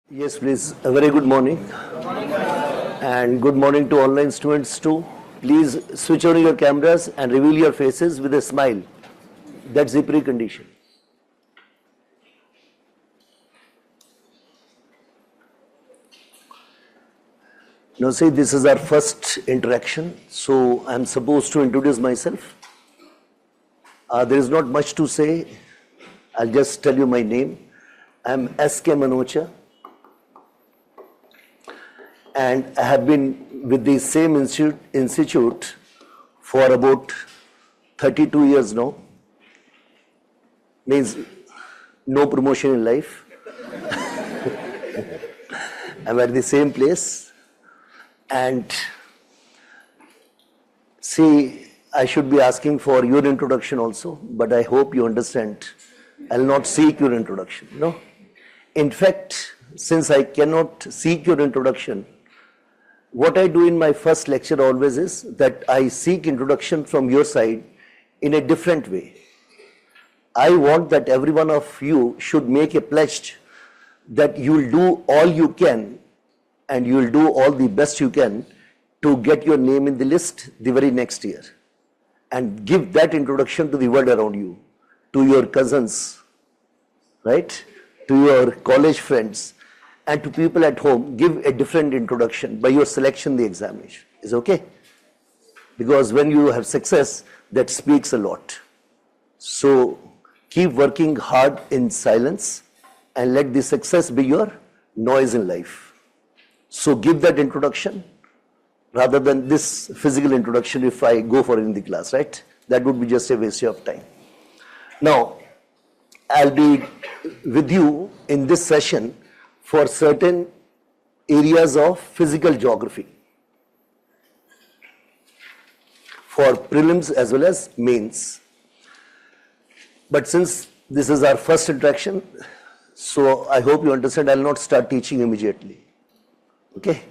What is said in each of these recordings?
Yes, please. A very good morning. And good morning to online students too. Please switch on your cameras and reveal your faces with a smile. That's the precondition. Now see, this is our first interaction. So I'm supposed to introduce myself. There is not much to say. I'll just tell you my name. I'm S.K. Manocha. And I have been with the same institute for about 32 years now. Means no promotion in life. I'm at the same place. And see, I should be asking for your introduction also, but I hope you understand. I'll not seek your introduction. No. In fact, since I cannot seek your introduction, what I do in my first lecture always is that I seek introduction from your side in a different way. I want that every one of you should make a pledge that you will do all you can and you will do all the best you can to get your name in the list the very next year and give that introduction to the world around you, to your cousins, right, to your college friends, and to people at home. Give a different introduction by your selection in the examination. Is okay? Because when you have success, that speaks a lot. So keep working hard in silence and let the success be your noise in life. So give that introduction rather than this physical introduction if I go for it in the class, right? That would be just a waste of time. Now, I'll be with you in this session for certain areas of physical geography, for prelims as well as mains. But since this is our first interaction, so I hope you understand I'll not start teaching immediately. Okay?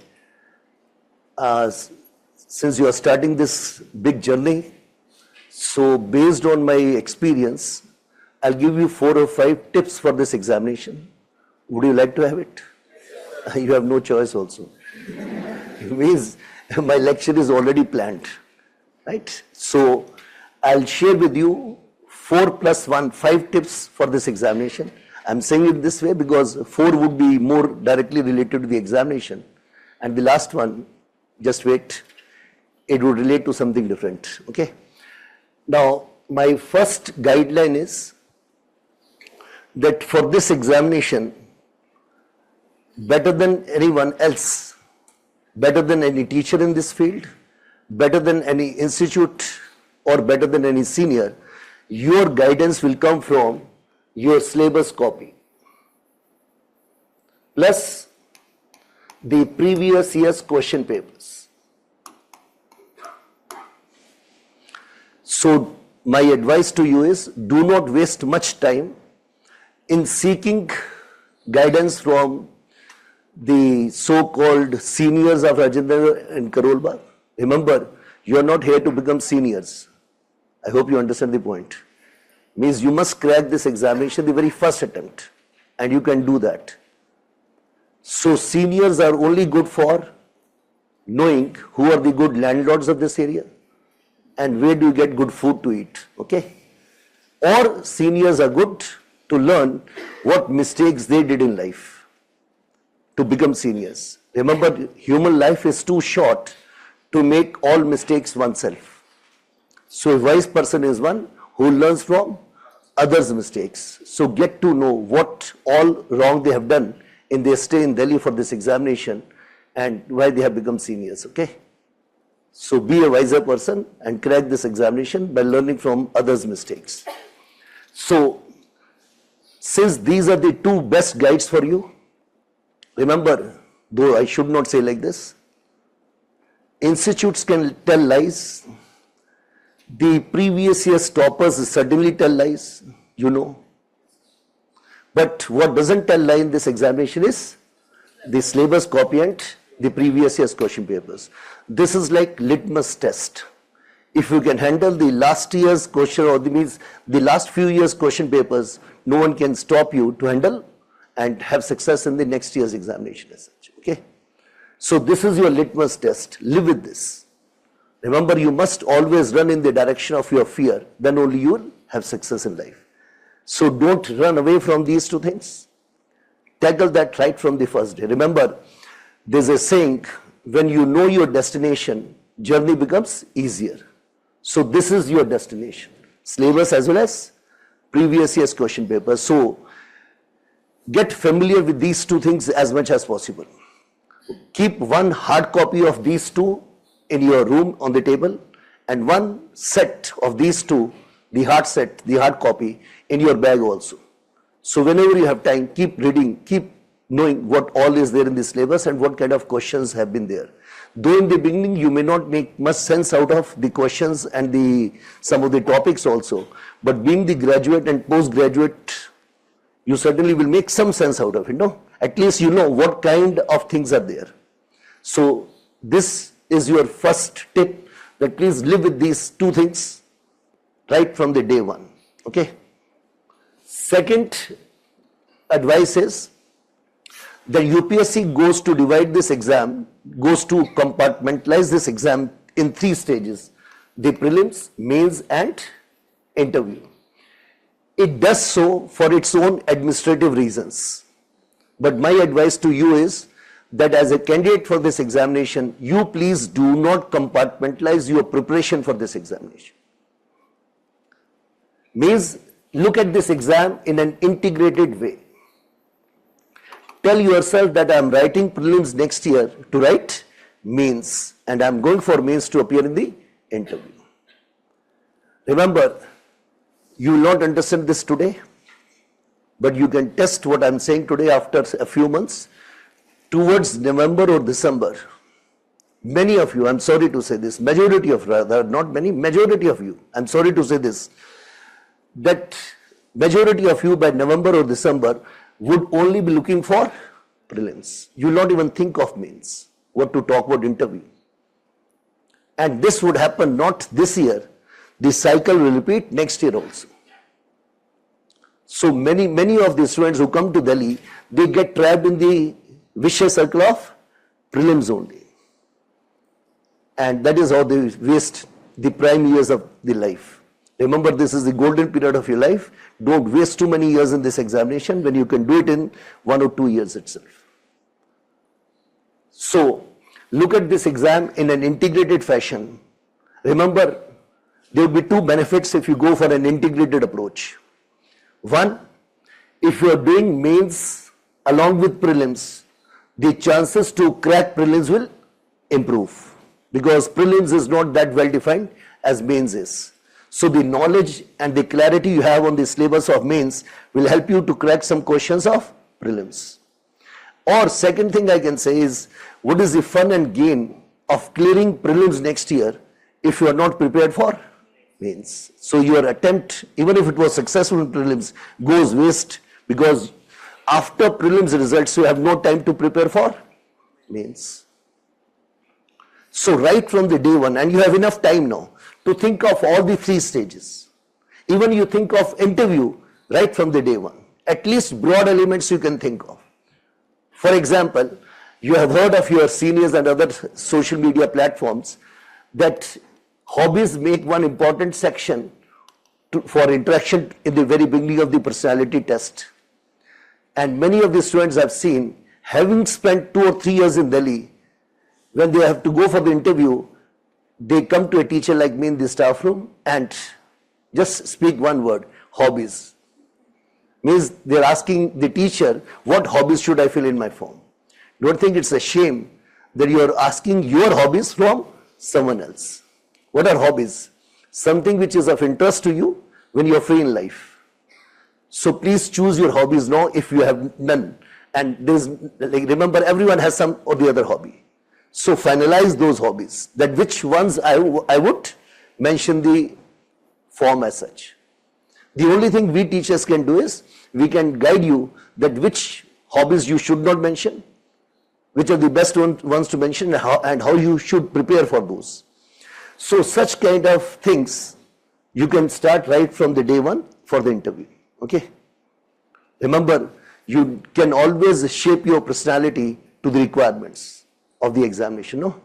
Since you are starting this big journey, so based on my experience, I'll give you 4 or 5 tips for this examination. Would you like to have it? You have no choice also. It means my lecture is already planned, right? So I'll share with you 4 plus 1, 5 tips for this examination. I'm saying it this way because 4 would be more directly related to the examination. And the last one, just wait, it would relate to something different, okay? Now, my first guideline is that for this examination, better than anyone else, better than any teacher in this field, better than any institute or better than any senior, your guidance will come from your syllabus copy plus the previous year's question papers. So my advice to you is do not waste much time in seeking guidance from the so-called seniors of Rajendra and Karol Bagh. Remember, you are not here to become seniors. I hope you understand the point. Means you must crack this examination the very first attempt, and you can do that. So seniors are only good for knowing who are the good landlords of this area and where do you get good food to eat, okay? Or seniors are good to learn what mistakes they did in life to become seniors. Remember, human life is too short to make all mistakes oneself. So a wise person is one who learns from others' mistakes. So get to know what all wrong they have done in their stay in Delhi for this examination and why they have become seniors, okay? So be a wiser person and crack this examination by learning from others' mistakes. So since these are the 2 best guides for you, remember, though I should not say like this, institutes can tell lies, the previous year's toppers certainly tell lies, you know. But what doesn't tell lie in this examination is the syllabus copy and the previous year's question papers. This is like litmus test. If you can handle the last year's question or the last few years question papers, no one can stop you to handle and have success in the next year's examination as such. Okay. So this is your litmus test. Live with this. Remember, you must always run in the direction of your fear. Then only you will have success in life. So don't run away from these two things. Tackle that right from the first day. Remember, there's a saying, when you know your destination, journey becomes easier. So this is your destination. Syllabus as well as previous year's question paper. So get familiar with these two things as much as possible. Keep one hard copy of these two in your room on the table and one set of these two, the hard copy, in your bag also. So whenever you have time, keep reading, keep knowing what all is there in the syllabus and what kind of questions have been there. Though in the beginning you may not make much sense out of the questions and some of the topics also, but being the graduate and postgraduate, you certainly will make some sense out of it, no? At least you know what kind of things are there. So this is your first tip, that please live with these two things right from the day one. Okay. Second advice is the UPSC goes to divide this exam, goes to compartmentalize this exam in 3 stages: the prelims, mains and interview. It does so for its own administrative reasons. But my advice to you is that as a candidate for this examination, you please do not compartmentalize your preparation for this examination. Means look at this exam in an integrated way. Tell yourself that I am writing prelims next year to write mains, and I am going for mains to appear in the interview. Remember, you will not understand this today, but you can test what I am saying today after a few months. Towards November or December, many of you, I'm sorry to say this, majority of rather, not many, majority of you, I'm sorry to say this, that majority of you by November or December would only be looking for prelims. You will not even think of mains, what to talk about interview. And this would happen not this year, the cycle will repeat next year also. So many of the students who come to Delhi, they get trapped in the vicious circle of prelims only. And that is how they waste the prime years of the life. Remember, this is the golden period of your life. Don't waste too many years in this examination when you can do it in 1 or 2 years itself. So, look at this exam in an integrated fashion. Remember, there will be 2 benefits if you go for an integrated approach. One, if you are doing mains along with prelims, the chances to crack prelims will improve, because prelims is not that well defined as mains is. So the knowledge and the clarity you have on the syllabus of mains will help you to crack some questions of prelims. Or second thing I can say is, what is the fun and gain of clearing prelims next year if you are not prepared for mains? So your attempt, even if it was successful in prelims, goes waste, because after prelims results you have no time to prepare for mains. So right from the day one, and you have enough time now to think of all the 3 stages. Even you think of interview right from the day one. At least broad elements you can think of. For example, you have heard of your seniors and other social media platforms that hobbies make one important section for interaction in the very beginning of the personality test. And many of the students I've seen, having spent 2 or 3 years in Delhi, when they have to go for the interview, they come to a teacher like me in the staff room and just speak one word: hobbies. Means they're asking the teacher, what hobbies should I fill in my form? Don't think it's a shame that you're asking your hobbies from someone else. What are hobbies? Something which is of interest to you when you're free in life. So please choose your hobbies now if you have none. And there's, remember, everyone has some or the other hobby. So finalize those hobbies, that which ones I would mention the form as such. The only thing we teachers can do is, we can guide you that which hobbies you should not mention, which are the best ones to mention, and how you should prepare for those. So such kind of things you can start right from the day one for the interview. Okay. Remember, you can always shape your personality to the requirements of the examination, no?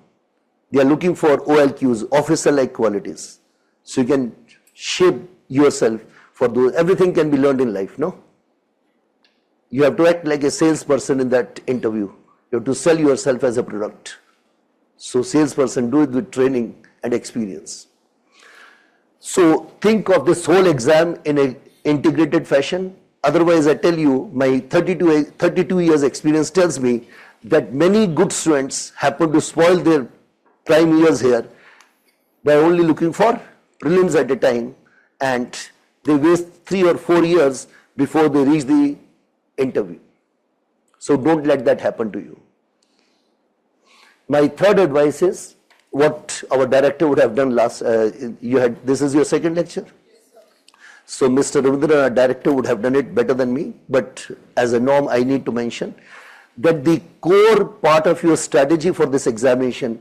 They are looking for OLQs, officer-like qualities. So you can shape yourself for those. Everything can be learned in life, no? You have to act like a salesperson in that interview. You have to sell yourself as a product. So salesperson, do it with training and experience. So think of this whole exam in an integrated fashion. Otherwise, I tell you, my 32 years experience tells me that many good students happen to spoil their prime years here by only looking for prelims at a time, and they waste 3 or 4 years before they reach the interview. So don't let that happen to you. My third advice is what our director would have done last, this is your second lecture? So Mr. Ravindra, our director, would have done it better than me, but as a norm, I need to mention that the core part of your strategy for this examination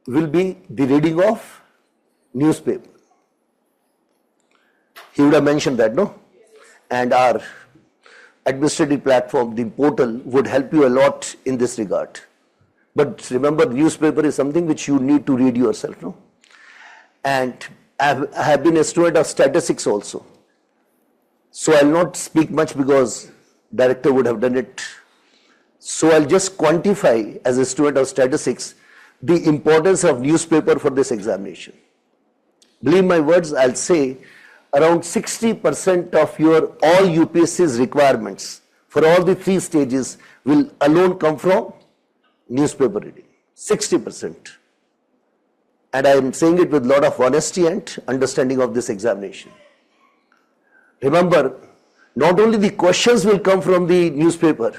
will be the reading of newspaper. He would have mentioned that, no? And our administrative platform, the portal, would help you a lot in this regard. But remember, newspaper is something which you need to read yourself, no? And I have been a student of statistics also. So I'll not speak much because director would have done it. So I'll just quantify as a student of statistics the importance of newspaper for this examination. Believe my words, I'll say around 60% of your all UPSC's requirements for all the 3 stages will alone come from newspaper reading. 60%. And I am saying it with a lot of honesty and understanding of this examination. Remember, not only the questions will come from the newspaper,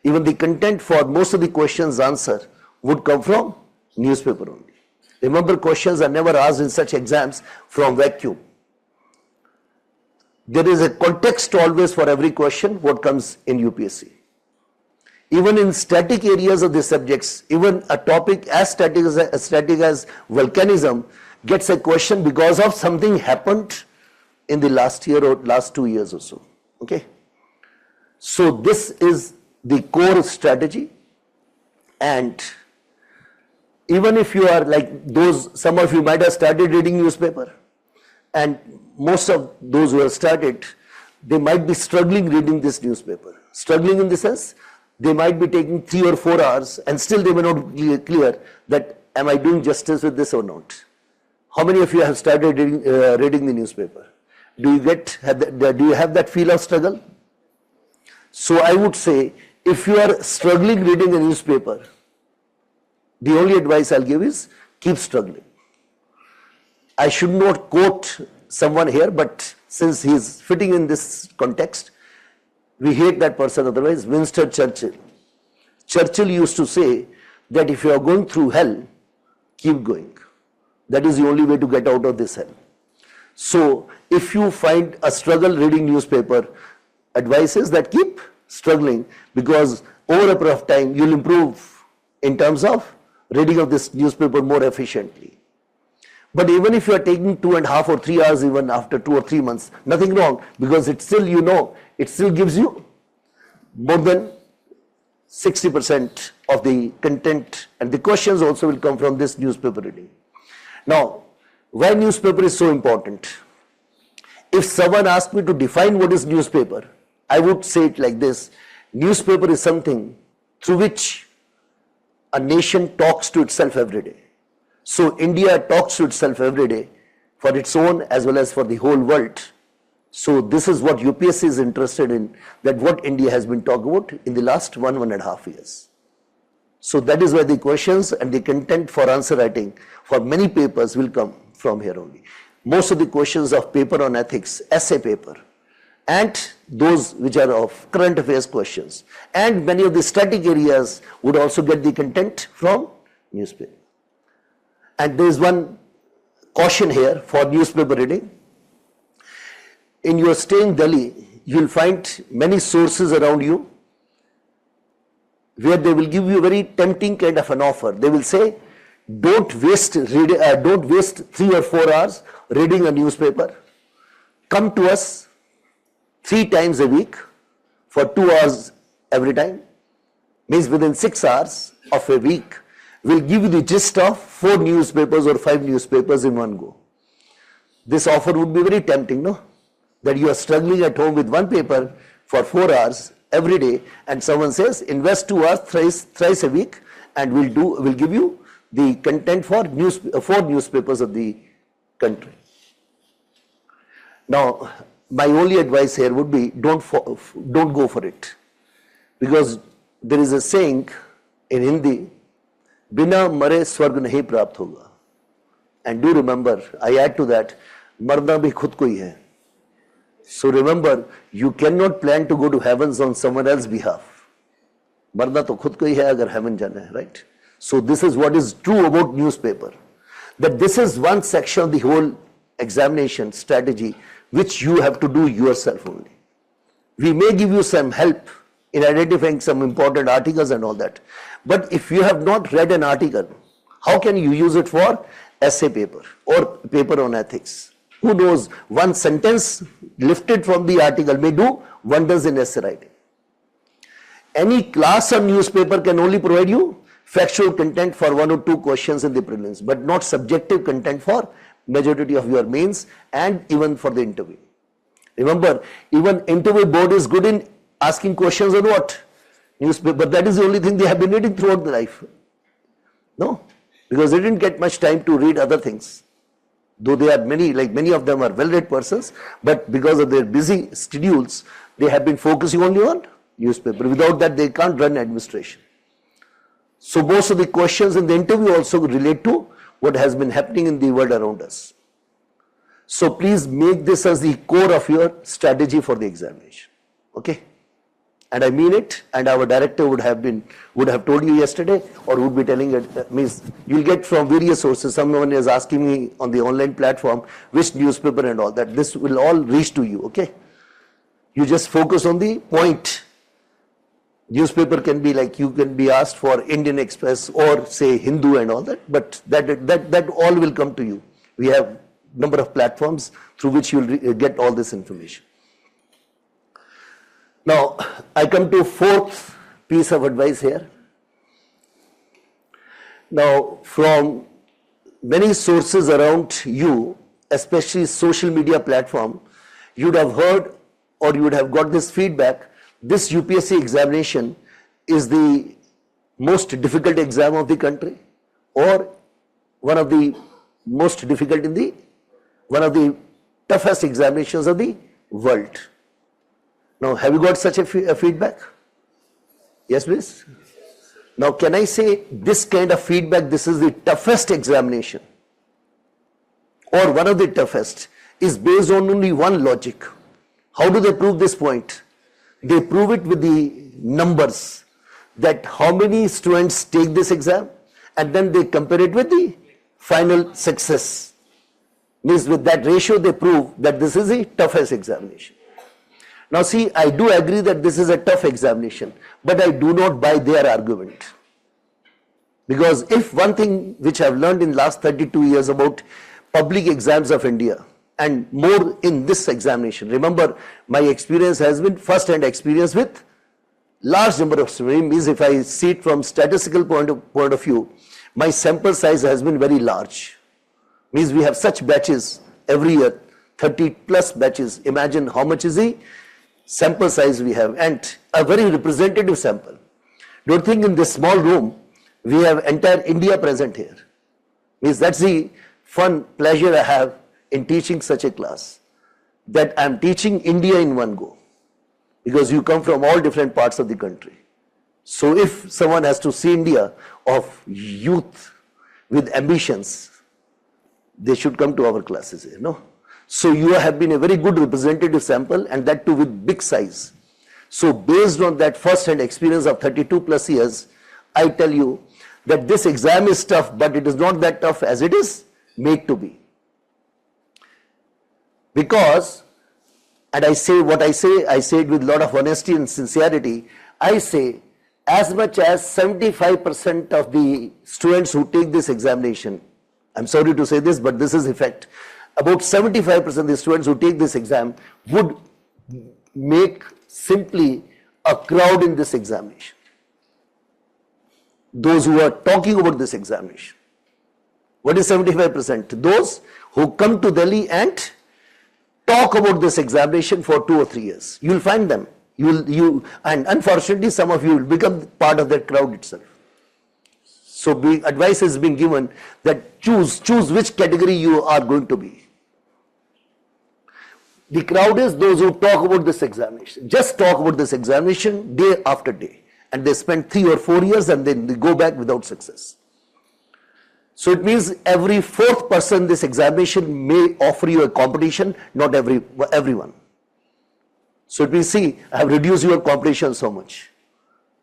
even the content for most of the questions answer would come from newspaper only. Remember, questions are never asked in such exams from vacuum. There is a context always for every question what comes in UPSC. Even in static areas of the subjects, even a topic as static as volcanism gets a question because of something happened in the last year or last 2 years or so. Okay. So this is the core strategy, and even if you are like those, some of you might have started reading newspaper, and most of those who have started, they might be struggling reading this newspaper. Struggling in the sense, they might be taking 3 or 4 hours and still they may not be clear that am I doing justice with this or not. How many of you have started reading the newspaper? Do you have that feel of struggle? So I would say, if you are struggling reading a newspaper, the only advice I'll give is keep struggling. I should not quote someone here, but since he is fitting in this context, we hate that person otherwise. Winston Churchill. Churchill used to say that if you are going through hell, keep going. That is the only way to get out of this hell. So if you find a struggle reading newspaper, advice is that keep struggling, because over a period of time you'll improve in terms of reading of this newspaper more efficiently. But even if you are taking 2.5 or 3 hours even after 2 or 3 months, nothing wrong, because it still, it still gives you more than 60% of the content, and the questions also will come from this newspaper reading. Now, why newspaper is so important? If someone asked me to define what is newspaper, I would say it like this: newspaper is something through which a nation talks to itself every day. So India talks to itself every day for its own as well as for the whole world. So this is what UPSC is interested in, that what India has been talking about in the last 1.5 years. So that is why the questions and the content for answer writing for many papers will come from here only. Most of the questions of paper on ethics, essay paper, and those which are of current affairs questions, and many of the static areas would also get the content from newspaper. And there is one caution here for newspaper reading. In your stay in Delhi, you will find many sources around you where they will give you a very tempting kind of an offer. They will say, don't waste 3 or 4 hours reading a newspaper. Come to us 3 times a week for 2 hours every time. Means within 6 hours of a week, we'll give you the gist of 4 newspapers or 5 newspapers in one go. This offer would be very tempting, no? That you are struggling at home with one paper for 4 hours every day, and someone says, invest 2 hours thrice a week, and we'll give you the content for 4 newspapers of the country. Now, my only advice here would be don't go for it, because there is a saying in Hindi, "Bina mare swarg nahi prapt hoga." And do remember, I add to that, marna bhi khud ko hi hai. So remember, you cannot plan to go to heavens on someone else's behalf. Marna to khud ko hi hai agar heaven jana hai, right? So this is what is true about newspaper. That this is one section of the whole examination strategy which you have to do yourself only. We may give you some help in identifying some important articles and all that. But if you have not read an article, how can you use it for essay paper or paper on ethics? Who knows, one sentence lifted from the article may do wonders in essay writing. Any class or newspaper can only provide you factual content for 1 or 2 questions in the prelims, but not subjective content for majority of your mains and even for the interview. Remember, even interview board is good in asking questions on what? Newspaper. That is the only thing they have been reading throughout their life. No, because they didn't get much time to read other things. Though they are many of them are well-read persons, but because of their busy schedules, they have been focusing only on newspaper. Without that, they can't run administration. So most of the questions in the interview also relate to what has been happening in the world around us. So please make this as the core of your strategy for the examination. Okay? And I mean it, and our director would have told you yesterday, or would be telling it, means you'll get from various sources. Someone is asking me on the online platform which newspaper and all that. This will all reach to you, okay? You just focus on the point. Newspaper can be like, you can be asked for Indian Express or say Hindu and all that, but that all will come to you. We have number of platforms through which you will get all this information. Now, I come to 4th piece of advice here. Now, from many sources around you, especially social media platform, you would have heard or you would have got this feedback. This UPSC examination is the most difficult exam of the country, or one of the most difficult one of the toughest examinations of the world. Now, have you got such a feedback? Yes, please. Now, can I say this kind of feedback, this is the toughest examination, or one of the toughest, is based on only one logic. How do they prove this point? They prove it with the numbers, that how many students take this exam, and then they compare it with the final success. Means with that ratio they prove that this is the toughest examination. Now see, I do agree that this is a tough examination, but I do not buy their argument. Because if one thing which I have learned in last 32 years about public exams of India, and more in this examination, remember my experience has been first-hand experience with large number of students. Means if I see it from statistical point of view, my sample size has been very large. Means we have such batches every year, 30 plus batches. Imagine how much is the sample size we have, and a very representative sample. Don't think in this small room we have entire India present here. Means that's the fun, pleasure I have in teaching such a class, that I am teaching India in one go, because you come from all different parts of the country. So if someone has to see India of youth with ambitions, they should come to our classes here, no? So you have been a very good representative sample, and that too with big size. So based on that first-hand experience of 32 plus years, I tell you that this exam is tough, but it is not that tough as it is made to be. Because, and I say what I say it with a lot of honesty and sincerity, I say as much as 75% of the students who take this examination, I'm sorry to say this, but this is a fact, about 75% of the students who take this exam would make simply a crowd in this examination. Those who are talking about this examination. What is 75%? Those who come to Delhi and talk about this examination for 2 or 3 years. You will find them. And unfortunately, some of you will become part of that crowd itself. So advice is being given that choose which category you are going to be. The crowd is those who talk about this examination. Just talk about this examination day after day. And they spend 3 or 4 years and then they go back without success. So it means every 4th person this examination may offer you a competition, not everyone. So it means, see, I have reduced your competition so much.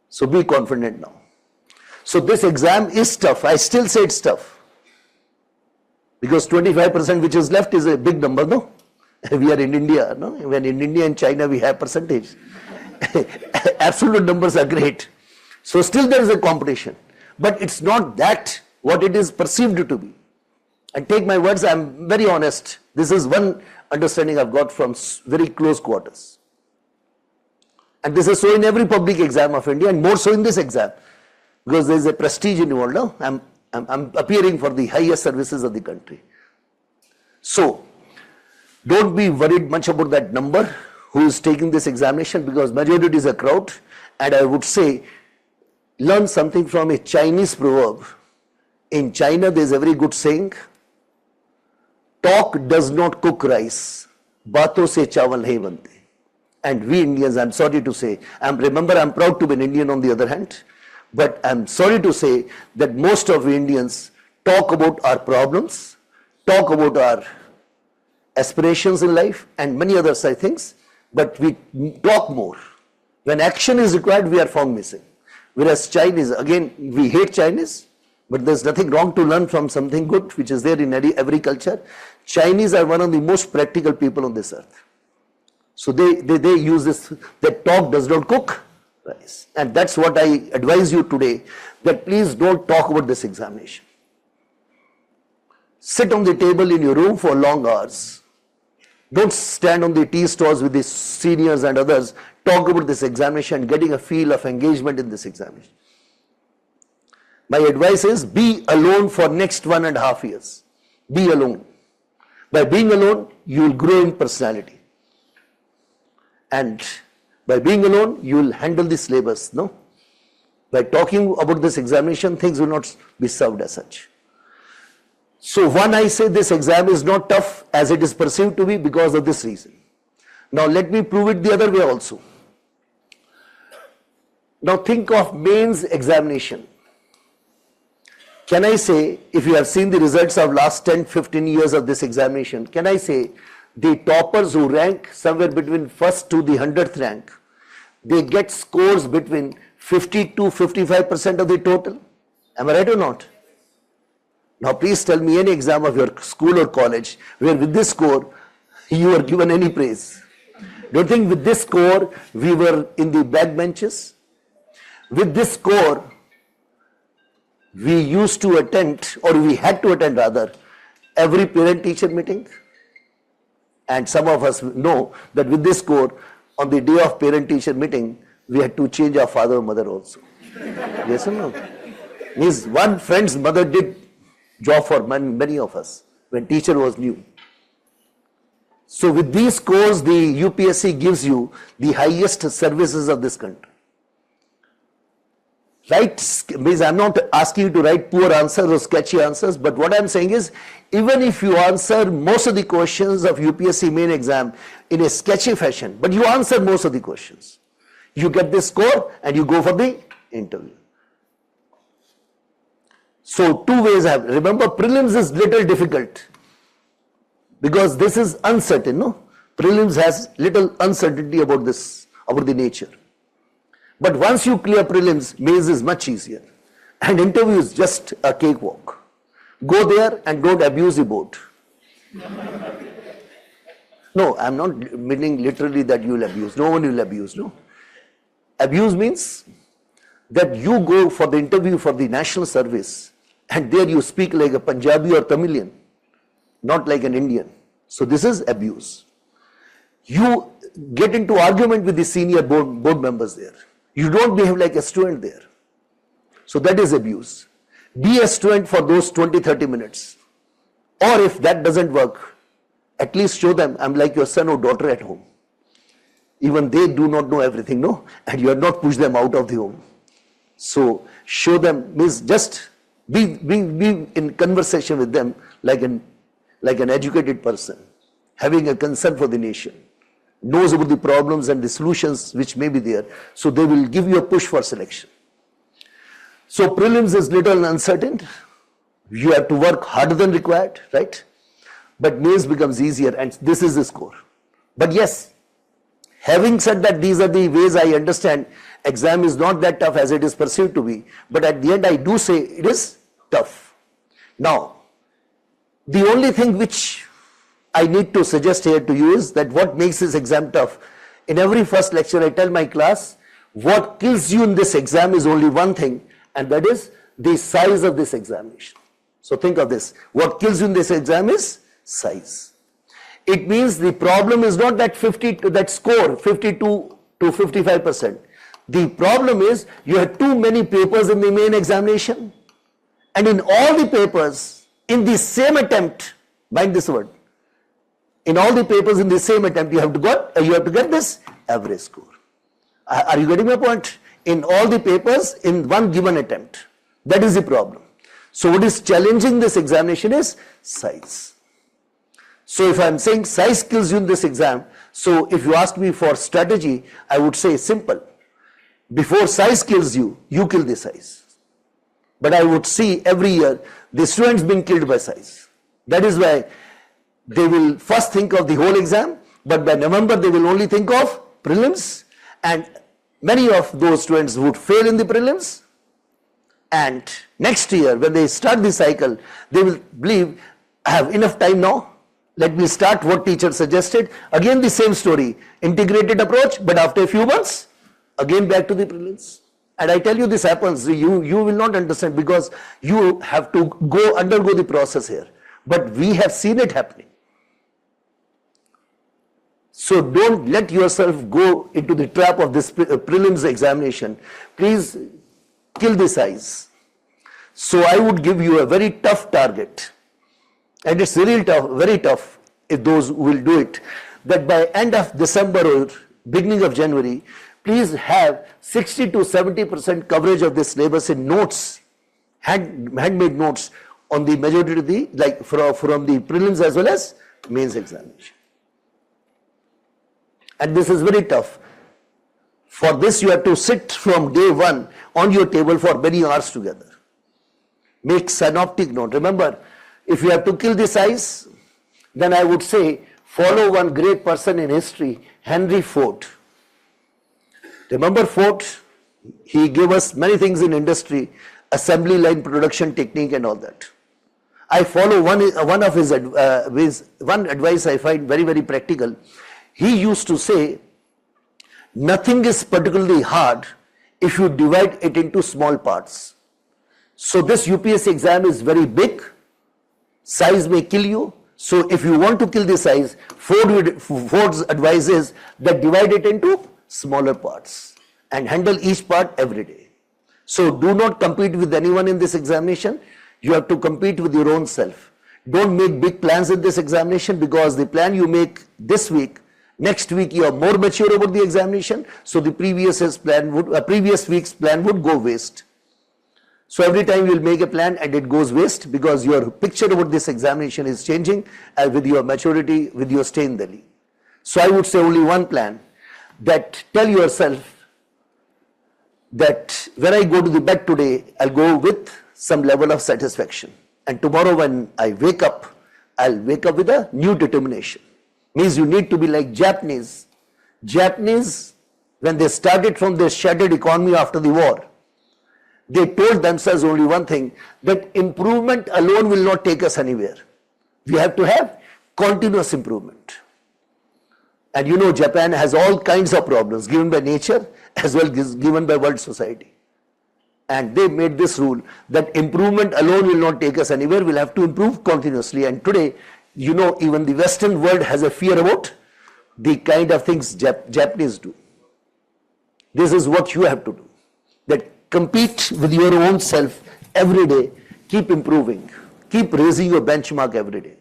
So be confident now. So this exam is tough. I still say it's tough. Because 25% which is left is a big number, no? We are in India, no? When in India and China we have percentage. Absolute numbers are great. So still there is a competition. But it's not that what it is perceived to be. And take my words, I'm very honest. This is one understanding I've got from very close quarters. And this is so in every public exam of India and more so in this exam. Because there is a prestige involved. No? I'm appearing for the highest services of the country. So, don't be worried much about that number who is taking this examination because majority is a crowd. And I would say, learn something from a Chinese proverb. In China, there is a very good saying, talk does not cook rice, baaton se chawal nahi bante. And we Indians, I'm sorry to say, I'm proud to be an Indian on the other hand, but I'm sorry to say that most of we Indians talk about our problems, talk about our aspirations in life and many other things, but we talk more. When action is required, we are found missing. Whereas Chinese, again, we hate Chinese, but there's nothing wrong to learn from something good which is there in every culture. Chinese are one of the most practical people on this earth. So they use this, that talk does not cook rice. And that's what I advise you today, that please don't talk about this examination. Sit on the table in your room for long hours. Don't stand on the tea stalls with the seniors and others. Talk about this examination, getting a feel of engagement in this examination. My advice is be alone for next 1.5 years. Be alone. By being alone, you will grow in personality. And by being alone, you will handle the syllabus, no? By talking about this examination, things will not be served as such. So one, I say this exam is not tough as it is perceived to be because of this reason. Now let me prove it the other way also. Now think of mains examination. Can I say, if you have seen the results of last 10-15 years of this examination, can I say the toppers who rank somewhere between 1st to the 100th rank, they get scores between 50 to 55% of the total? Am I right or not? Now please tell me any exam of your school or college where with this score you were given any praise. Don't think with this score we were in the back benches. With this score we used to attend, or we had to attend rather, every parent-teacher meeting. And some of us know that with this score, on the day of parent-teacher meeting, we had to change our father or mother also. Yes or no? Means one friend's mother did job for many of us when teacher was new. So with these scores, the UPSC gives you the highest services of this country. Right, means I'm not asking you to write poor answers or sketchy answers, but what I'm saying is, even if you answer most of the questions of UPSC main exam in a sketchy fashion, but you answer most of the questions, you get this score and you go for the interview. So 2 ways I have. Remember, prelims is little difficult because this is uncertain, no? Prelims has little uncertainty about this, about the nature. But once you clear prelims, mains is much easier. And interview is just a cakewalk. Go there and don't abuse the board. No, I'm not meaning literally that you will abuse. No one will abuse, no. Abuse means that you go for the interview for the national service and there you speak like a Punjabi or Tamilian, not like an Indian. So this is abuse. You get into argument with the senior board members there. You don't behave like a student there. So that is abuse. Be a student for those 20-30 minutes. Or if that doesn't work, at least show them I'm like your son or daughter at home. Even they do not know everything, no? And you have not pushed them out of the home. So show them, means just be in conversation with them like an educated person, having a concern for the nation, knows about the problems and the solutions which may be there. So they will give you a push for selection. So prelims is little uncertain. You have to work harder than required, right? But mains becomes easier, and this is the score. But yes, having said that, these are the ways I understand exam is not that tough as it is perceived to be. But at the end, I do say it is tough. Now, the only thing which I need to suggest here to you is that what makes this exam tough. In every first lecture, I tell my class, what kills you in this exam is only one thing, and that is the size of this examination. So think of this. What kills you in this exam is size. It means the problem is not that score 52 to 55%. The problem is you have too many papers in the main examination, and in all the papers in the same attempt, mind this word, in all the papers in the same attempt you have to get this average score. Are you getting my point? In all the papers in one given attempt. That is the problem. So what is challenging this examination is size. So if I am saying size kills you in this exam, so if you ask me for strategy, I would say simple. Before size kills you, you kill the size. But I would see every year the students being killed by size. That is why they will first think of the whole exam, but by November they will only think of prelims, and many of those students would fail in the prelims, and next year when they start the cycle, they will believe, I have enough time now, let me start what teacher suggested. Again the same story, integrated approach, but after a few months, again back to the prelims. And I tell you this happens, you will not understand because you have to undergo the process here. But we have seen it happening. So don't let yourself go into the trap of this prelims examination. Please kill the size. So I would give you a very tough target. And it's really tough, very tough if those who will do it. That by end of December or beginning of January, please have 60 to 70% coverage of this syllabus in notes, handmade notes on the majority of the, like from the prelims as well as mains examination. And this is very tough. For this you have to sit from day one on your table for many hours together. Make synoptic note. Remember, if you have to kill the size, then I would say follow one great person in history, Henry Ford. Remember Ford? He gave us many things in industry, assembly line production technique and all that. I follow one of his one advice I find very, very practical. He used to say, nothing is particularly hard if you divide it into small parts. So this UPSC exam is very big, size may kill you. So if you want to kill the size, Ford's advice is that divide it into smaller parts and handle each part every day. So do not compete with anyone in this examination. You have to compete with your own self. Don't make big plans in this examination, because the plan you make this week, next week you are more mature about the examination, so the previous week's plan would go waste. So every time you will make a plan and it goes waste, because your picture about this examination is changing with your maturity, with your stay in Delhi. So I would say only one plan, that tell yourself that when I go to the bed today, I'll go with some level of satisfaction. And tomorrow when I wake up, I'll wake up with a new determination. Means you need to be like Japanese. Japanese, when they started from their shattered economy after the war, they told themselves only one thing, that improvement alone will not take us anywhere. We have to have continuous improvement. And you know, Japan has all kinds of problems given by nature as well as given by world society. And they made this rule that improvement alone will not take us anywhere, we'll have to improve continuously. And today, you know, even the Western world has a fear about the kind of things Japanese do. This is what you have to do. That compete with your own self every day, keep improving, keep raising your benchmark every day.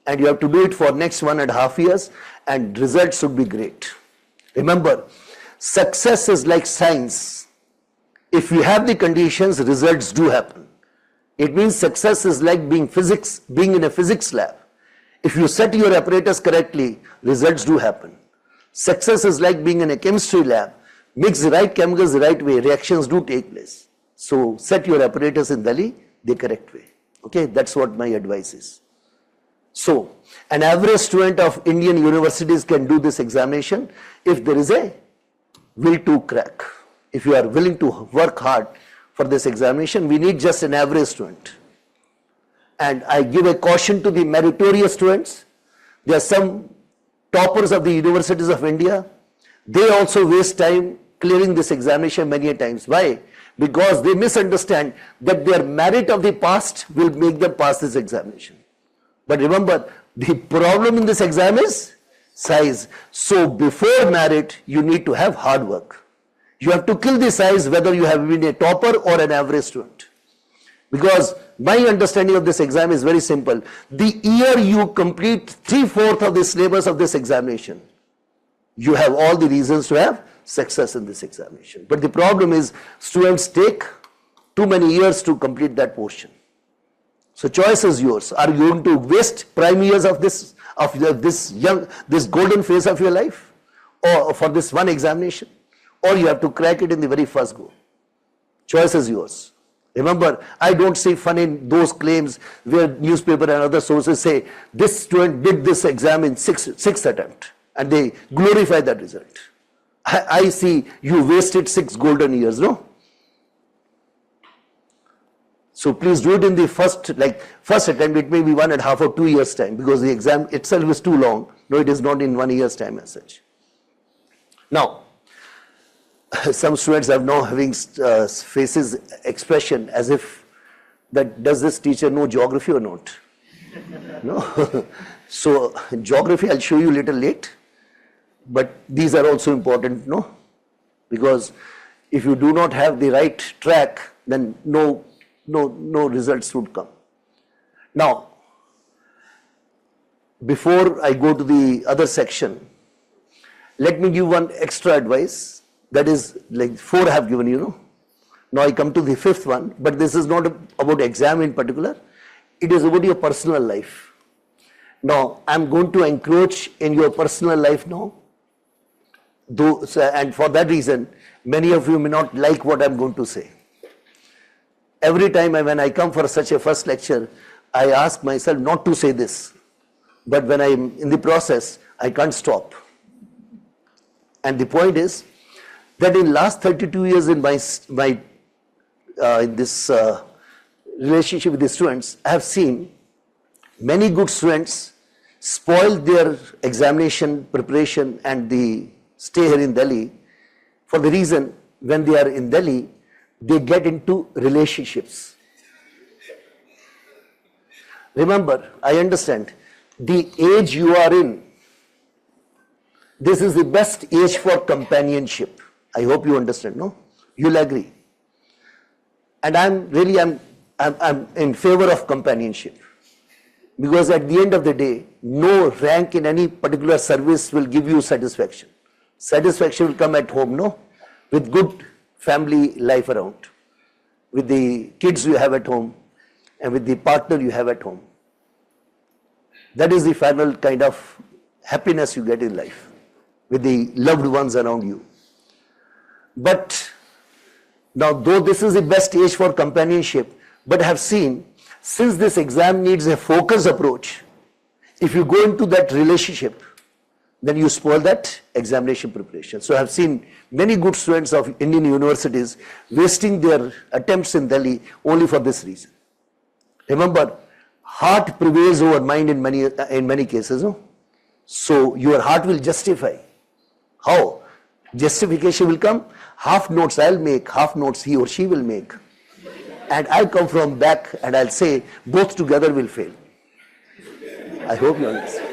And you have to do it for next 1.5 years, and results should be great. Remember, success is like science. If you have the conditions, results do happen. It means success is like being in a physics lab. If you set your apparatus correctly, results do happen. Success is like being in a chemistry lab. Mix the right chemicals the right way, reactions do take place. So set your apparatus in Delhi the correct way. Okay, that's what my advice is. So an average student of Indian universities can do this examination if there is a will to crack. If you are willing to work hard for this examination, we need just an average student. And I give a caution to the meritorious students. There are some toppers of the universities of India. They also waste time clearing this examination many a times. Why? Because they misunderstand that their merit of the past will make them pass this examination. But remember, the problem in this exam is size. So before merit, you need to have hard work. You have to kill the size whether you have been a topper or an average student. Because my understanding of this exam is very simple. The year you complete 3/4 of the syllabus of this examination, you have all the reasons to have success in this examination. But the problem is students take too many years to complete that portion. So choice is yours. Are you going to waste prime years of this golden phase of your life, or for this one examination, or you have to crack it in the very first go? Choice is yours. Remember, I don't see fun in those claims where newspaper and other sources say this student did this exam in sixth attempt, and they glorify that result. I see you wasted 6 golden years, no? So please do it in the first attempt. It may be 1.5 or 2 years time, because the exam itself is too long. No, it is not in 1 year's time as such. Now, some students are now having faces expression as if that does this teacher know geography or not? No. So geography I'll show you a little late, but these are also important, no? Because if you do not have the right track, then no results would come. Now, before I go to the other section, let me give one extra advice. That is, like 4 I have given you, no? Now I come to the 5th one, but this is not about exam in particular. It is about your personal life. Now, I am going to encroach in your personal life now. And for that reason, many of you may not like what I am going to say. Every time when I come for such a first lecture, I ask myself not to say this. But when I am in the process, I can't stop. And the point is that in last 32 years in this relationship with the students, I have seen many good students spoil their examination preparation and the stay here in Delhi for the reason when they are in Delhi, they get into relationships. Remember, I understand the age you are in, this is the best age for companionship. I hope you understand, no? You'll agree. And I'm in favor of companionship. Because at the end of the day, no rank in any particular service will give you satisfaction. Satisfaction will come at home, no? With good family life around. With the kids you have at home and with the partner you have at home. That is the final kind of happiness you get in life. With the loved ones around you. But now, though this is the best age for companionship, but I have seen, since this exam needs a focused approach, if you go into that relationship, then you spoil that examination preparation. So I have seen many good students of Indian universities wasting their attempts in Delhi only for this reason. Remember, heart prevails over mind in many cases, no? So your heart will justify. How? Justification will come, half notes I'll make, half notes he or she will make. And I'll come from back and I'll say, both together will fail. I hope you understand.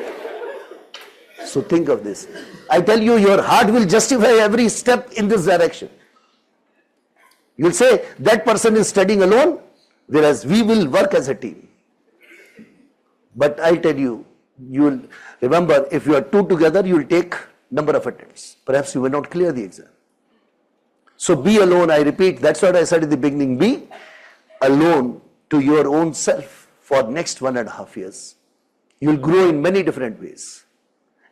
So think of this. I tell you, your heart will justify every step in this direction. You'll say that person is studying alone, whereas we will work as a team. But I tell you, you'll remember, if you are two together, you'll take number of attempts. Perhaps you will not clear the exam. So be alone, I repeat, that's what I said in the beginning. Be alone to your own self for next 1.5 years. You'll grow in many different ways.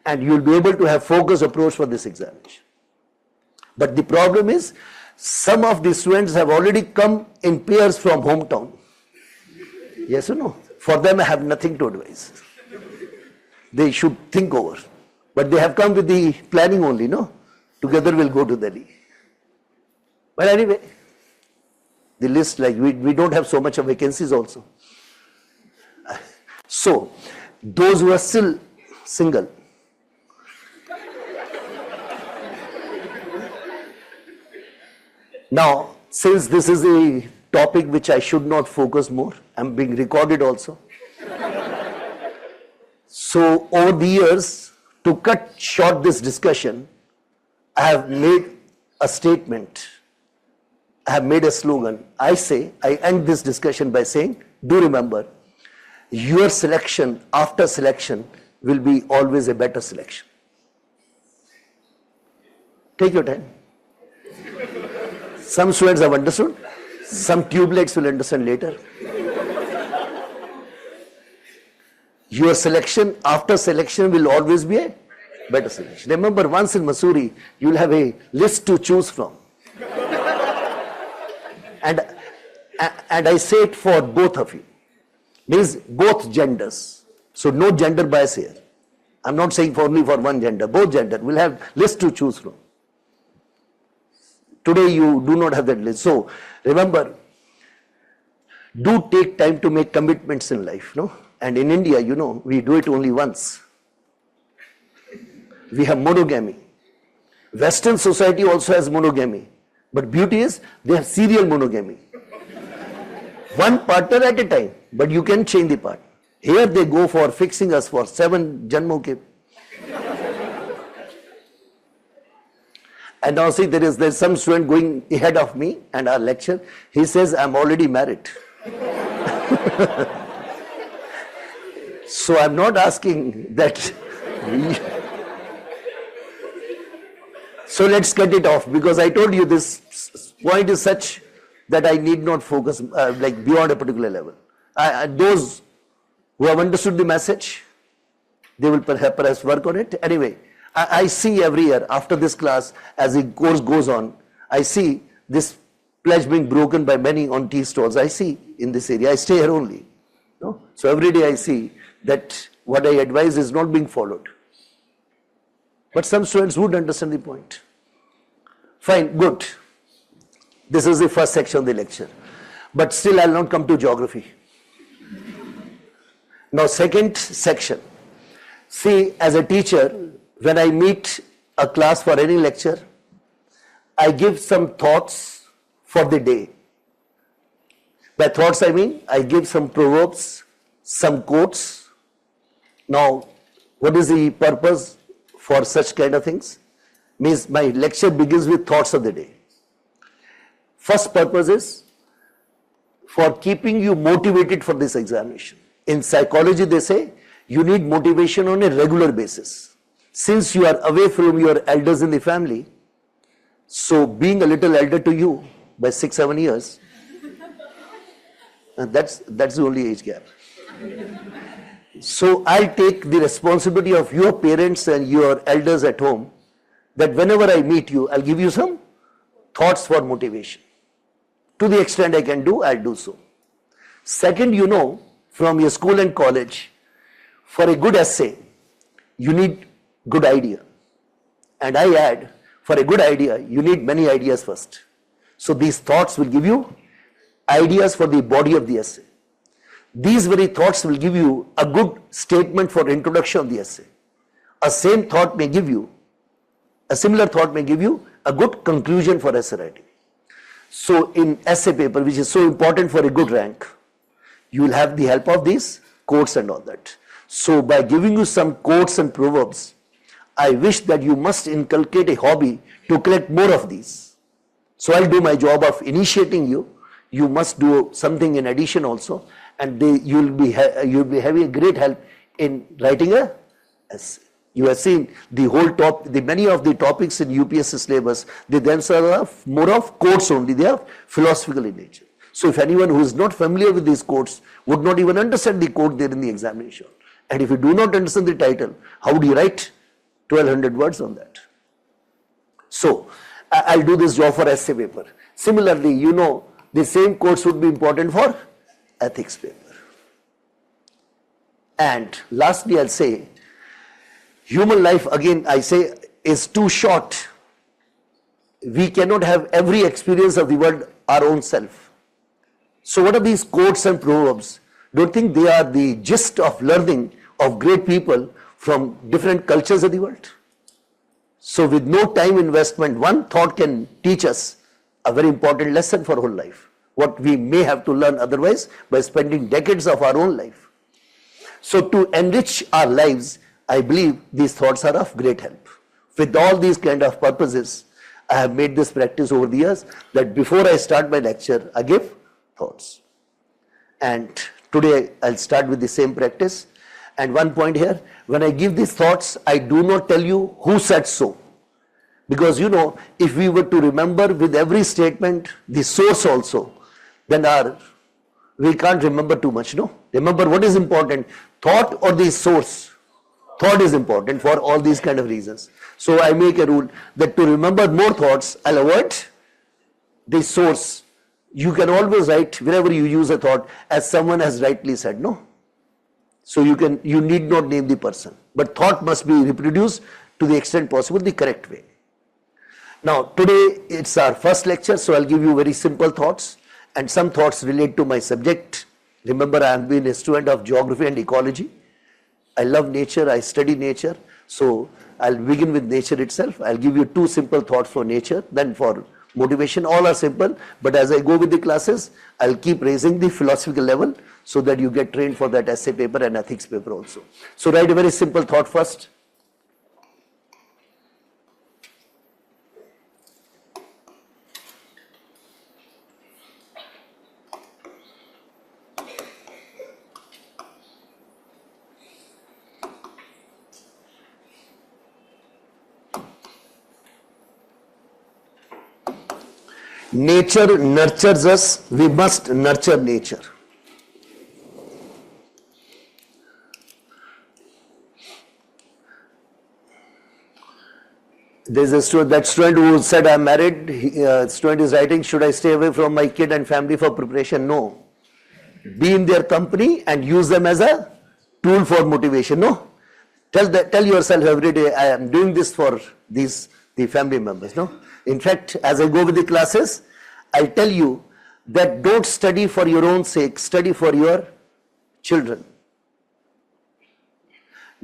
And you'll be able to have focused approach for this examination. But the problem is, some of the students have already come in pairs from hometown. Yes or no? For them, I have nothing to advise. They should think over. But they have come with the planning only, no? Together we'll go to Delhi. But anyway, the list, like we don't have so much of vacancies also. So, those who are still single, now, since this is a topic which I should not focus more, I'm being recorded also. So, over the years, to cut short this discussion, I have made a statement. I have made a slogan. I end this discussion by saying, do remember, your selection after selection will be always a better selection. Take your time. Some students have understood, some tubelights will understand later. Your selection after selection will always be a better selection. Remember, once in Missouri, you will have a list to choose from. And I say it for both of you. Means both genders. So no gender bias here. I'm not saying only for one gender. Both gender will have list to choose from. Today you do not have that list. So remember, do take time to make commitments in life, no? And in India, you know, we do it only once. We have monogamy. Western society also has monogamy. But beauty is, they have serial monogamy. One partner at a time, but you can change the partner. Here they go for fixing us for 7 janmo ke. And now see, there's some student going ahead of me and our lecture. He says, I'm already married. So I'm not asking that. So let's get it off, because I told you this point is such that I need not focus like beyond a particular level. Those who have understood the message, they will perhaps work on it. Anyway, I see every year after this class, as the course goes on, I see this pledge being broken by many on tea stalls. I see in this area. I stay here only. No? So every day I see that what I advise is not being followed. But some students would understand the point. Fine, good. This is the first section of the lecture. But still I will not come to geography. Now second section. See, as a teacher, when I meet a class for any lecture, I give some thoughts for the day. By thoughts I mean, I give some proverbs, some quotes. Now, what is the purpose for such kind of things? Means my lecture begins with thoughts of the day. First purpose is for keeping you motivated for this examination. In psychology they say, you need motivation on a regular basis. Since you are away from your elders in the family, so being a little elder to you by 6-7 years, that's the only age gap. So I'll take the responsibility of your parents and your elders at home, that whenever I meet you, I'll give you some thoughts for motivation. To the extent I can do, I'll do so. Second, you know, from your school and college, for a good essay, you need good idea. And I add, for a good idea, you need many ideas first. So these thoughts will give you ideas for the body of the essay. These very thoughts will give you a good statement for introduction of the essay. A similar thought may give you a good conclusion for essay writing. So in essay paper, which is so important for a good rank, you will have the help of these quotes and all that. So by giving you some quotes and proverbs, I wish that you must inculcate a hobby to collect more of these. So I'll do my job of initiating you. You must do something in addition also, and you'll be having a great help in writing a essay. You have seen many of the topics in UPSC syllabus, they themselves are more of quotes only, they are philosophical in nature. So if anyone who is not familiar with these quotes would not even understand the quote there in the examination. And if you do not understand the title, how do you write 1200 words on that? So I'll do this job for essay paper. Similarly, you know, the same quotes would be important for ethics paper. And lastly, I'll say, human life, again, I say, is too short. We cannot have every experience of the world our own self. So what are these quotes and proverbs? Don't think they are the gist of learning of great people from different cultures of the world. So with no time investment, one thought can teach us a very important lesson for whole life, what we may have to learn otherwise by spending decades of our own life. So to enrich our lives, I believe these thoughts are of great help. With all these kind of purposes, I have made this practice over the years that before I start my lecture, I give thoughts. And today I'll start with the same practice. And one point here, when I give these thoughts, I do not tell you who said so. Because you know, if we were to remember with every statement the source also, then we can't remember too much, no? Remember what is important, thought or the source? Thought is important for all these kind of reasons. So I make a rule that to remember more thoughts, I'll avoid the source. You can always write wherever you use a thought as someone has rightly said, no? So you need not name the person, but thought must be reproduced to the extent possible the correct way. Now today it's our first lecture, so I'll give you very simple thoughts, and some thoughts relate to my subject. Remember, I have been a student of geography and ecology. I love nature, I study nature, so I'll begin with nature itself. I'll give you two simple thoughts for nature, then for motivation. All are simple, but as I go with the classes, I'll keep raising the philosophical level so that you get trained for that essay paper and ethics paper also. So write a very simple thought first. Nature nurtures us, we must nurture nature. There's a student who said, I'm married, student is writing, should I stay away from my kid and family for preparation? No. Be in their company and use them as a tool for motivation, no? Tell yourself every day, I am doing this for the family members, no? In fact, as I go with the classes, I tell you that don't study for your own sake, study for your children.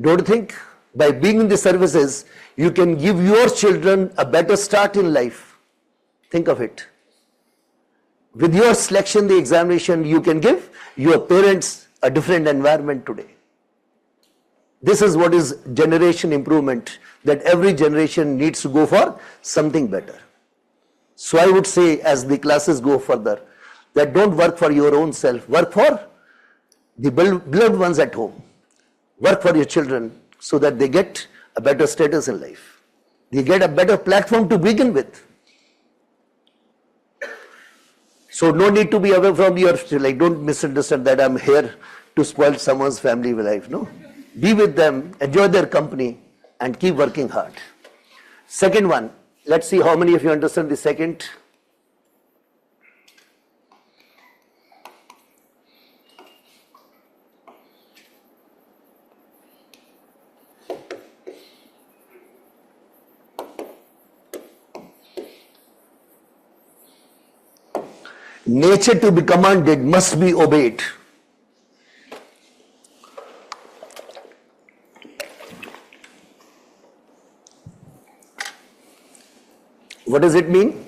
Don't think by being in the services, you can give your children a better start in life. Think of it. With your selection, the examination, you can give your parents a different environment today. This is what is generation improvement, that every generation needs to go for something better. So I would say, as the classes go further, that don't work for your own self, work for the beloved ones at home. Work for your children so that they get a better status in life. They get a better platform to begin with. So no need to be away from your, like, don't misunderstand that I'm here to spoil someone's family life, no. Be with them, enjoy their company, and keep working hard. Second one, let's see how many of you understand the second. Nature to be commanded must be obeyed. What does it mean?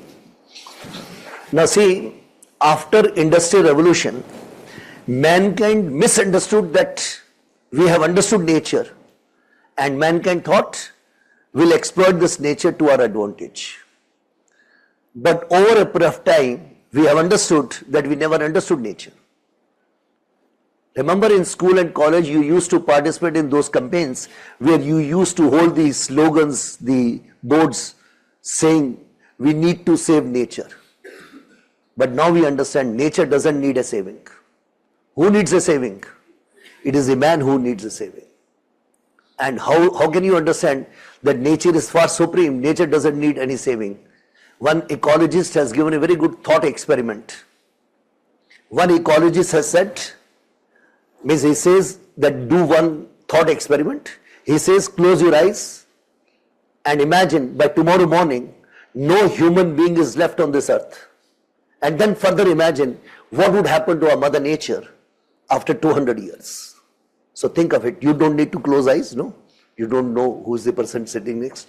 Now see, after Industrial Revolution, mankind misunderstood that we have understood nature, and mankind thought will exploit this nature to our advantage. But over a period of time, we have understood that we never understood nature. Remember in school and college, you used to participate in those campaigns where you used to hold these slogans, the boards saying, we need to save nature. But now we understand nature doesn't need a saving. Who needs a saving? It is the man who needs a saving. And how can you understand that nature is far supreme? Nature doesn't need any saving. One ecologist has given a very good thought experiment. One ecologist has said, he says that do one thought experiment. He says, close your eyes and imagine by tomorrow morning, no human being is left on this earth. And then further imagine what would happen to our mother nature after 200 years. So think of it. You don't need to close eyes, no? You don't know who is the person sitting next.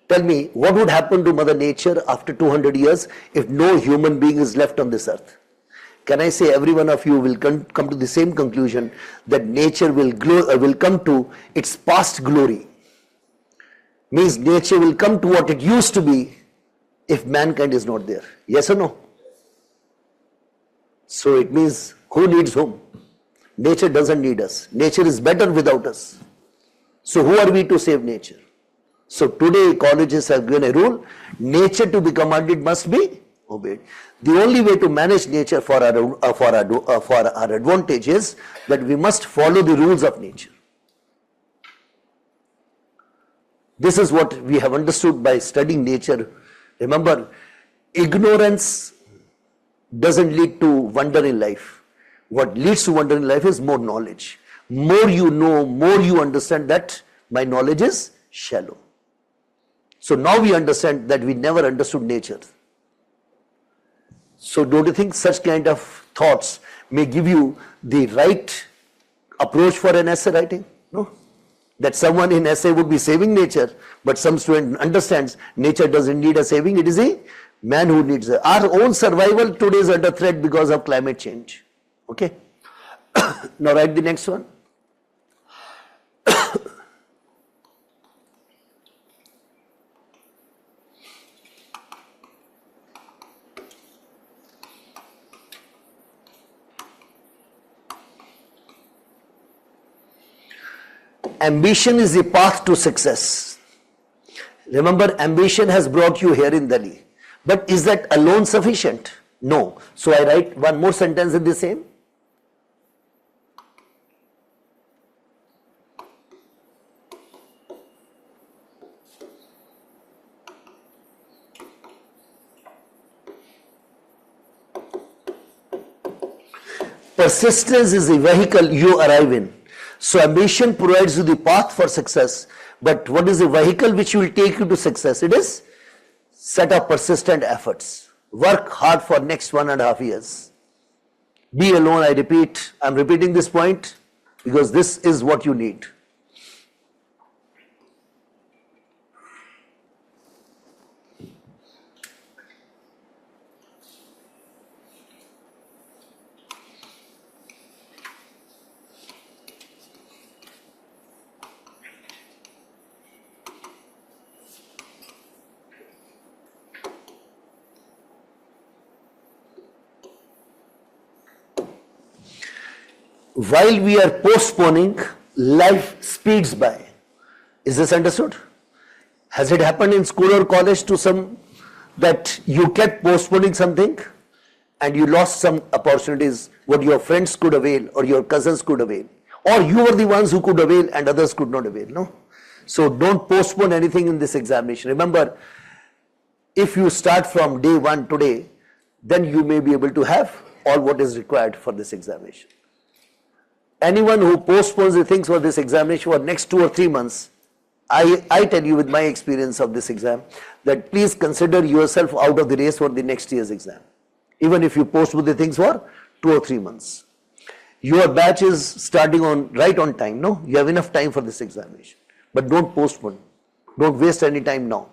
Tell me, what would happen to mother nature after 200 years if no human being is left on this earth? Can I say every one of you will come to the same conclusion that nature will come to its past glory? Means nature will come to what it used to be if mankind is not there. Yes or no? So it means who needs whom? Nature doesn't need us. Nature is better without us. So who are we to save nature? So today ecologists have given a rule, nature to be commanded must be obeyed. The only way to manage nature for our advantage is that we must follow the rules of nature. This is what we have understood by studying nature. Remember, ignorance doesn't lead to wonder in life. What leads to wonder in life is more knowledge. More you know, more you understand that my knowledge is shallow. So now we understand that we never understood nature. So don't you think such kind of thoughts may give you the right approach for an essay writing? No? That someone in essay would be saving nature, but some student understands nature doesn't need a saving, it is a man who needs it. Our own survival today is under threat because of climate change. Okay? Now write the next one. Ambition is the path to success. Remember, ambition has brought you here in Delhi. But is that alone sufficient? No. So I write one more sentence in the same. Persistence is the vehicle you arrive in. So ambition provides you the path for success. But what is the vehicle which will take you to success? It is set up persistent efforts. Work hard for next 1.5 years. Be alone, I repeat. I'm repeating this point because this is what you need. While we are postponing, life speeds by. Is this understood? Has it happened in school or college to some that you kept postponing something and you lost some opportunities what your friends could avail or your cousins could avail, or you were the ones who could avail and others could not avail? No. So don't postpone anything in this examination. Remember, if you start from day one today, then you may be able to have all what is required for this examination. Anyone who postpones the things for this examination for next 2 or 3 months, I tell you with my experience of this exam, that please consider yourself out of the race for the next year's exam. Even if you postpone the things for 2 or 3 months. Your batch is starting right on time, no? You have enough time for this examination. But don't postpone. Don't waste any time now.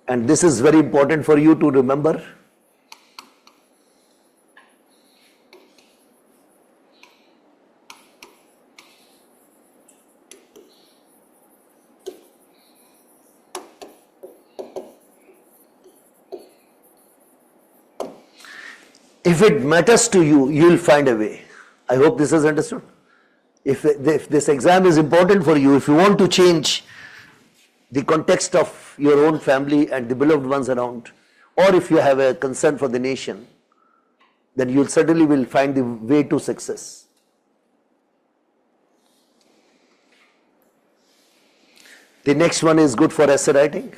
And this is very important for you to remember. If it matters to you, you will find a way. I hope this is understood. If this exam is important for you, if you want to change the context of your own family and the beloved ones around, or if you have a concern for the nation, then you certainly will find the way to success. The next one is good for essay writing.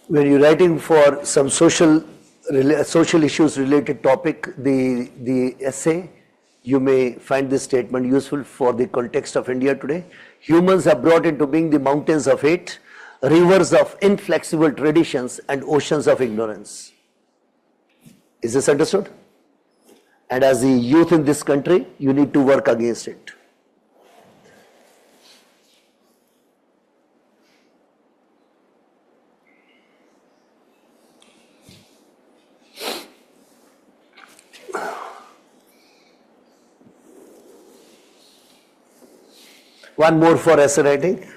When you're writing for some social issues related topic, the essay, you may find this statement useful for the context of India today. Humans are brought into being the mountains of hate, rivers of inflexible traditions, and oceans of ignorance. Is this understood? And as the youth in this country, you need to work against it. One more for essay writing.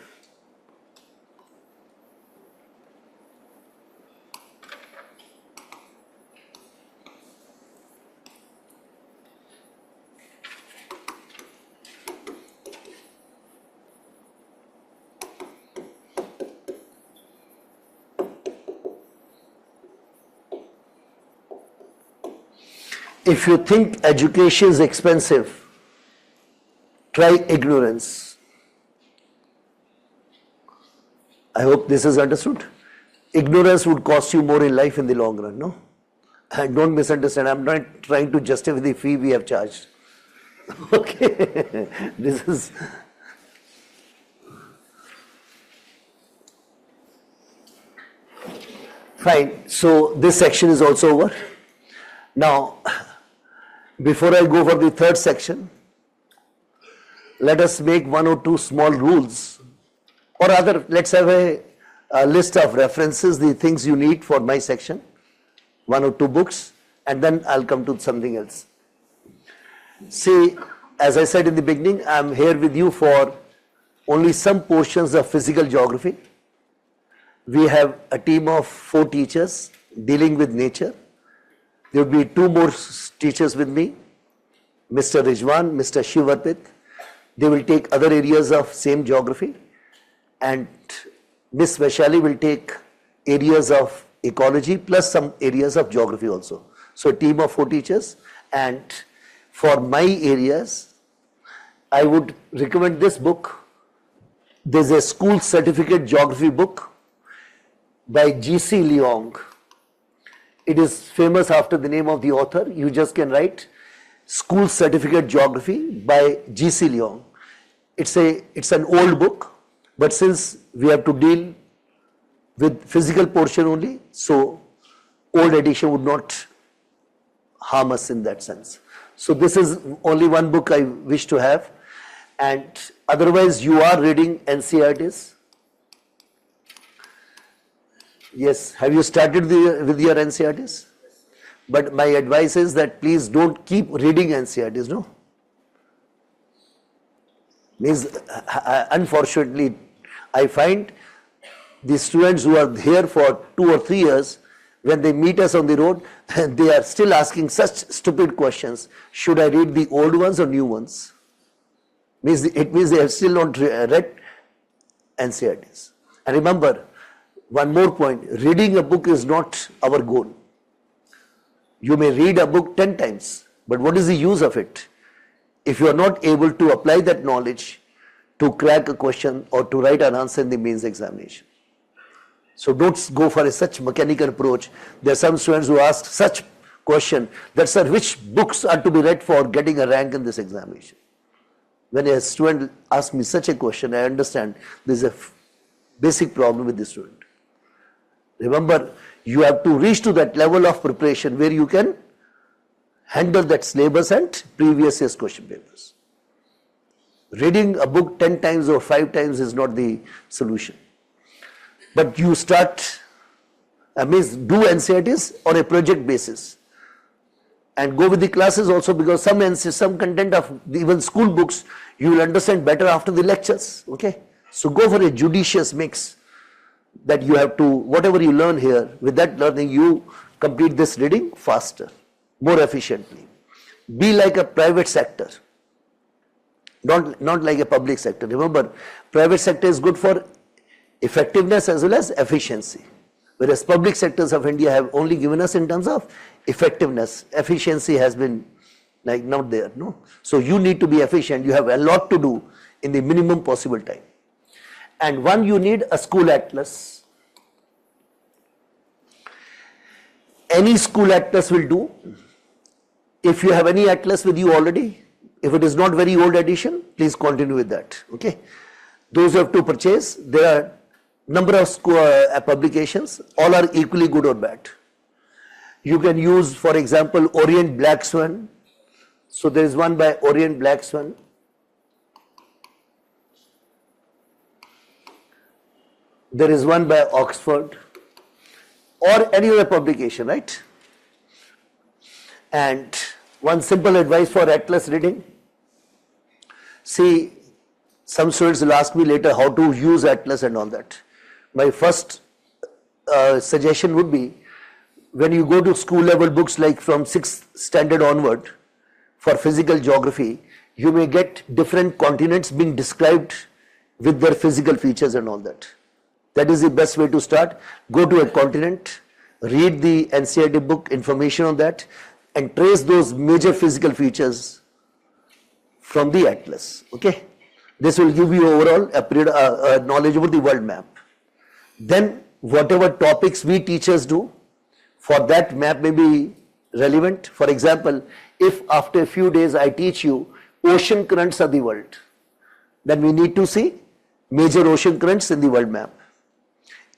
If you think education is expensive, try ignorance. I hope this is understood. Ignorance would cost you more in life in the long run, no? And don't misunderstand, I'm not trying to justify the fee we have charged. Okay, this is... Fine, so this section is also over. Now, before I go for the third section, let us make one or two small rules. Or rather, let's have a list of references, the things you need for my section, one or two books, and then I'll come to something else. See, as I said in the beginning, I'm here with you for only some portions of physical geography. We have a team of 4 teachers dealing with nature. There will be 2 more teachers with me, Mr. Rijwan, Mr. Shivarpit. They will take other areas of same geography. And Ms. Vaishali will take areas of ecology plus some areas of geography also. So a team of 4 teachers. And for my areas, I would recommend this book. There's a school certificate geography book by G.C. Leong. It is famous after the name of the author. You just can write School Certificate Geography by G.C. Leong. It's an old book. But since we have to deal with physical portion only, so old edition would not harm us in that sense. So this is only one book I wish to have. And otherwise you are reading NCERTs. Yes, have you started with your NCERTs? But my advice is that please don't keep reading NCERTs, no? Means, unfortunately, I find the students who are here for 2 or 3 years, when they meet us on the road, they are still asking such stupid questions. Should I read the old ones or new ones? It means they have still not read NCERTs. And remember, one more point, reading a book is not our goal. You may read a book 10 times, but what is the use of it? If you are not able to apply that knowledge to crack a question or to write an answer in the mains examination. So don't go for such mechanical approach. There are some students who ask such question that, sir, which books are to be read for getting a rank in this examination? When a student asks me such a question, I understand there is a basic problem with the student. Remember, you have to reach to that level of preparation where you can handle that syllabus and previous year's question papers. Reading a book 10 times or 5 times is not the solution. But you start, do NCERTs on a project basis. And go with the classes also, because some content of even school books you will understand better after the lectures. Okay, so go for a judicious mix, that you have to, whatever you learn here, with that learning you complete this reading faster, more efficiently. Be like a private sector, not like a public sector. Remember, private sector is good for effectiveness as well as efficiency, whereas public sectors of India have only given us in terms of effectiveness. Efficiency has been like not there, no. So you need to be efficient. You have a lot to do in the minimum possible time. And one, you need a school atlas. Any school atlas will do. If you have any atlas with you already, if it is not very old edition, please continue with that. Okay. Those who have to purchase, there are number of school publications, all are equally good or bad. You can use, for example, Orient Black Swan. So there is one by Orient Black Swan. There is one by Oxford, or any other publication, right? And one simple advice for atlas reading. See, some students will ask me later how to use atlas and all that. My first suggestion would be, when you go to school level books like from 6th standard onward for physical geography, you may get different continents being described with their physical features and all that. That is the best way to start. Go to a continent, read the NCERT book, information on that, and trace those major physical features from the atlas. Okay, this will give you overall a knowledge about the world map. Then whatever topics we teachers do, for that map may be relevant. For example, if after a few days I teach you ocean currents of the world, then we need to see major ocean currents in the world map.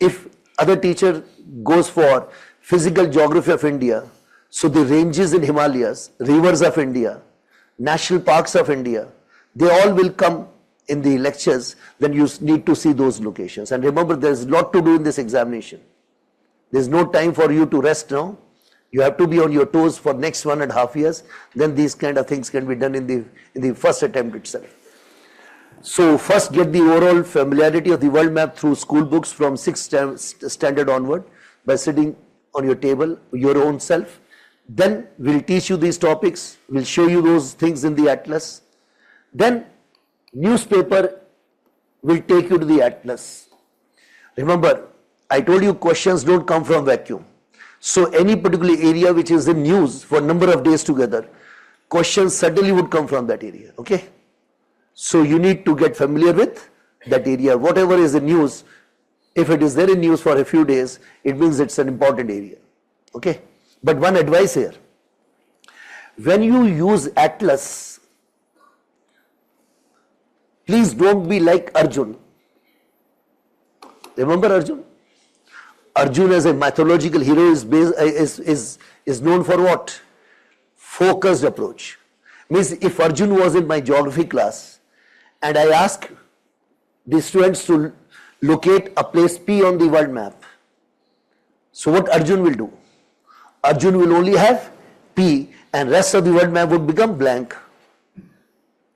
If other teacher goes for physical geography of India, so the ranges in Himalayas, rivers of India, national parks of India, they all will come in the lectures. Then you need to see those locations. And remember, there is a lot to do in this examination. There is no time for you to rest now. You have to be on your toes for next 1.5 years. Then these kind of things can be done in the first attempt itself. So first get the overall familiarity of the world map through school books from 6th standard onward by sitting on your table, your own self. Then we'll teach you these topics. We'll show you those things in the atlas. Then newspaper will take you to the atlas. Remember, I told you questions don't come from vacuum. So any particular area which is in news for a number of days together, questions certainly would come from that area. Okay. So you need to get familiar with that area. Whatever is in news, if it is there in news for a few days, it means it's an important area. Okay. But one advice here, when you use atlas, please don't be like Arjun. Remember Arjun? Arjun as a mythological hero is known for what? Focused approach. Means if Arjun was in my geography class and I ask the students to locate a place P on the world map, so what Arjun will do? Arjun will only have P and rest of the world map would become blank.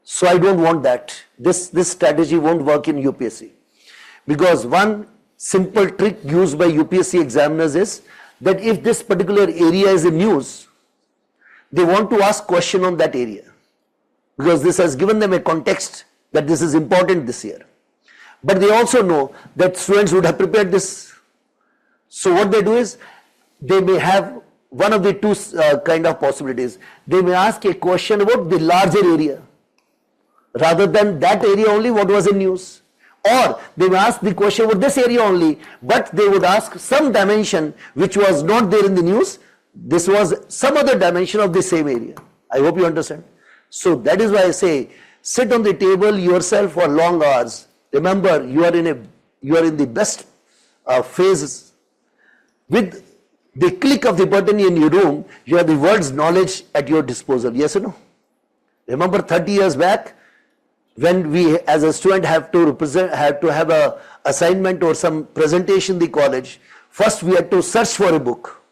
So I don't want that. This strategy won't work in UPSC. Because one simple trick used by UPSC examiners is that if this particular area is in news, they want to ask question on that area. Because this has given them a context that this is important this year. But they also know that students would have prepared this. So what they do is, they may have one of the two kind of possibilities. They may ask a question about the larger area, rather than that area only what was in news. Or they may ask the question about this area only, but they would ask some dimension which was not there in the news. This was some other dimension of the same area. I hope you understand. So that is why I say, sit on the table yourself for long hours. Remember, you are in the best phase. With the click of the button in your room, you have the world's knowledge at your disposal. Yes or no? Remember 30 years back, when we as a student have to have a assignment or some presentation in the college, first we had to search for a book.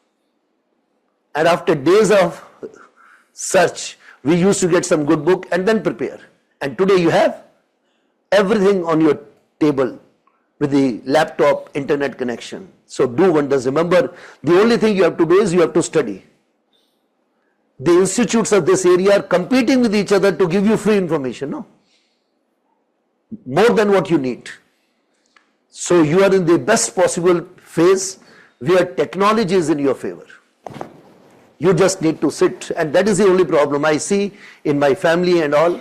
And after days of search, we used to get some good book and then prepare. And today you have everything on your table with the laptop, internet connection. So do wonders. Remember, the only thing you have to do is you have to study. The institutes of this area are competing with each other to give you free information, no? More than what you need. So you are in the best possible phase where technology is in your favor. You just need to sit, and that is the only problem I see in my family and all,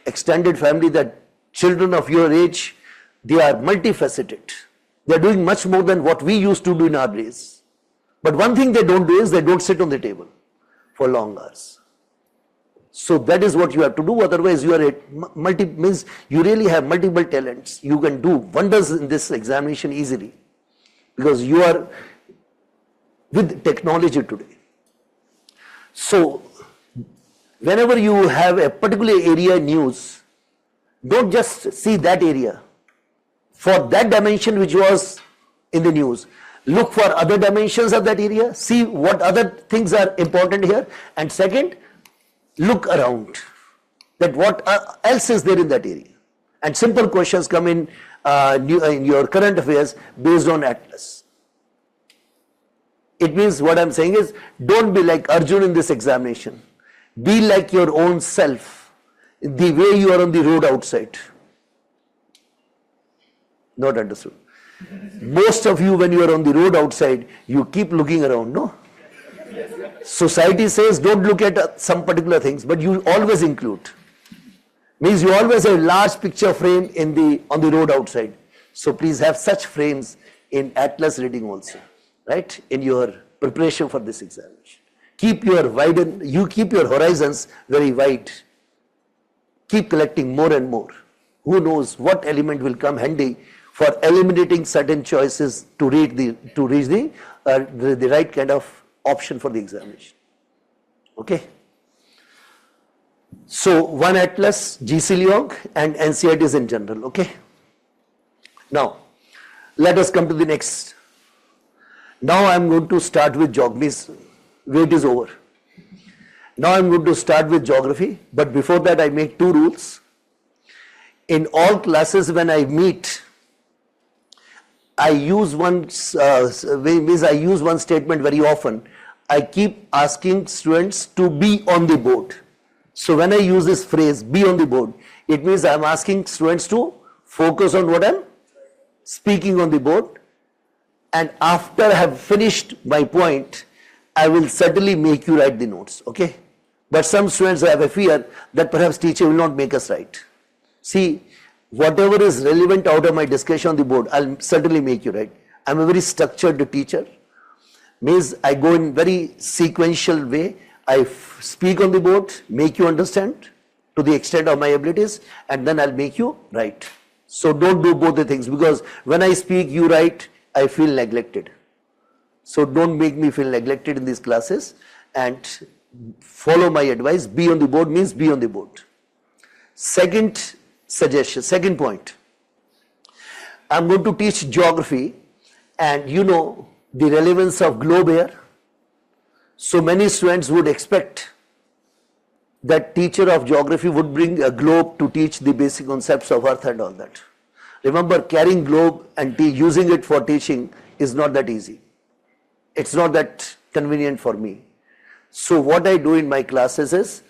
extended family, that children of your age, they are multifaceted. They are doing much more than what we used to do in our days. But one thing they don't do is they don't sit on the table for long hours. So that is what you have to do. Otherwise, you are means you really have multiple talents. You can do wonders in this examination easily because you are with technology today. So whenever you have a particular area in news, don't just see that area. For that dimension which was in the news, look for other dimensions of that area, see what other things are important here, and second, look around that what else is there in that area. And simple questions come in your current affairs based on atlas. It means what I'm saying is, don't be like Arjun in this examination. Be like your own self, the way you are on the road outside. Not understood. Most of you, when you are on the road outside, you keep looking around, no? Society says don't look at some particular things, but you always include. Means you always have a large picture frame on the road outside. So please have such frames in atlas reading also, right? In your preparation for this examination. Keep your horizons very wide. Keep collecting more and more. Who knows what element will come handy for eliminating certain choices to reach the right kind of option for the examination. Okay. So one atlas, GC Leong and NCERTs in general. Okay. Now let us come to the next. Now I am going to start with geography. Wait is over. Now I am going to start with geography, but before that I make two rules. In all classes when I meet, I use one statement very often. I keep asking students to be on the board. So when I use this phrase, be on the board, it means I am asking students to focus on what I am speaking on the board. And after I have finished my point, I will certainly make you write the notes, okay? But some students have a fear that perhaps teacher will not make us write. See, whatever is relevant out of my discussion on the board, I'll certainly make you write. I'm a very structured teacher. Means I go in very sequential way. I speak on the board, make you understand to the extent of my abilities, and then I'll make you write. So don't do both the things, because when I speak, you write, I feel neglected. So don't make me feel neglected in these classes, and follow my advice. Be on the board means be on the board. Second suggestion, second point. I'm going to teach geography, and you know the relevance of globe here. So many students would expect that teacher of geography would bring a globe to teach the basic concepts of earth and all that. Remember, carrying globe and using it for teaching is not that easy. It's not that convenient for me. So what I do in my classes is,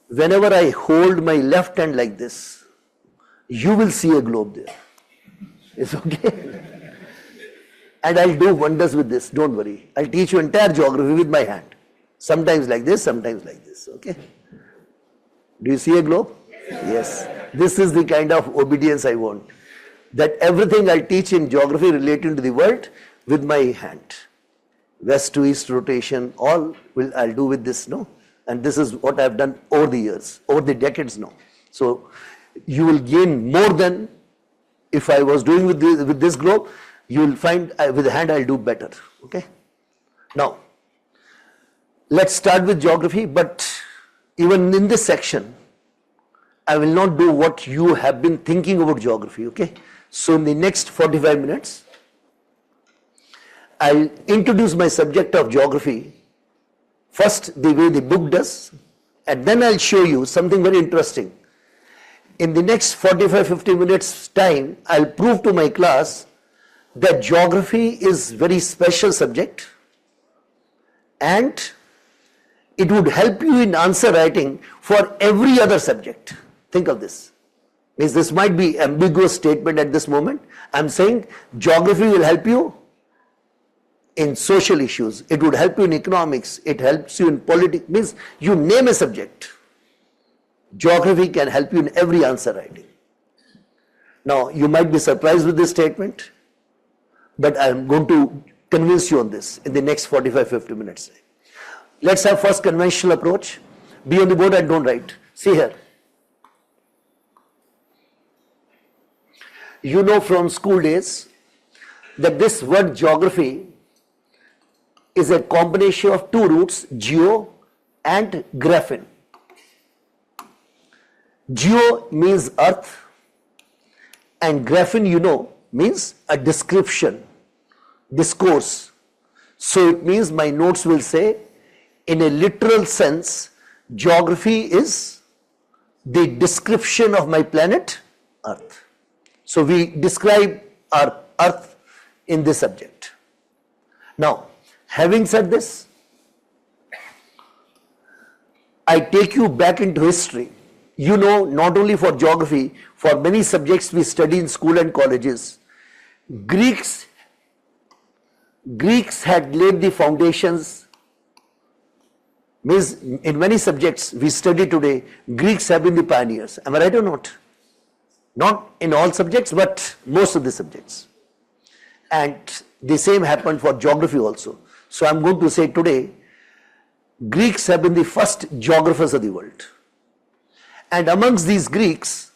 whenever I hold my left hand like this, you will see a globe there. It's okay. And I'll do wonders with this, don't worry. I'll teach you entire geography with my hand. Sometimes like this, okay? Do you see a globe? Yes, this is the kind of obedience I want. That everything I teach in geography relating to the world with my hand. West to east rotation, all I'll do with this, no? And this is what I've done over the years, over the decades now. So you will gain more than if I was doing with this globe. You will find with the hand I'll do better. Okay. Now, let's start with geography, but even in this section, I will not do what you have been thinking about geography. Okay. So in the next 45 minutes, I'll introduce my subject of geography first the way the book does, and then I'll show you something very interesting. In the next 45-50 minutes time, I'll prove to my class that geography is very special subject and it would help you in answer writing for every other subject. Think of this. Means this might be ambiguous statement at this moment. I'm saying geography will help you in social issues. It would help you in economics. It helps you in politics. Means you name a subject. Geography can help you in every answer writing. Now, you might be surprised with this statement, but I'm going to convince you on this in the next 45-50 minutes. Let's have first conventional approach. Be on the board and don't write. See here. You know from school days that this word geography is a combination of two roots, geo and graphin. Geo means earth and graphin, you know, means a description, discourse. So it means my notes will say, in a literal sense, geography is the description of my planet Earth. So we describe our Earth in this subject. Now, having said this, I take you back into history. You know, not only for geography, for many subjects we study in school and colleges, Greeks had laid the foundations. Means in many subjects we study today, Greeks have been the pioneers. Am I right or not? Not in all subjects, but most of the subjects. And the same happened for geography also. So I'm going to say today, Greeks have been the first geographers of the world. And amongst these Greeks,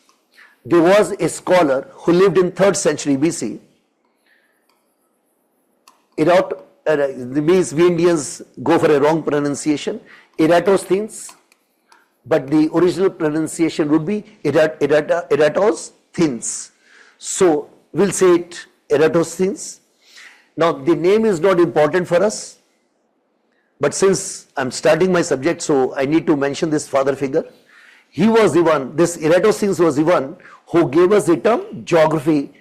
there was a scholar who lived in 3rd century BC. Means we Indians go for a wrong pronunciation. Eratosthenes, but the original pronunciation would be Eratosthenes. So we'll say it Eratosthenes. Now the name is not important for us, but since I'm starting my subject, so I need to mention this father figure. He was the one, this Eratosthenes was the one who gave us the term geography,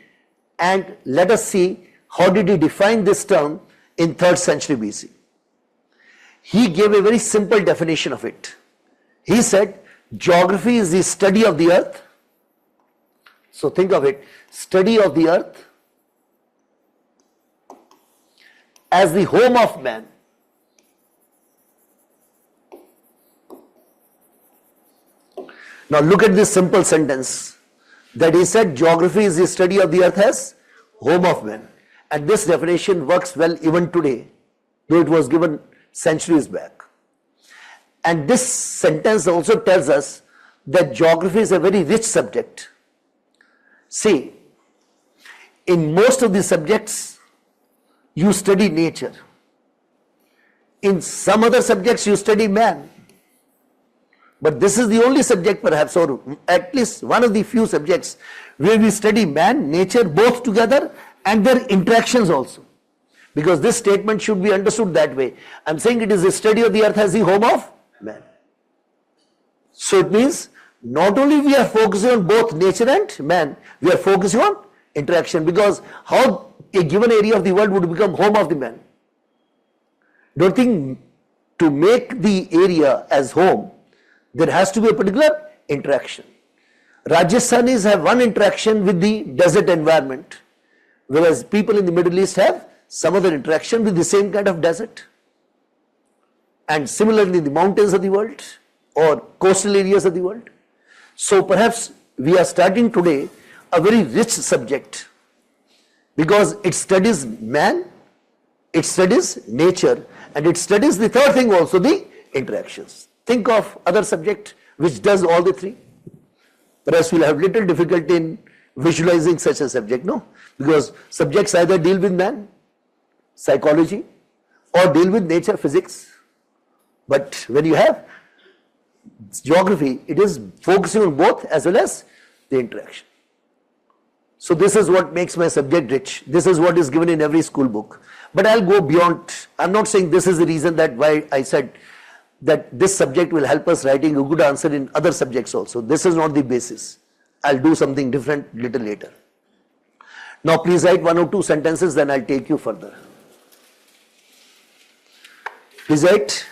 and let us see how did he define this term in 3rd century BC. He gave a very simple definition of it. He said, geography is the study of the earth. So think of it, study of the earth as the home of man. Now look at this simple sentence that he said geography is the study of the earth as home of man. And this definition works well even today, though it was given centuries back. And this sentence also tells us that geography is a very rich subject. See, in most of the subjects, you study nature. In some other subjects, you study man. But this is the only subject perhaps, or at least one of the few subjects where we study man, nature both together and their interactions also. Because this statement should be understood that way. I'm saying it is the study of the earth as the home of man. So it means not only we are focusing on both nature and man, we are focusing on interaction, because how a given area of the world would become home of the man? Don't think to make the area as home, there has to be a particular interaction. Rajasthanis have one interaction with the desert environment, whereas people in the Middle East have some other interaction with the same kind of desert. And similarly, the mountains of the world or coastal areas of the world. So perhaps we are starting today a very rich subject because it studies man, it studies nature, and it studies the third thing also, the interactions. Think of other subject which does all the three. Perhaps we'll have little difficulty in visualizing such a subject, no? Because subjects either deal with man, psychology, or deal with nature, physics. But when you have geography, it is focusing on both as well as the interaction. So this is what makes my subject rich. This is what is given in every school book. But I'll go beyond. I'm not saying this is the reason that why I said that this subject will help us writing a good answer in other subjects also. This is not the basis. I'll do something different little later. Now please write 1 or 2 sentences, then I'll take you further. Please write.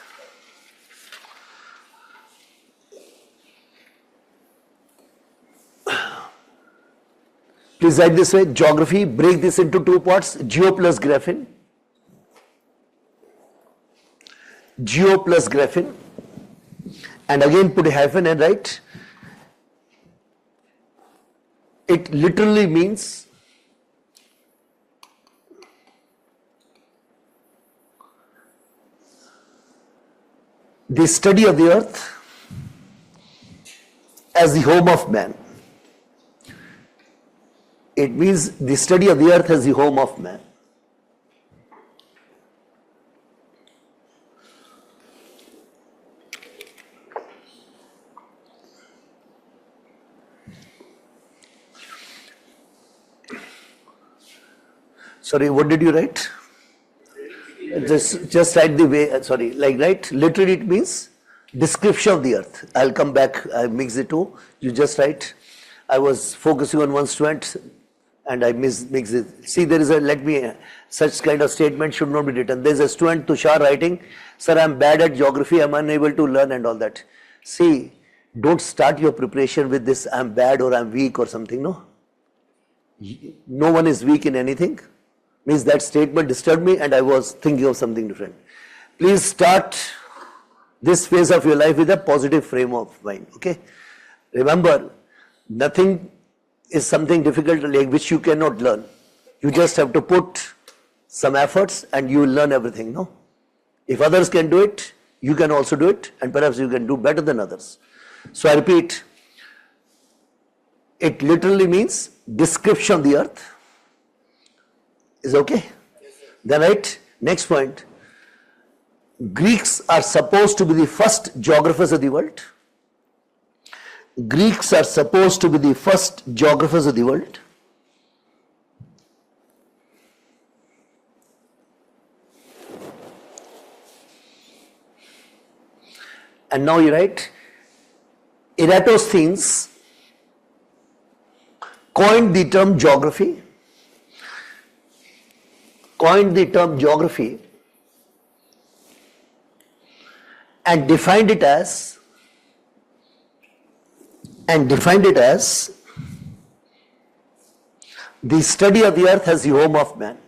Please write this way, geography, break this into 2 parts, geo plus graphene. Geo plus graphene. And again put a hyphen and write. It literally means the study of the earth as the home of man. It means the study of the earth as the home of man. Sorry, what did you write? Just write the way, sorry, like write, literally it means description of the earth. I'll come back, I mix the two. You just write. I was focusing on one student and I mix it. See, there is a, such kind of statement should not be written. There is a student, Tushar, writing, sir, I'm bad at geography, I'm unable to learn and all that. See, don't start your preparation with this, I'm bad or I'm weak or something, no? No one is weak in anything. Means that statement disturbed me and I was thinking of something different. Please start this phase of your life with a positive frame of mind, okay? Remember, nothing is something difficult like which you cannot learn. You just have to put some efforts and you will learn everything, no? If others can do it, you can also do it and perhaps you can do better than others. So I repeat, it literally means description of the earth. Is okay? Yes, sir. Then right, next point. Greeks are supposed to be the first geographers of the world. Greeks are supposed to be the first geographers of the world. And now you write, Eratosthenes coined the term geography. And defined it as the study of the earth as the home of man.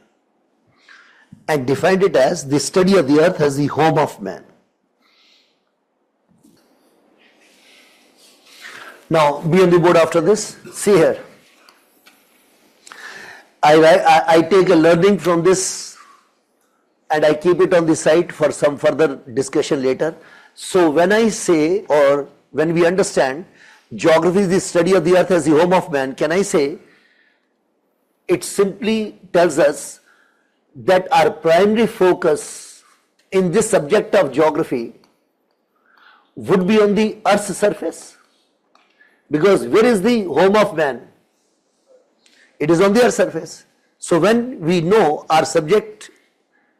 And defined it as the study of the earth as the home of man. Now be on the board after this. See here. I take a learning from this and I keep it on the side for some further discussion later. So when I say or when we understand geography is the study of the earth as the home of man, can I say it simply tells us that our primary focus in this subject of geography would be on the earth's surface? Because where is the home of man? It is on the earth's surface. So when we know our subject,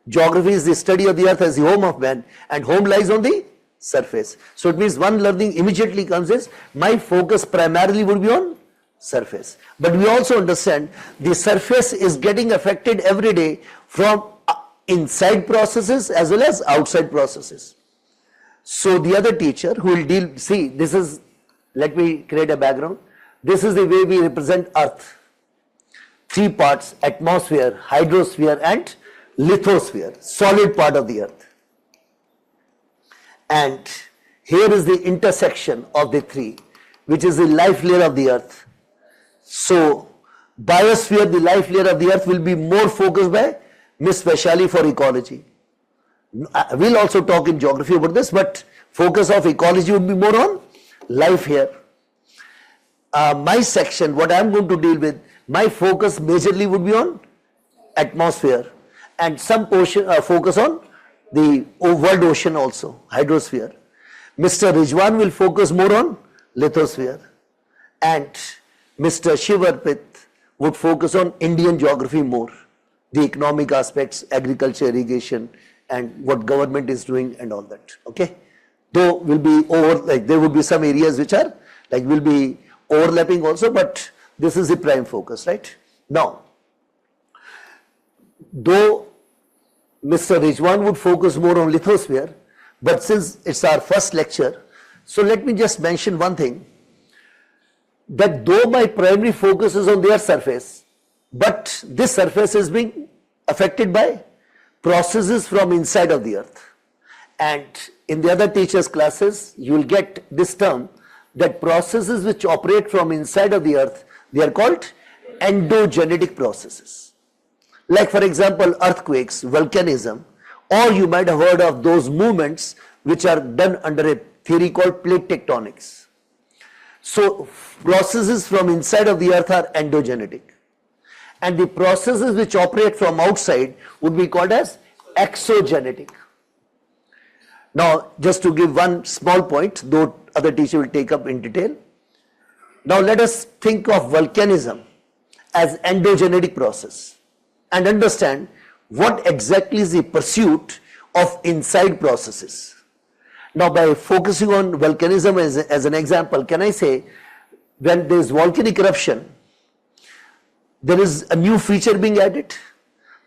geography is the study of the earth as the home of man and home lies on the surface. So it means one learning immediately comes is my focus primarily would be on surface. But we also understand the surface is getting affected every day from inside processes as well as outside processes. So the other teacher who will deal, see this is, let me create a background. This is the way we represent earth. 3 parts, atmosphere, hydrosphere and lithosphere, solid part of the earth. And here is the intersection of the 3. which is the life layer of the earth. So, biosphere, the life layer of the earth, will be more focused by Miss Vaishali for ecology. We'll also talk in geography about this, but focus of ecology would be more on life here. My section, what I'm going to deal with, my focus majorly would be on atmosphere and some portion focus on the world ocean also, hydrosphere. Mr. Rijwan will focus more on lithosphere, and Mr. Shivarpit would focus on Indian geography more, the economic aspects, agriculture, irrigation, and what government is doing and all that. Okay, though will be there would be some areas which are will be overlapping also, but this is the prime focus, right? Now, though Mr. Rijwan would focus more on lithosphere, but since it's our first lecture, so let me just mention one thing, that though my primary focus is on their surface, but this surface is being affected by processes from inside of the earth. And in the other teachers' classes, you will get this term, that processes which operate from inside of the earth, they are called endogenetic processes. Like for example, earthquakes, volcanism, or you might have heard of those movements which are done under a theory called plate tectonics. So processes from inside of the earth are endogenetic, and the processes which operate from outside would be called as exogenetic. Now, just to give one small point, though other teacher will take up in detail. Now let us think of volcanism as endogenetic process and understand what exactly is the pursuit of inside processes. Now, by focusing on volcanism as an example, can I say, when there is volcanic eruption, there is a new feature being added.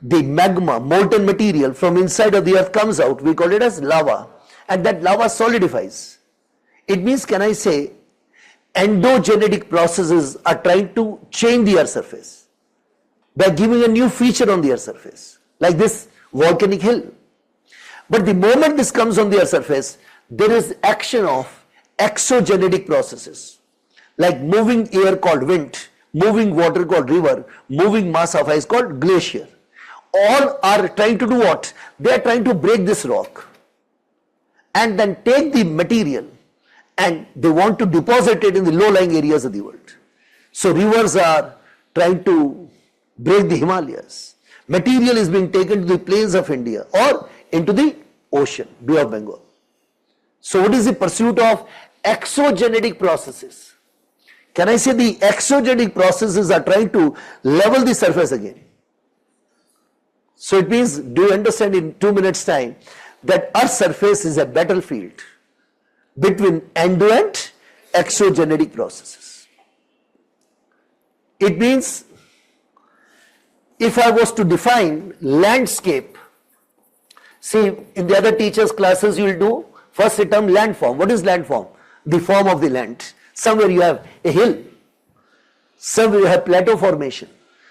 The magma, molten material from inside of the earth comes out, we call it as lava, and that lava solidifies. It means, can I say, endogenetic processes are trying to change the earth surface by giving a new feature on the earth surface, like this volcanic hill. But the moment this comes on the earth surface, there is action of exogenetic processes, like moving air called wind, moving water called river, moving mass of ice called glacier. All are trying to do what? They are trying to break this rock and then take the material, and they want to deposit it in the low-lying areas of the world. So rivers are trying to break the Himalayas. Material is being taken to the plains of India or into the ocean, Bay of Bengal. So what is the pursuit of exogenetic processes? Can I say the exogenetic processes are trying to level the surface again? So it means, do you understand in 2 minutes time that Earth's surface is a battlefield between endo-and exogenetic processes? It means, if I was to define landscape, see in the other teachers' classes you will do first the term landform. What is landform? The form of the land. Somewhere you have a hill, somewhere you have plateau formation,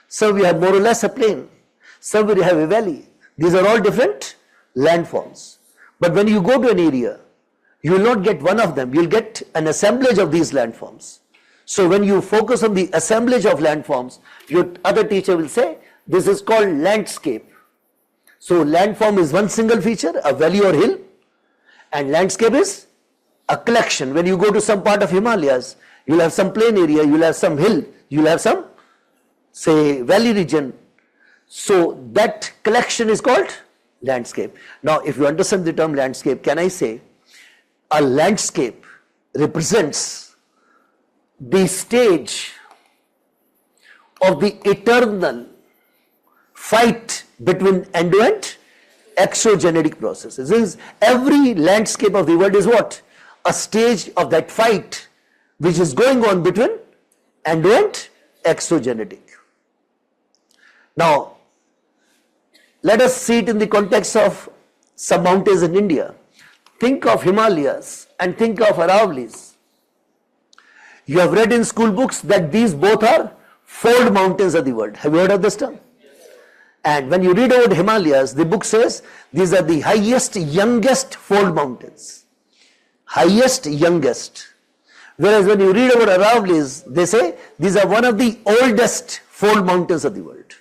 somewhere you have more or less a plain, somewhere you have a valley. These are all different landforms. But when you go to an area, you will not get one of them, you will get an assemblage of these landforms. So when you focus on the assemblage of landforms, your other teacher will say, this is called landscape. So landform is one single feature, a valley or hill, and landscape is a collection. When you go to some part of Himalayas, you will have some plain area, you will have some hill, you will have some, say, valley region. So that collection is called landscape. Now, if you understand the term landscape, can I say a landscape represents the stage of the eternal fight between endo and exogenetic processes. Since every landscape of the world is what? A stage of that fight which is going on between endo and exogenetic. Now, let us see it in the context of some mountains in India. Think of Himalayas and think of Aravallis. You have read in school books that these both are fold mountains of the world. Have you heard of this term? And when you read about Himalayas, the book says these are the highest, youngest fold mountains. Highest, youngest. Whereas when you read about Aravallis, they say these are one of the oldest fold mountains of the world.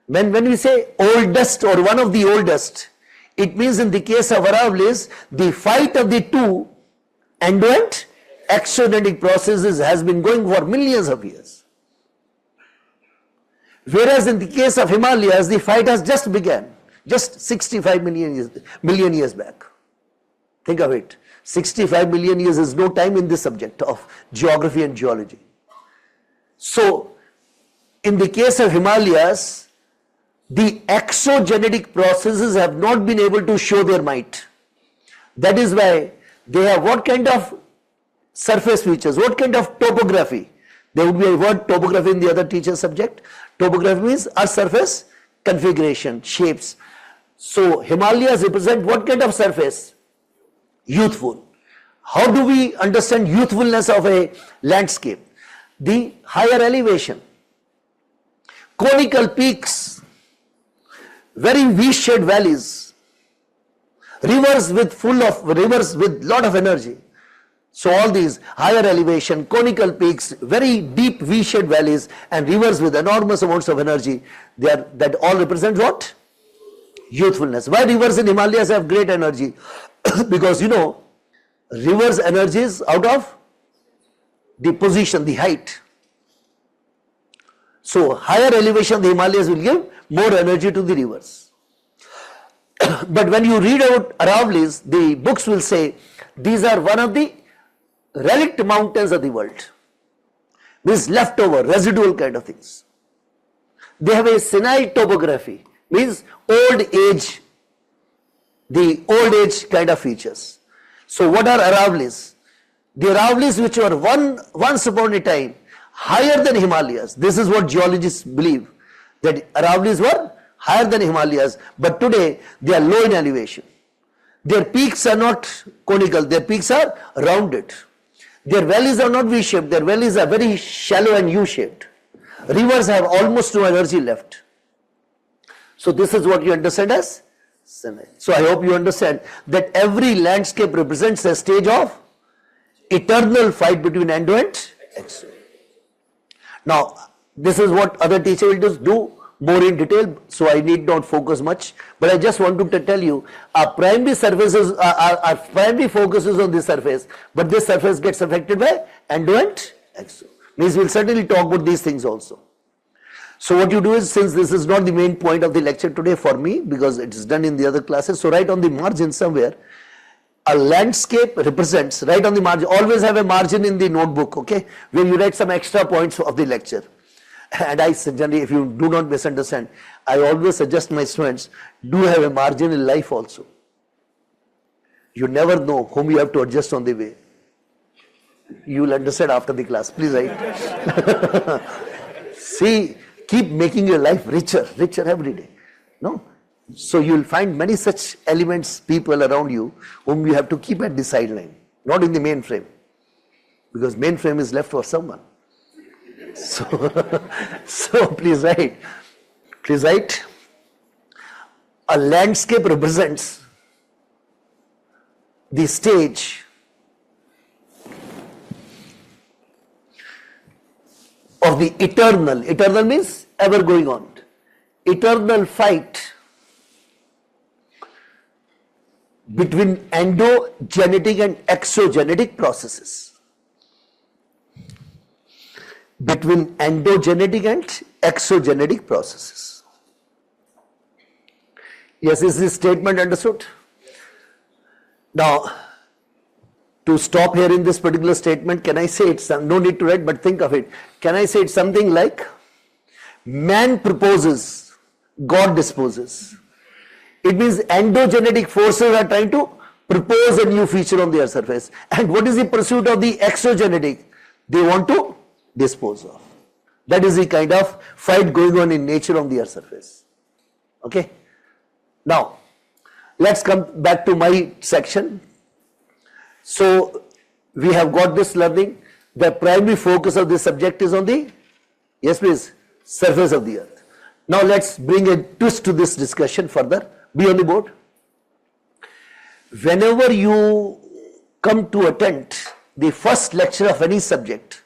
When we say oldest or one of the oldest, it means in the case of Aravallis, the fight of the two endo-and exogenetic processes has been going for millions of years. Whereas in the case of Himalayas, the fight has just begun, just 65 million years back. Think of it. 65 million years is no time in this subject of geography and geology. So, in the case of Himalayas, the exogenetic processes have not been able to show their might. That is why they have what kind of surface features, what kind of topography. There would be a word topography in the other teacher subject. Topography means a surface configuration, shapes. So Himalayas represent what kind of surface? Youthful. How do we understand youthfulness of a landscape? The higher elevation, conical peaks, very V-shaped valleys, rivers with lot of energy. So all these higher elevation, conical peaks, very deep V-shaped valleys and rivers with enormous amounts of energy, that all represent what? Youthfulness. Why rivers in Himalayas have great energy? Because rivers' energy is out of the position, the height. So higher elevation, the Himalayas will give more energy to the rivers. But when you read out Aravallis, the books will say these are one of the relict mountains of the world. Means leftover, residual kind of things. They have a senile topography, means old age, the old age kind of features. So what are Aravallis? The Aravallis which were once upon a time higher than Himalayas. This is what geologists believe, that Aravallis were higher than Himalayas, but today they are low in elevation. Their peaks are not conical, their peaks are rounded. Their valleys are not V-shaped, their valleys are very shallow and U-shaped. Rivers have almost no energy left. So this is what you understand as senile. So I hope you understand that every landscape represents a stage of eternal fight between endo and exo. Now, this is what other teacher will just do more in detail, so I need not focus much, but I just wanted to tell you our primary surfaces, our primary focus is on this surface, but this surface gets affected by endo and exo. Means we'll certainly talk about these things also. So what you do is, since this is not the main point of the lecture today for me, because it is done in the other classes, so write on the margin somewhere, a landscape represents, right on the margin, always have a margin in the notebook, okay, where you write some extra points of the lecture. And I generally, if you do not misunderstand, I always suggest my students, do have a margin in life also. You never know whom you have to adjust on the way. You will understand after the class, please write. See, keep making your life richer every day. No? So you will find many such elements, people around you, whom you have to keep at the sideline, not in the mainframe. Because mainframe is left for someone. So please write. Please write. A landscape represents the stage of the eternal. Eternal means ever going on. Eternal fight between endogenetic and exogenetic processes. Between endogenetic and exogenetic processes. Yes, is this statement understood? Now, to stop here in this particular statement, can I say it's no need to write, but think of it. Can I say it's something like, man proposes, God disposes. It means endogenetic forces are trying to propose a new feature on the earth surface. And what is the pursuit of the exogenetic? They want to dispose of. That is the kind of fight going on in nature on the earth surface. Okay. Now, let's come back to my section. So, we have got this learning. The primary focus of this subject is on the, yes please, surface of the earth. Now, let's bring a twist to this discussion further. Be on the board. Whenever you come to a tent the first lecture of any subject,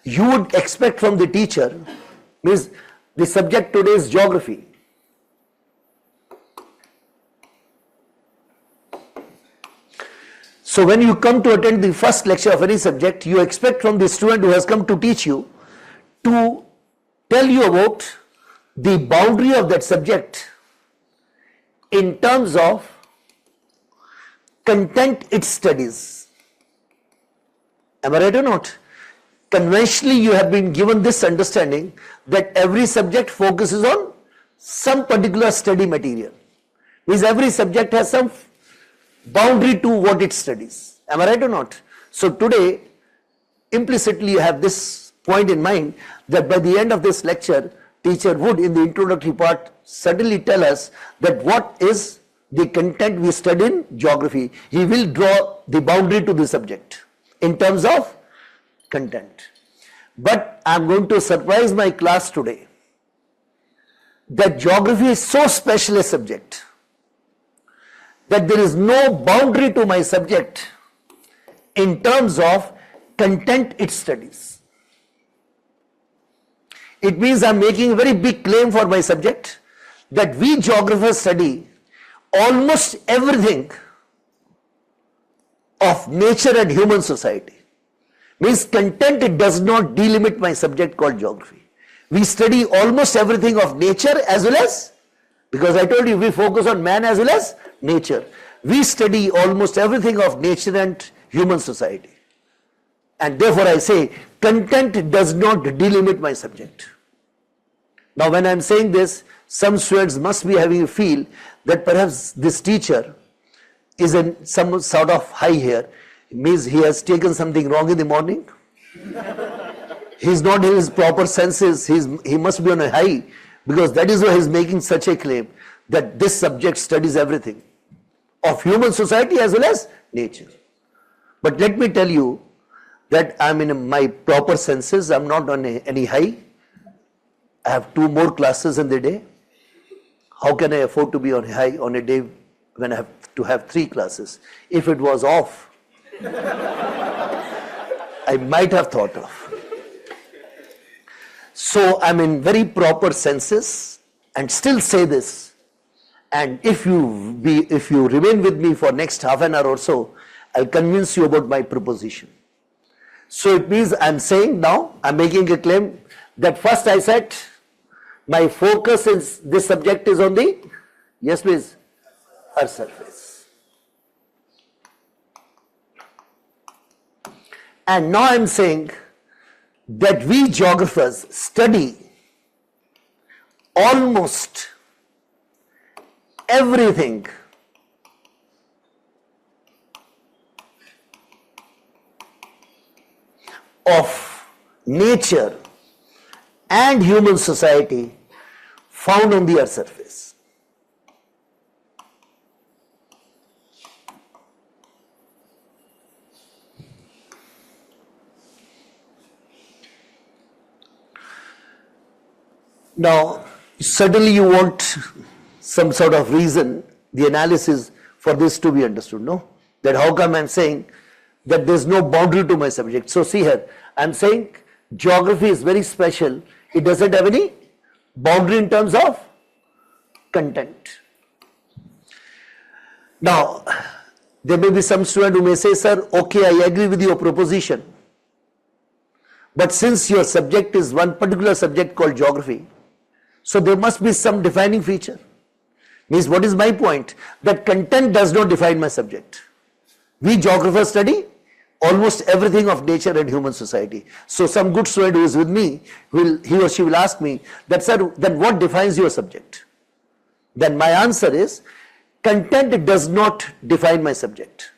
you would expect from the teacher, means the subject today is geography. So when you come to attend the first lecture of any subject, you expect from the student who has come to teach you to tell you about the boundary of that subject in terms of content it studies. Am I right or not? Conventionally, you have been given this understanding that every subject focuses on some particular study material. Means every subject has some boundary to what it studies. Am I right or not? So today, implicitly you have this point in mind that by the end of this lecture, teacher would in the introductory part certainly tell us that what is the content we study in geography. He will draw the boundary to the subject in terms of content. But I am going to surprise my class today that geography is so special a subject that there is no boundary to my subject in terms of content it studies. It means I am making a very big claim for my subject that we geographers study almost everything of nature and human society. Means content it does not delimit my subject called geography. We study almost everything of nature as well as, because I told you we focus on man as well as nature. We study almost everything of nature and human society. And therefore I say content does not delimit my subject. Now when I am saying this, some students must be having a feel that perhaps this teacher is in some sort of high here. It means he has taken something wrong in the morning. He is not in his proper senses. He must be on a high, because that is why he is making such a claim that this subject studies everything of human society as well as nature. But let me tell you that I am in my proper senses. I am not on any high. I have 2 more classes in the day. How can I afford to be on high on a day when I have to have 3 classes? If it was off, I might have thought of. So I'm in very proper senses and still say this. And if you remain with me for next half an hour or so, I'll convince you about my proposition. So it means I'm saying now, I'm making a claim that first I said my focus in this subject is on the, yes please, Earth surface. And now I'm saying that we geographers study almost everything of nature and human society found on the Earth's surface. Now, certainly you want some sort of reason, the analysis for this to be understood, no? That how come I'm saying that there's no boundary to my subject. So see here, I'm saying geography is very special. It doesn't have any boundary in terms of content. Now, there may be some student who may say, sir, okay, I agree with your proposition. But since your subject is one particular subject called geography, so there must be some defining feature. Means what is my point? That content does not define my subject. We geographers study almost everything of nature and human society. So some good student who is with me, he or she will ask me that, sir, then what defines your subject? Then my answer is, content does not define my subject.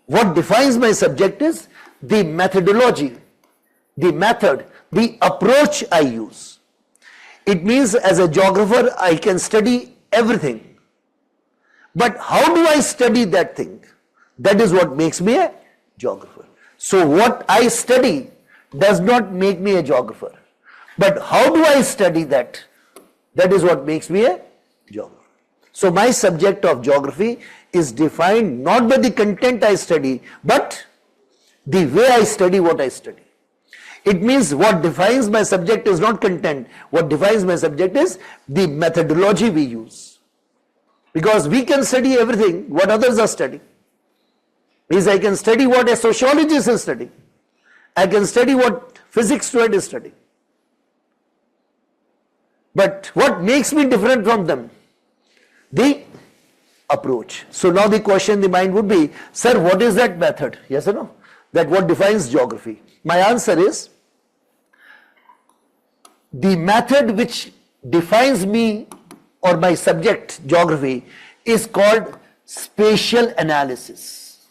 What defines my subject is the methodology, the method, the approach I use. It means as a geographer, I can study everything. But how do I study that thing? That is what makes me a geographer. So what I study does not make me a geographer. But how do I study that? That is what makes me a geographer. So my subject of geography is defined not by the content I study, but the way I study what I study. It means what defines my subject is not content. What defines my subject is the methodology we use. Because we can study everything what others are studying. Means I can study what a sociologist is studying. I can study what physics student is studying. But what makes me different from them? The approach. So now the question in the mind would be, sir, what is that method? Yes or no? That what defines geography? My answer is, the method which defines me or my subject, geography, is called spatial analysis.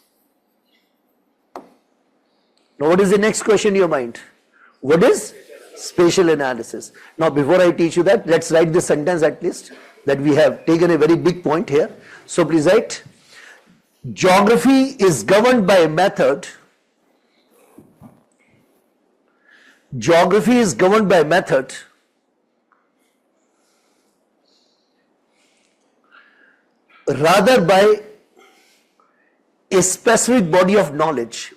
Now what is the next question in your mind? What is spatial analysis? Now before I teach you that, let's write this sentence at least, that we have taken a very big point here. So please write, geography is governed by a method. Geography is governed by a method rather by a specific body of knowledge.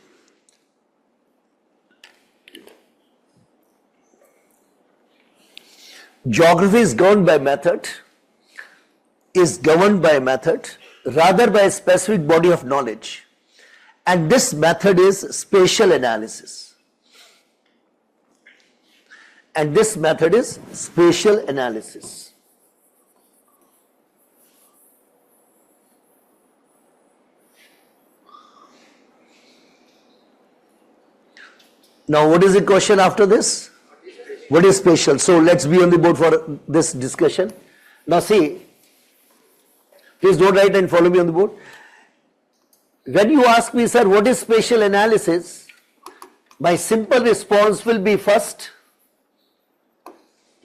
Geography is governed by method, rather by a specific body of knowledge, and this method is spatial analysis. And this method is spatial analysis. Now what is the question after this? What is spatial? So let's be on the board for this discussion. Now see, please don't write and follow me on the board. When you ask me, sir, what is spatial analysis? My simple response will be, first,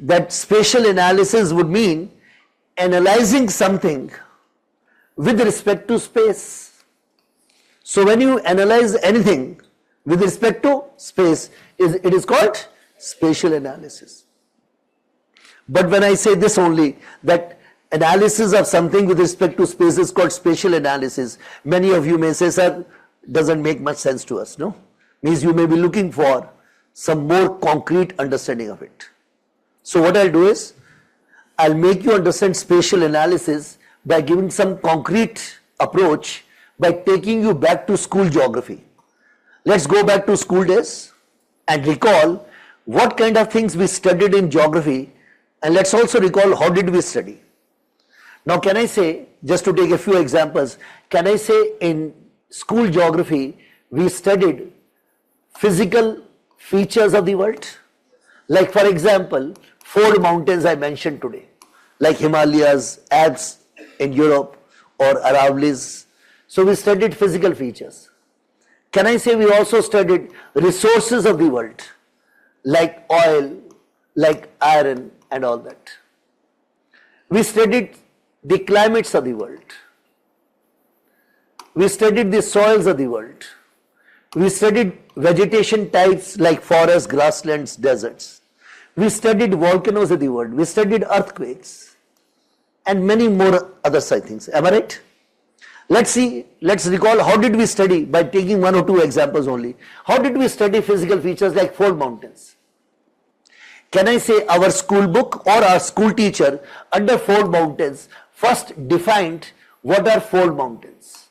that spatial analysis would mean analyzing something with respect to space. So when you analyze anything with respect to space, it is called spatial analysis. But when I say this only, that analysis of something with respect to space is called spatial analysis, many of you may say, sir, doesn't make much sense to us, no? Means you may be looking for some more concrete understanding of it. So what I'll do is, I'll make you understand spatial analysis by giving some concrete approach, by taking you back to school geography. Let's go back to school days and recall what kind of things we studied in geography, and let's also recall how did we study. Now can I say, just to take a few examples, can I say in school geography we studied physical features of the world? Like for example, 4 mountains I mentioned today, like Himalayas, Alps in Europe, or Aravallis. So we studied physical features. Can I say we also studied resources of the world, like oil, like iron and all that. We studied the climates of the world. We studied the soils of the world. We studied vegetation types like forests, grasslands, deserts. We studied volcanoes of the world. We studied earthquakes and many more other such things. Am I right? Let's see, let's recall how did we study, by taking 1 or 2 examples only. How did we study physical features like 4 mountains? Can I say our school book or our school teacher under 4 mountains first defined what are 4 mountains?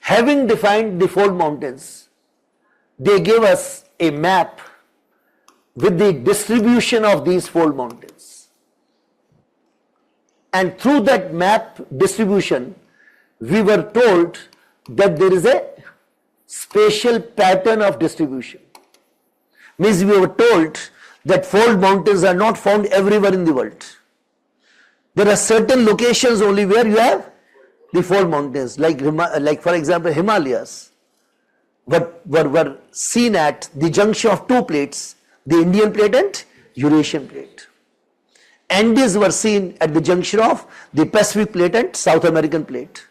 Having defined the 4 mountains, they gave us a map with the distribution of these 4 mountains. And through that map distribution, we were told that there is a spatial pattern of distribution. Means we were told that 4 mountains are not found everywhere in the world. There are certain locations only where you have the 4 mountains, like for example Himalayas, were seen at the junction of 2 plates, the Indian plate and Eurasian plate. Andes were seen at the junction of the Pacific plate and South American plate.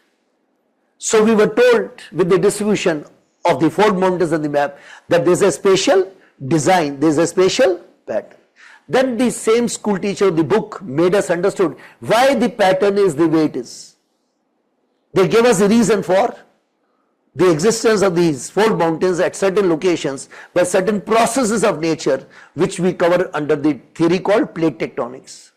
So we were told with the distribution of the 4 mountains on the map that there is a spatial design, there is a spatial pattern. Then the same school teacher, the book made us understood why the pattern is the way it is. They gave us a reason for the existence of these fold mountains at certain locations by certain processes of nature which we cover under the theory called plate tectonics.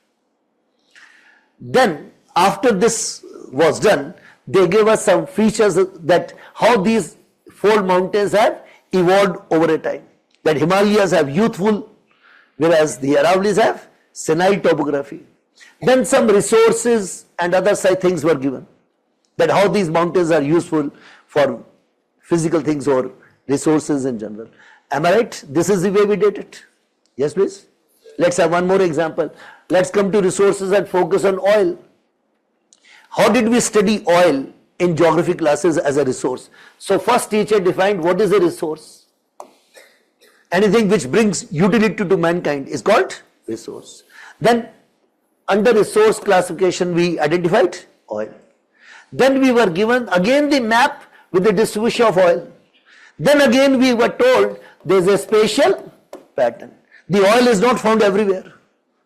Then after this was done, they gave us some features that how these fold mountains have evolved over a time. That Himalayas have youthful, whereas the Aravallis have senile topography. Then some resources and other such things were given. That how these mountains are useful for physical things or resources in general. Am I right? This is the way we did it. Yes, please. Let's have one more example. Let's come to resources and focus on oil. How did we study oil in geography classes as a resource? So first teacher defined what is a resource. Anything which brings utility to mankind is called resource. Then under resource classification we identified oil. Then we were given again the map with the distribution of oil. Then again we were told there is a spatial pattern. The oil is not found everywhere.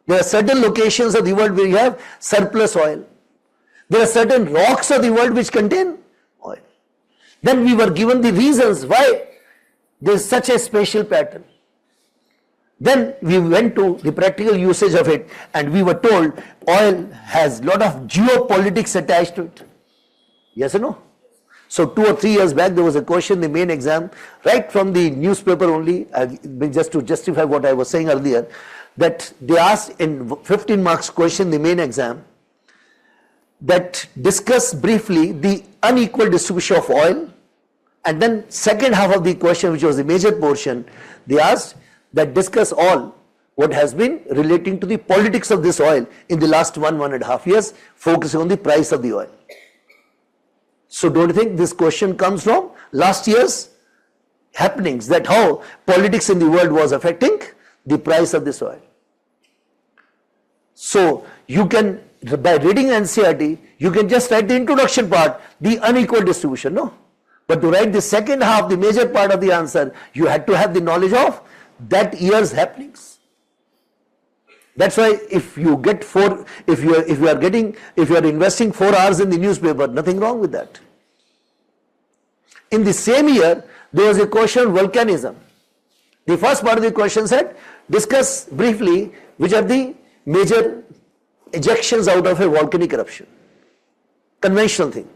There are certain locations of the world where you have surplus oil. There are certain rocks of the world which contain oil. Then we were given the reasons why there is such a spatial pattern. Then we went to the practical usage of it and we were told oil has lot of geopolitics attached to it. Yes or no? So 2 or 3 years back there was a question in the main exam, right from the newspaper only, just to justify what I was saying earlier, that they asked in 15 marks question the main exam, that discuss briefly the unequal distribution of oil, and then second half of the question, which was the major portion, they asked that discuss all what has been relating to the politics of this oil in the last 1.5 years, focusing on the price of the oil. So don't you think this question comes from last year's happenings, that how politics in the world was affecting the price of this oil. So you can, by reading NCERT, you can just write the introduction part, the unequal distribution, no? But to write the second half, the major part of the answer, you had to have the knowledge of that year's happenings. That's why if you get if you are investing 4 hours in the newspaper, nothing wrong with that. In the same year, there was a question on volcanism. The first part of the question said, discuss briefly which are the major ejections out of a volcanic eruption. Conventional thing.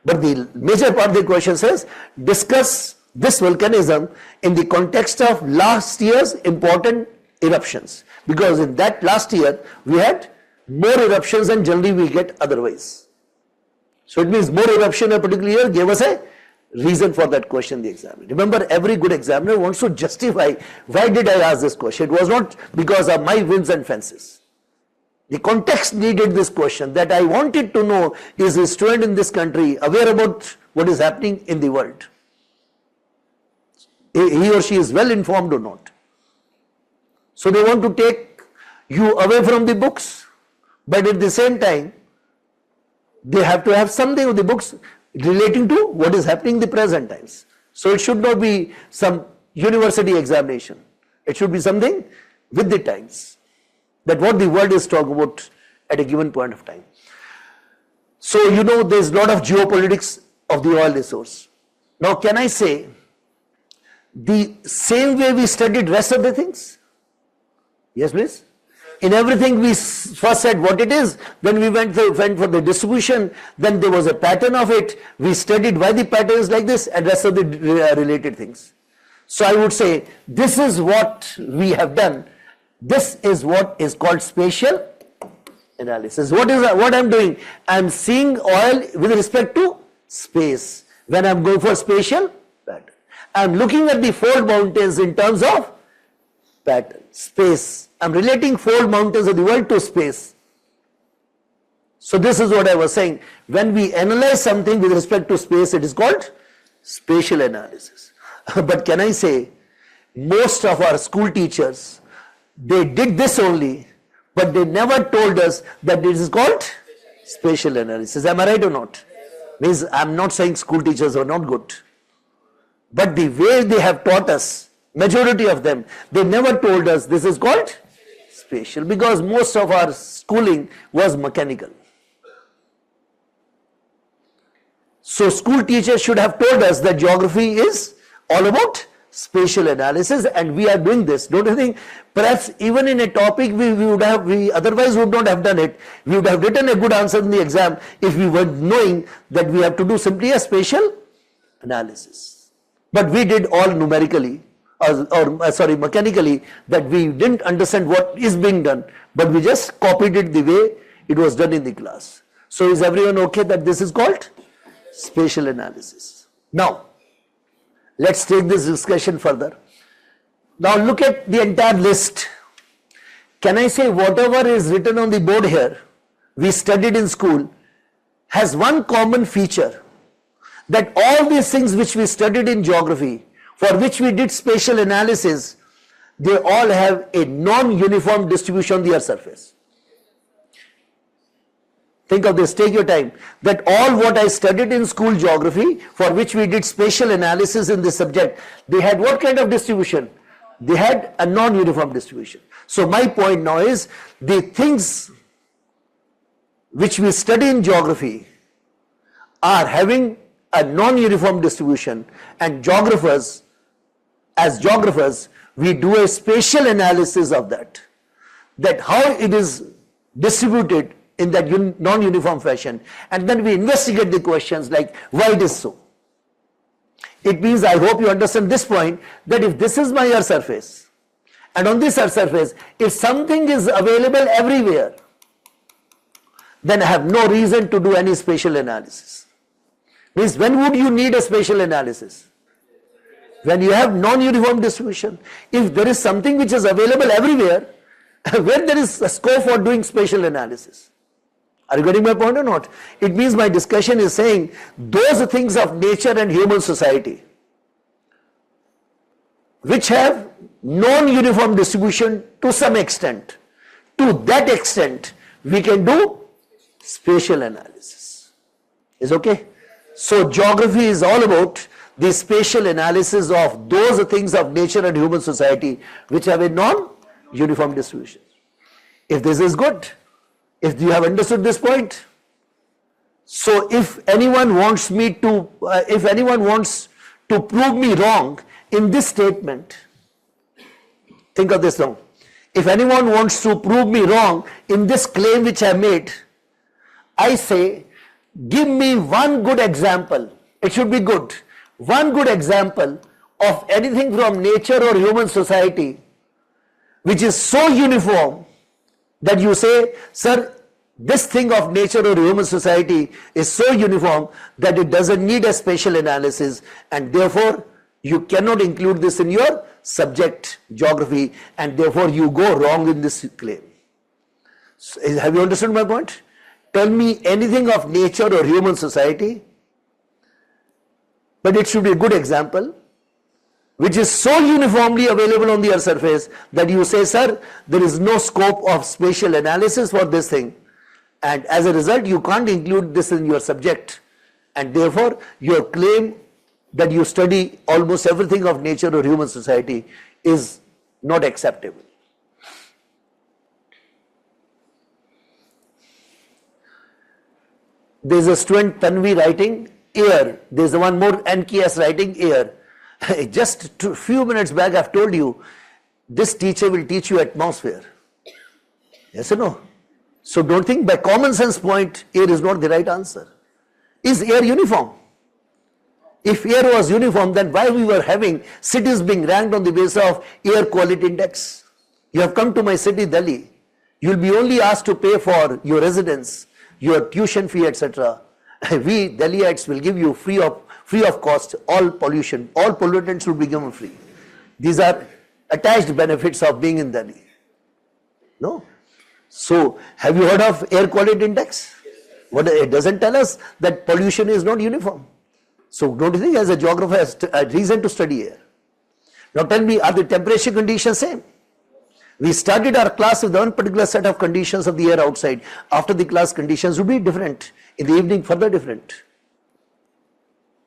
But the major part of the question says, discuss this volcanism in the context of last year's important eruptions. Because in that last year, we had more eruptions than generally we get otherwise. So it means more eruption in a particular year gave us a reason for that question in the exam. Remember, every good examiner wants to justify why did I ask this question. It was not because of my whims and fancies. The context needed this question, that I wanted to know, is a student in this country aware about what is happening in the world? He or she is well informed or not? So they want to take you away from the books, but at the same time, they have to have something of the books relating to what is happening in the present times. So it should not be some university examination. It should be something with the times, that what the world is talking about at a given point of time. So you know there is a lot of geopolitics of the oil resource. Now can I say the same way we studied rest of the things? Yes, please. In everything we first said what it is, then we went for the distribution, then there was a pattern of it, we studied why the pattern is like this and rest of the related things. So I would say this is what we have done. This is what is called spatial analysis. What I am doing? I am seeing oil with respect to space. When I am going for spatial pattern, I am looking at the fold mountains in terms of pattern, space. I am relating fold mountains of the world to space. So this is what I was saying. When we analyze something with respect to space, it is called spatial analysis. But can I say, most of our school teachers, they did this only, but they never told us that this is called spatial analysis. Am I right or not? Means I am not saying school teachers are not good, but the way they have taught us, majority of them, they never told us this is called Spatial, because most of our schooling was mechanical. So school teachers should have told us that geography is all about spatial analysis, and we are doing this. Don't you think? Perhaps even in a topic we otherwise would not have done it. We would have written a good answer in the exam if we were knowing that we have to do simply a spatial analysis. But we did all numerically, or mechanically, that we didn't understand what is being done, but we just copied it the way it was done in the class. So is everyone okay that this is called spatial analysis? Now, let's take this discussion further. Now look at the entire list. Can I say whatever is written on the board here, we studied in school, has one common feature, that all these things which we studied in geography, for which we did spatial analysis, they all have a non-uniform distribution on the earth surface. Think of this, take your time, that all what I studied in school geography, for which we did spatial analysis in this subject, they had what kind of distribution? They had a non-uniform distribution. So my point now is, the things which we study in geography are having a non-uniform distribution, and as geographers, we do a spatial analysis of that how it is distributed in that non-uniform fashion, and then we investigate the questions like why it is so. It means, I hope you understand this point, that if this is my earth surface, and on this earth surface, if something is available everywhere, then I have no reason to do any spatial analysis. Means, when would you need a spatial analysis? When you have non-uniform distribution. If there is something which is available everywhere, where there is a scope for doing spatial analysis. Are you getting my point or not? It means my discussion is saying those things of nature and human society which have non-uniform distribution to some extent, to that extent we can do spatial analysis. Is okay? So geography is all about the spatial analysis of those things of nature and human society which have a non-uniform distribution. If this is good, if you have understood this point, so if anyone wants to prove me wrong in this statement, think of this now. If anyone wants to prove me wrong in this claim which I made, I say, give me one good example. It should be good. One good example of anything from nature or human society which is so uniform that you say, sir, this thing of nature or human society is so uniform that it doesn't need a spatial analysis, and therefore you cannot include this in your subject geography, and therefore you go wrong in this claim. So, have you understood my point? Tell me anything of nature or human society, but it should be a good example, which is so uniformly available on the earth surface that you say, sir, there is no scope of spatial analysis for this thing, and as a result you can't include this in your subject, and therefore your claim that you study almost everything of nature or human society is not acceptable. There is a student Tanvi writing air. There is one more NKS writing air. Just a few minutes back I have told you, this teacher will teach you atmosphere. Yes or no? So don't think by common sense point air is not the right answer. Is air uniform? If air was uniform, then why we were having cities being ranked on the basis of air quality index? You have come to my city, Delhi. You will be only asked to pay for your residence, your tuition fee, etc. We Delhiites will give you free of cost all pollution. All pollutants will be given free. These are attached benefits of being in Delhi. No? So, have you heard of air quality index? What it doesn't tell us that pollution is not uniform. So, don't you think as a geographer has a reason to study air? Now tell me, are the temperature conditions same? We started our class with one particular set of conditions of the air outside. After the class, conditions will be different. In the evening, further different.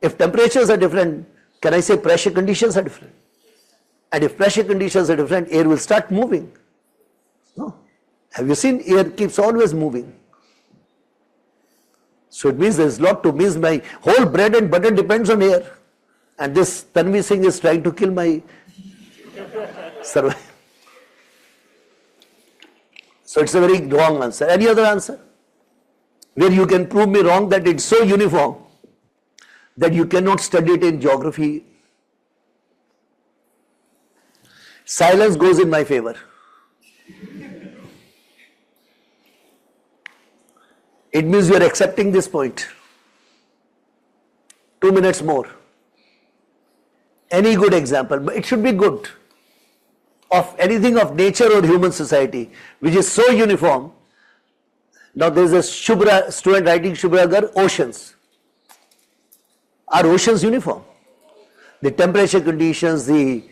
If temperatures are different, can I say pressure conditions are different? And if pressure conditions are different, air will start moving. No. Have you seen air keeps always moving? So it means there's a lot to means my whole bread and butter depends on air. And this Tanvi Singh is trying to kill my survival. So it's a very wrong answer. Any other answer? Where you can prove me wrong that it's so uniform that you cannot study it in geography. Silence goes in my favor. It means you are accepting this point. 2 minutes more. Any good example, but it should be good, of anything of nature or human society, which is so uniform. Now there is a student writing Shubhragar, oceans. Are oceans uniform? The temperature conditions, the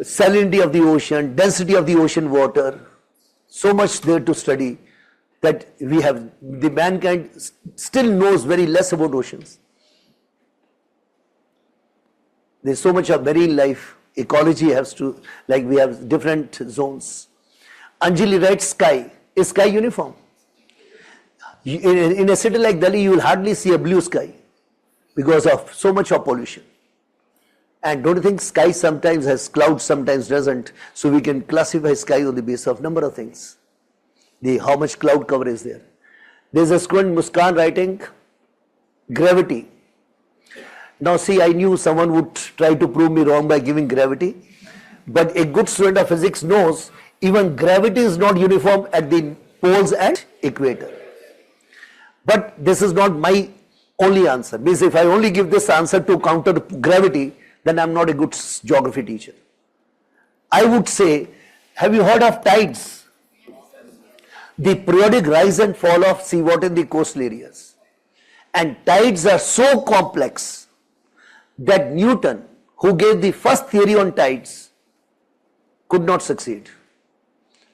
salinity of the ocean, density of the ocean water, so much there to study that the mankind still knows very less about oceans. There's so much of marine life, ecology has to, like we have different zones. Anjali writes sky. Is sky uniform? In a city like Delhi, you will hardly see a blue sky because of so much of pollution. And don't you think sky sometimes has clouds, sometimes doesn't? So we can classify sky on the basis of number of things. How much cloud cover is there? There's a student Muskan writing gravity. Now see, I knew someone would try to prove me wrong by giving gravity, but a good student of physics knows even gravity is not uniform at the poles and equator. But this is not my only answer. Means if I only give this answer to counter gravity, then I'm not a good geography teacher. I would say, have you heard of tides? The periodic rise and fall of seawater in the coastal areas. And tides are so complex that Newton, who gave the first theory on tides, could not succeed.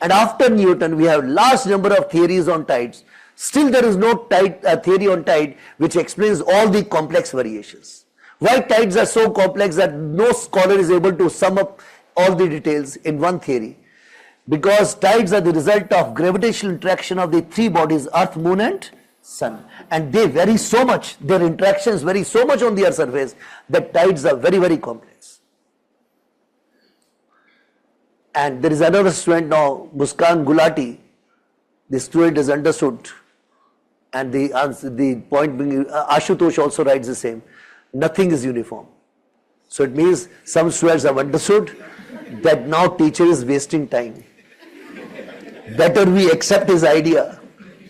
And after Newton, we have large number of theories on tides. Still there is no theory on tide which explains all the complex variations. Why tides are so complex that no scholar is able to sum up all the details in one theory? Because tides are the result of gravitational interaction of the three bodies, Earth, Moon and Sun. And they vary so much, their interactions vary so much on the Earth's surface that tides are very, very complex. And there is another student now, Muskan Gulati. The student is understood. And the point being, Ashutosh also writes the same. Nothing is uniform. So it means some students have understood that now teacher is wasting time. Better we accept his idea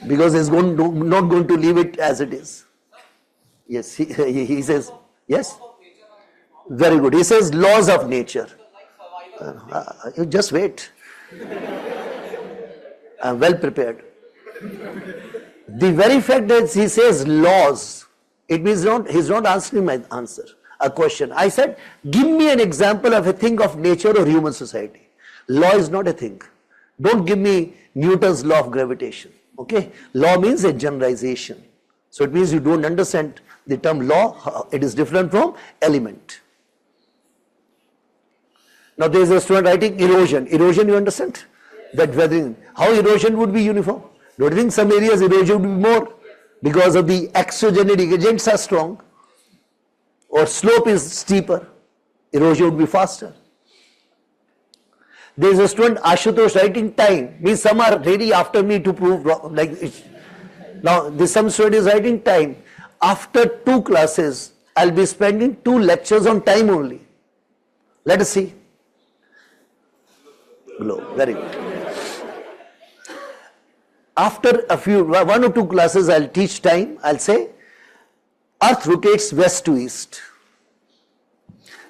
because he's not going to leave it as it is. Yes, he says, yes? Very good. He says laws of nature. Just wait. I'm well prepared. The very fact that he says laws, it means he's not answering my answer, a question. I said, give me an example of a thing of nature or human society. Law is not a thing. Don't give me Newton's law of gravitation. Okay? Law means a generalization. So it means you don't understand the term law. It is different from element. Now there is a student writing erosion. Erosion, you understand? That whether how erosion would be uniform? Don't you think some areas erosion would be more because of the exogenous agents are strong, or slope is steeper, erosion would be faster. There is a student Ashutosh writing time, means some are ready after me to prove wrong, like now this some student is writing time. After 2 classes, I'll be spending 2 lectures on time only. Let us see. Below. Very good. After 1 or 2 classes, I'll teach time. I'll say, Earth rotates west to east.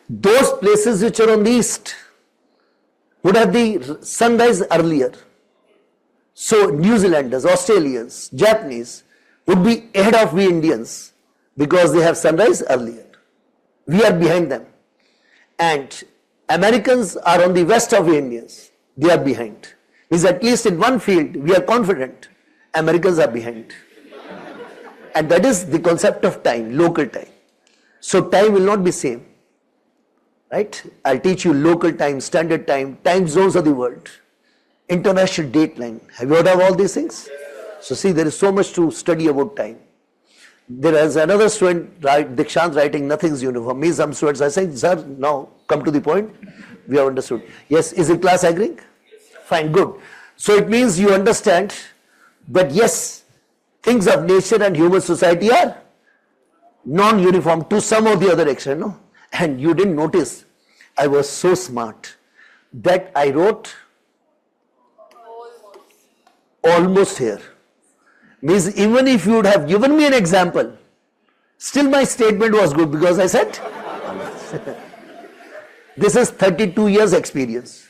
Those places which are on the east would have the sunrise earlier. So New Zealanders, Australians, Japanese would be ahead of we Indians because they have sunrise earlier. We are behind them. And Americans are on the west of we Indians. They are behind. Means at least in one field, we are confident. Americans are behind. And that is the concept of time, local time. So time will not be same. Right? I'll teach you local time, standard time, time zones of the world. international date line. Have you heard of all these things? So see, there is so much to study about time. There is another student, Dikshant, writing nothing is uniform. Me, some students are saying, sir, now come to the point. We have understood. Yes, is the class agreeing? Fine, good. So it means you understand that yes, things of nature and human society are non-uniform to some or the other extent, no? And you didn't notice, I was so smart that I wrote almost here. Means even if you would have given me an example, still my statement was good because I said, this is 32 years experience.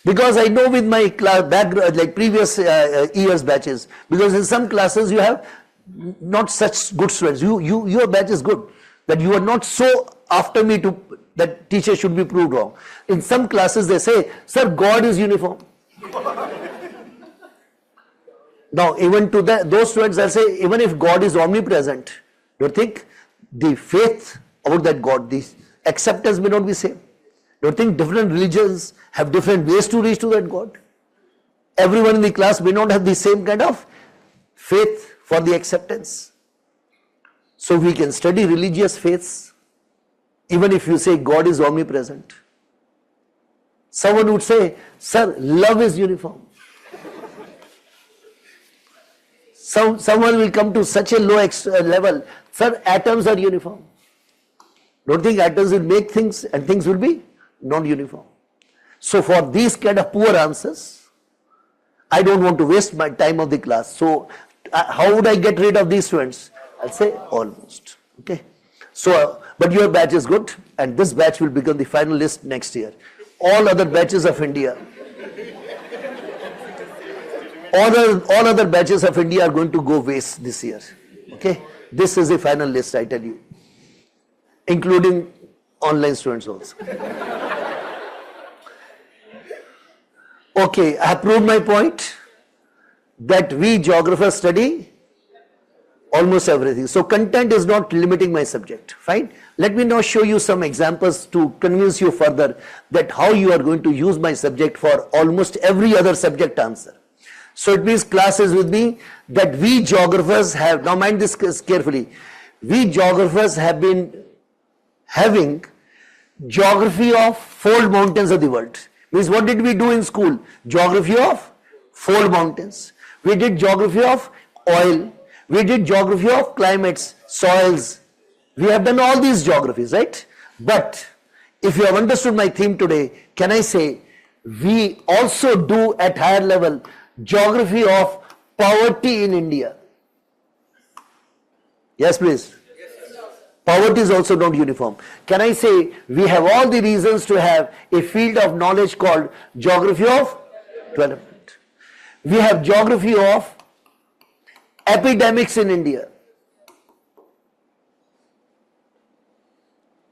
Because I know with my class background, like previous years batches, because in some classes you have not such good students. Your batch is good, that you are not so after me to that teacher should be proved wrong. In some classes they say, sir, God is uniform. Now even to those students I say, even if God is omnipresent, do you think the faith about that God, the acceptance may not be same? Do you think different religions have different ways to reach to that God? Everyone in the class may not have the same kind of faith for the acceptance. So we can study religious faiths even if you say God is omnipresent. Someone would say, sir, love is uniform. Someone will come to such a low level, sir, atoms are uniform. Don't think atoms will make things and things will be non-uniform. So for these kind of poor answers, I don't want to waste my time of the class. So how would I get rid of these students? I'll say almost. Okay. So, but your batch is good, and this batch will become the final list next year. All other batches of India, all other batches of India are going to go waste this year. Okay. This is the final list, I tell you, including online students also. Okay, I have proved my point that we geographers study almost everything. So content is not limiting my subject. Fine. Let me now show you some examples to convince you further that how you are going to use my subject for almost every other subject answer. So it means class is with me that we geographers have, now mind this carefully, we geographers have been having geography of fold mountains of the world. Means what did we do in school? Geography of fold mountains. We did geography of oil. We did geography of climates, soils. We have done all these geographies, right? But if you have understood my theme today, can I say we also do at higher level geography of poverty in India? Yes, please. Poverty is also not uniform. Can I say we have all the reasons to have a field of knowledge called geography of development. We have geography of epidemics in India.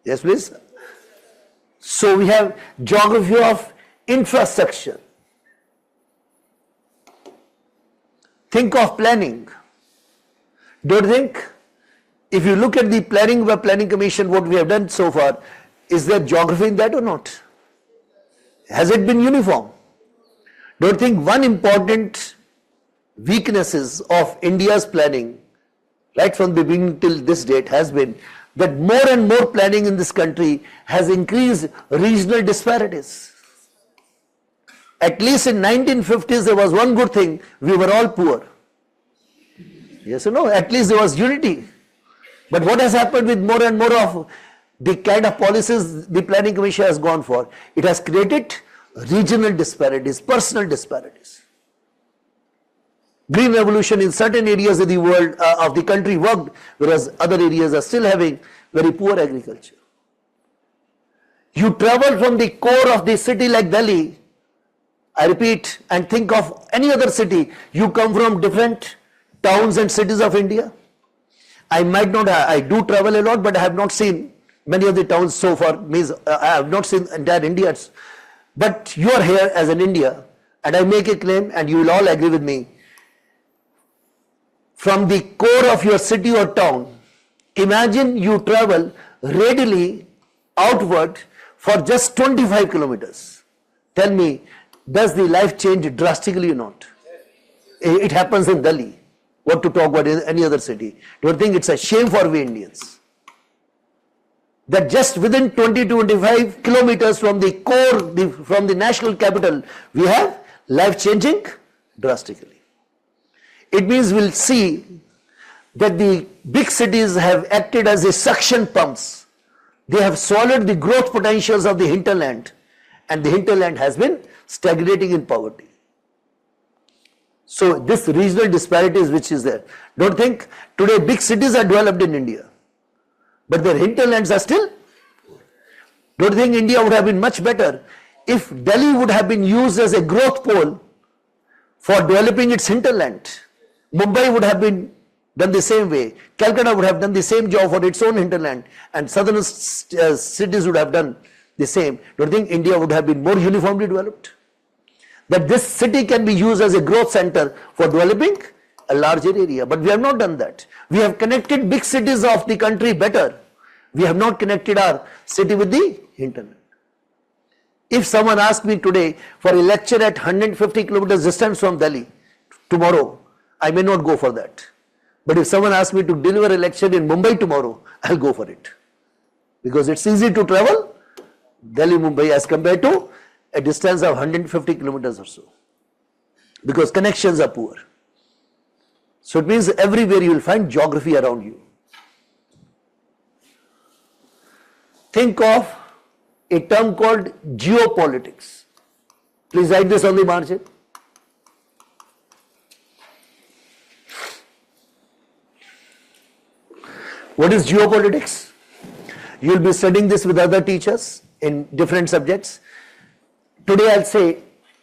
Yes, please. So we have geography of infrastructure. Think of planning. Don't think, if you look at the planning commission, what we have done so far, is there geography in that or not? Has it been uniform? Don't think one important weaknesses of India's planning, right from the beginning till this date, has been that more and more planning in this country has increased regional disparities. At least in 1950s, there was one good thing, we were all poor. Yes or no? At least there was unity. But what has happened with more and more of the kind of policies the Planning Commission has gone for? It has created regional disparities, personal disparities. Green revolution in certain areas of the world, of the country worked, whereas other areas are still having very poor agriculture. You travel from the core of the city like Delhi, I repeat, and think of any other city, you come from different towns and cities of India. I might not, I do travel a lot, but I have not seen many of the towns so far, means I have not seen entire India. But you are here as an India, and I make a claim, and you will all agree with me. From the core of your city or town, imagine you travel readily outward for just 25 kilometers. Tell me, does the life change drastically or not? It happens in Delhi. What to talk about in any other city? Don't think it's a shame for we Indians that just within 20 to 25 kilometers from the core, from the national capital, we have life changing drastically. It means we'll see that the big cities have acted as a suction pumps. They have swallowed the growth potentials of the hinterland, and the hinterland has been stagnating in poverty. So this regional disparities which is there. Don't think today big cities are developed in India, but their hinterlands are still poor. Don't think India would have been much better if Delhi would have been used as a growth pole for developing its hinterland. Mumbai would have been done the same way. Calcutta would have done the same job for its own hinterland, and southern cities would have done the same. Don't think India would have been more uniformly developed? That this city can be used as a growth center for developing a larger area. But we have not done that. We have connected big cities of the country better. We have not connected our city with the hinterland. If someone asks me today for a lecture at 150 kilometers distance from Delhi, tomorrow, I may not go for that. But if someone asks me to deliver a lecture in Mumbai tomorrow, I'll go for it. Because it's easy to travel Delhi, Mumbai as compared to a distance of 150 kilometers or so, because connections are poor. So it means everywhere you will find geography around you. Think of a term called geopolitics. Please write this on the margin. What is geopolitics? You will be studying this with other teachers in different subjects. Today I'll say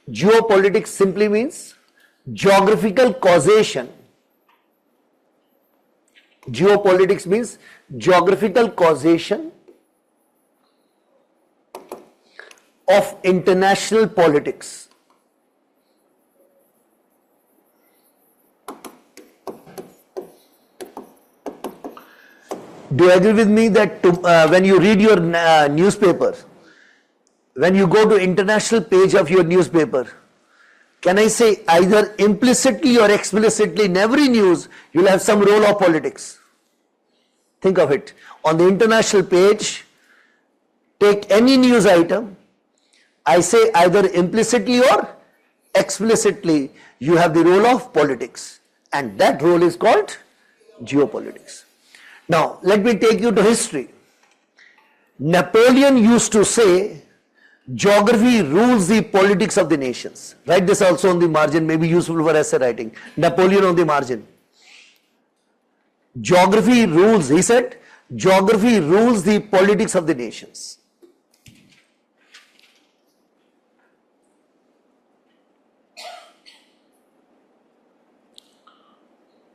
geopolitics simply means geographical causation. Geopolitics means geographical causation of international politics. Do you agree with me that when you read your newspaper, when you go to international page of your newspaper, can I say either implicitly or explicitly in every news you will have some role of politics? Think of it. On the international page, take any news item, I say either implicitly or explicitly you have the role of politics, and that role is called geopolitics. Now let me take you to history. Napoleon used to say geography rules the politics of the nations. Write this also on the margin, may be useful for essay writing. Napoleon on the margin. Geography rules, he said, geography rules the politics of the nations.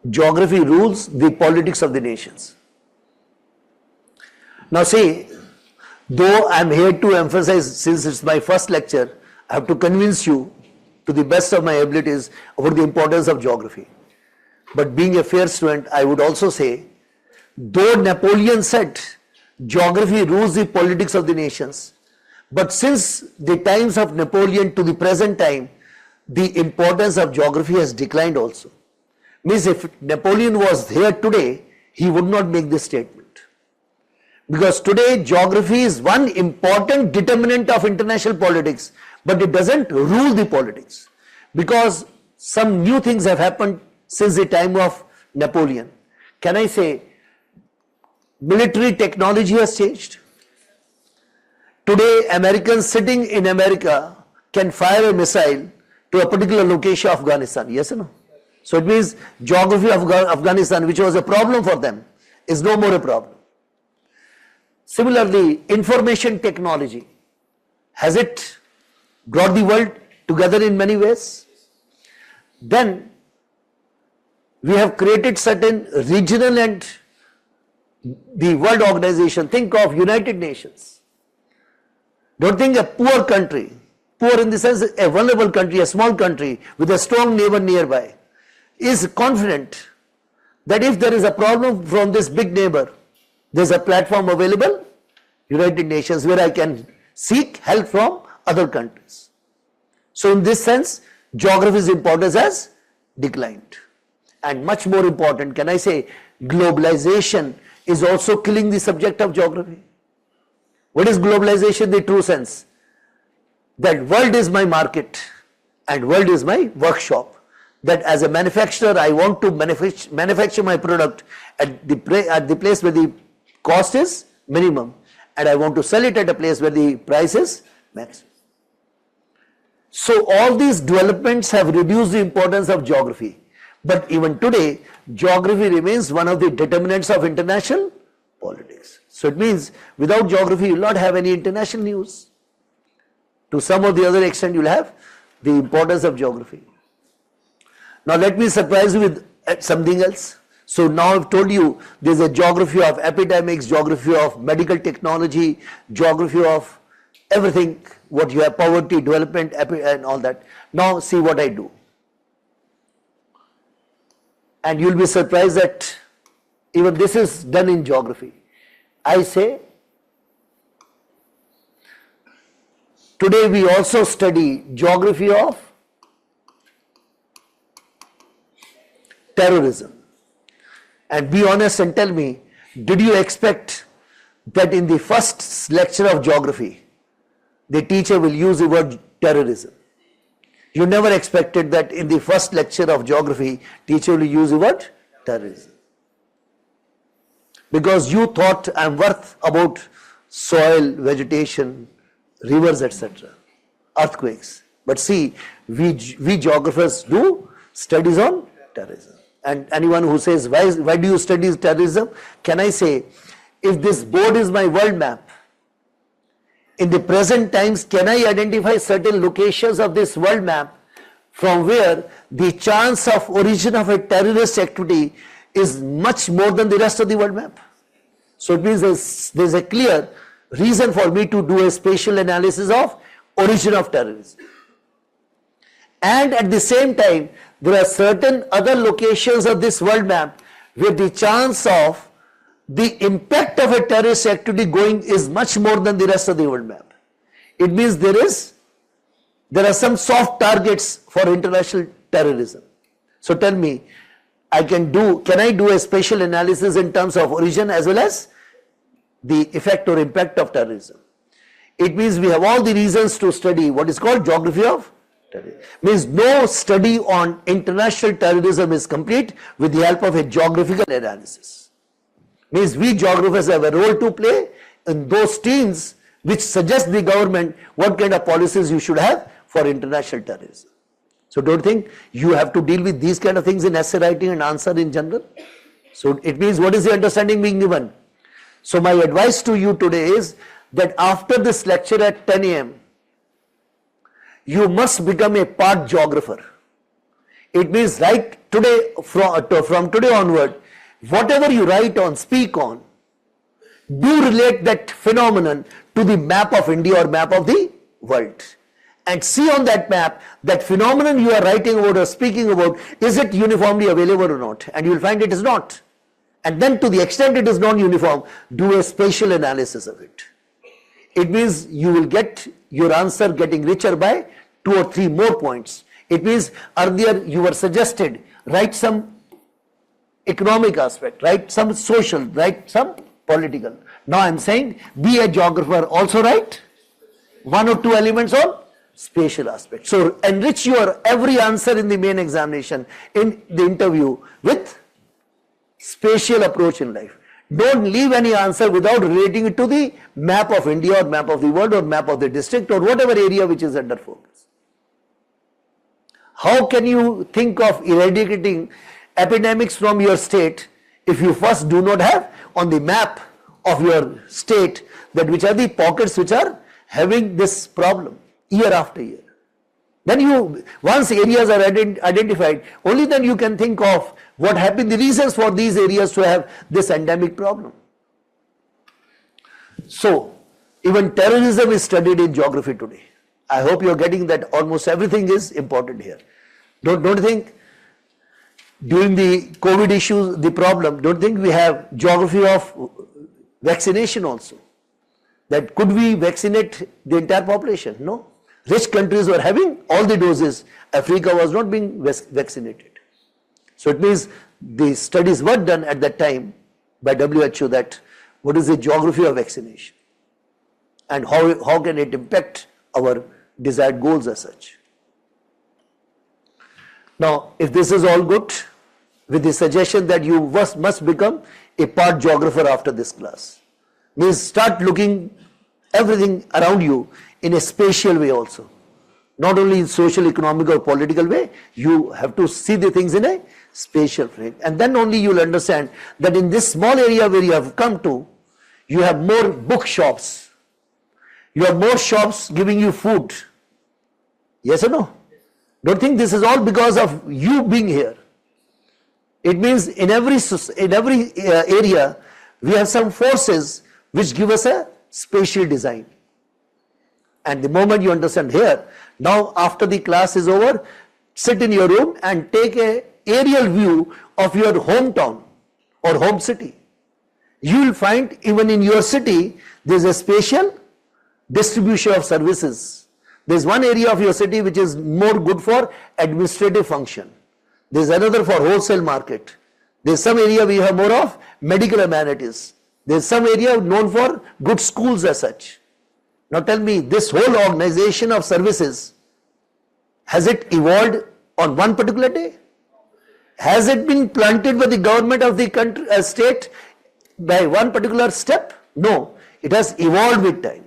Geography rules the politics of the nations. Now see, though I am here to emphasize, since it's my first lecture, I have to convince you to the best of my abilities about the importance of geography. But being a fair student, I would also say, though Napoleon said geography rules the politics of the nations, but since the times of Napoleon to the present time, the importance of geography has declined also. Means if Napoleon was here today, he would not make this statement. Because today geography is one important determinant of international politics, but it doesn't rule the politics. Because some new things have happened since the time of Napoleon. Can I say military technology has changed? Today Americans sitting in America can fire a missile to a particular location of Afghanistan, yes or no? So it means geography of Afghanistan, which was a problem for them, is no more a problem. Similarly, information technology, has it brought the world together in many ways? Then we have created certain regional and the world organization. Think of United Nations. Don't think a poor country, poor in the sense a vulnerable country, a small country with a strong neighbor nearby, is confident that if there is a problem from this big neighbor, there is a platform available, United Nations, where I can seek help from other countries. So in this sense, geography's importance has declined. And much more important, can I say, globalization is also killing the subject of geography. What is globalization in the true sense? That world is my market and world is my workshop. That as a manufacturer, I want to manufacture my product at the place where the cost is minimum, and I want to sell it at a place where the price is maximum. So all these developments have reduced the importance of geography. But even today, geography remains one of the determinants of international politics. So it means without geography, you will not have any international news. To some or the other extent, you will have the importance of geography. Now let me surprise you with something else. So now I've told you there's a geography of epidemics, geography of medical technology, geography of everything, what you have, poverty, development, and all that. Now see what I do. And you'll be surprised that even this is done in geography. I say, today we also study geography of terrorism. And be honest and tell me, did you expect that in the first lecture of geography, the teacher will use the word terrorism? You never expected that in the first lecture of geography, teacher will use the word terrorism. Because you thought I'm worth about soil, vegetation, rivers, etc., earthquakes. But see, we geographers do studies on terrorism. And anyone who says, why do you study terrorism? Can I say, if this board is my world map, in the present times, can I identify certain locations of this world map from where the chance of origin of a terrorist activity is much more than the rest of the world map? So it means there's a clear reason for me to do a spatial analysis of origin of terrorism. And at the same time, there are certain other locations of this world map where the chance of the impact of a terrorist activity going is much more than the rest of the world map. It means there are some soft targets for international terrorism. So tell me, can I do a spatial analysis in terms of origin as well as the effect or impact of terrorism? It means we have all the reasons to study what is called geography of terrorism. Means no study on international terrorism is complete with the help of a geographical analysis. Means we geographers have a role to play in those teams which suggest the government what kind of policies you should have for international terrorism. So don't think you have to deal with these kind of things in essay writing and answer in general. So it means what is the understanding being given? So my advice to you today is that after this lecture at 10 a.m., you must become a part geographer. It means right today, from today onward, whatever you write on, speak on, do relate that phenomenon to the map of India or map of the world. And see on that map, that phenomenon you are writing about or speaking about, is it uniformly available or not? And you will find it is not. And then to the extent it is non-uniform, do a spatial analysis of it. It means you will get your answer getting richer by 2 or 3 more points. It means earlier you were suggested, write some economic aspect, write some social, write some political. Now I am saying, be a geographer, also write 1 or 2 elements on spatial aspect. So enrich your every answer in the main examination, in the interview, with spatial approach in life. Don't leave any answer without relating it to the map of India or map of the world or map of the district or whatever area which is under focus. How can you think of eradicating epidemics from your state if you first do not have on the map of your state that which are the pockets which are having this problem year after year? Then once areas are identified, only then you can think of what have been the reasons for these areas to have this endemic problem. So, even terrorism is studied in geography today. I hope you are getting that almost everything is important here. Don't think during the COVID issues, the problem, don't think we have geography of vaccination also. That could we vaccinate the entire population? No. Rich countries were having all the doses. Africa was not being vaccinated. So it means the studies were done at that time by WHO that what is the geography of vaccination and how can it impact our desired goals as such. Now, if this is all good, with the suggestion that you must become a part geographer after this class, means start looking everything around you in a spatial way also. Not only in social, economic or political way, you have to see the things in a spatial frame. And then only you will understand that in this small area where you have come to, you have more bookshops. You have more shops giving you food. Yes or no? Don't think this is all because of you being here. It means in every area, we have some forces which give us a spatial design. And the moment you understand here, now after the class is over, sit in your room and take a aerial view of your hometown or home city. You will find even in your city, there is a spatial distribution of services. There is one area of your city which is more good for administrative function. There is another for wholesale market. There is some area we have more of medical amenities. There is some area known for good schools as such. Now tell me, this whole organization of services, has it evolved on one particular day? Has it been planted by the government of the country, state by one particular step? No, it has evolved with time.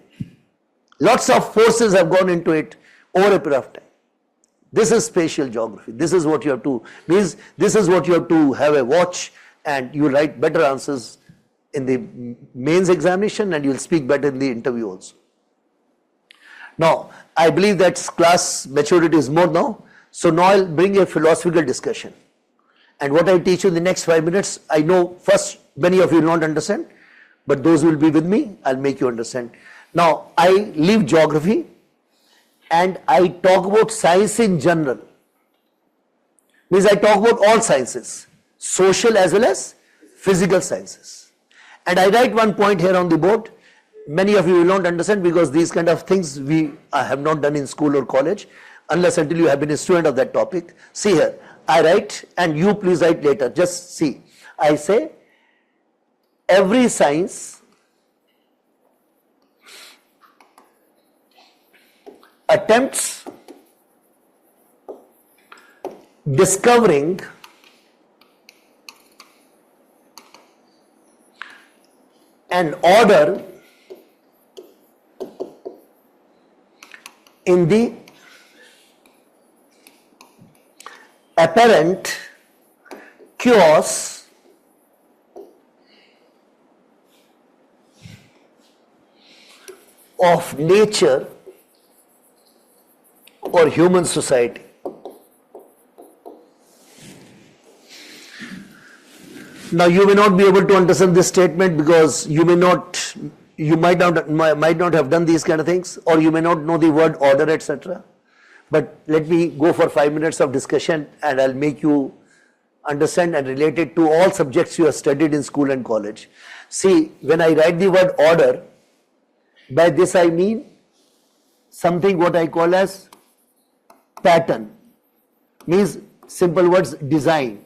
Lots of forces have gone into it over a period of time. This is spatial geography. This is what you have to, means this is what you have to have a watch, and you will write better answers in the mains examination and you will speak better in the interview also. Now, I believe that class maturity is more now. So now I'll bring a philosophical discussion. And what I teach you in the next 5 minutes, I know first many of you will not understand, but those who will be with me, I'll make you understand. Now, I leave geography and I talk about science in general. Means I talk about all sciences, social as well as physical sciences. And I write one point here on the board. Many of you will not understand because these kind of things we have not done in school or college unless until you have been a student of that topic. See here, I write and you please write later. Just see. I say every science attempts discovering an order in the apparent chaos of nature or human society. Now you may not be able to understand this statement because you might not have done these kind of things, or you may not know the word order, etc. But let me go for 5 minutes of discussion and I'll make you understand and relate it to all subjects you have studied in school and college. See, when I write the word order, by this I mean something what I call as pattern, means simple words, design,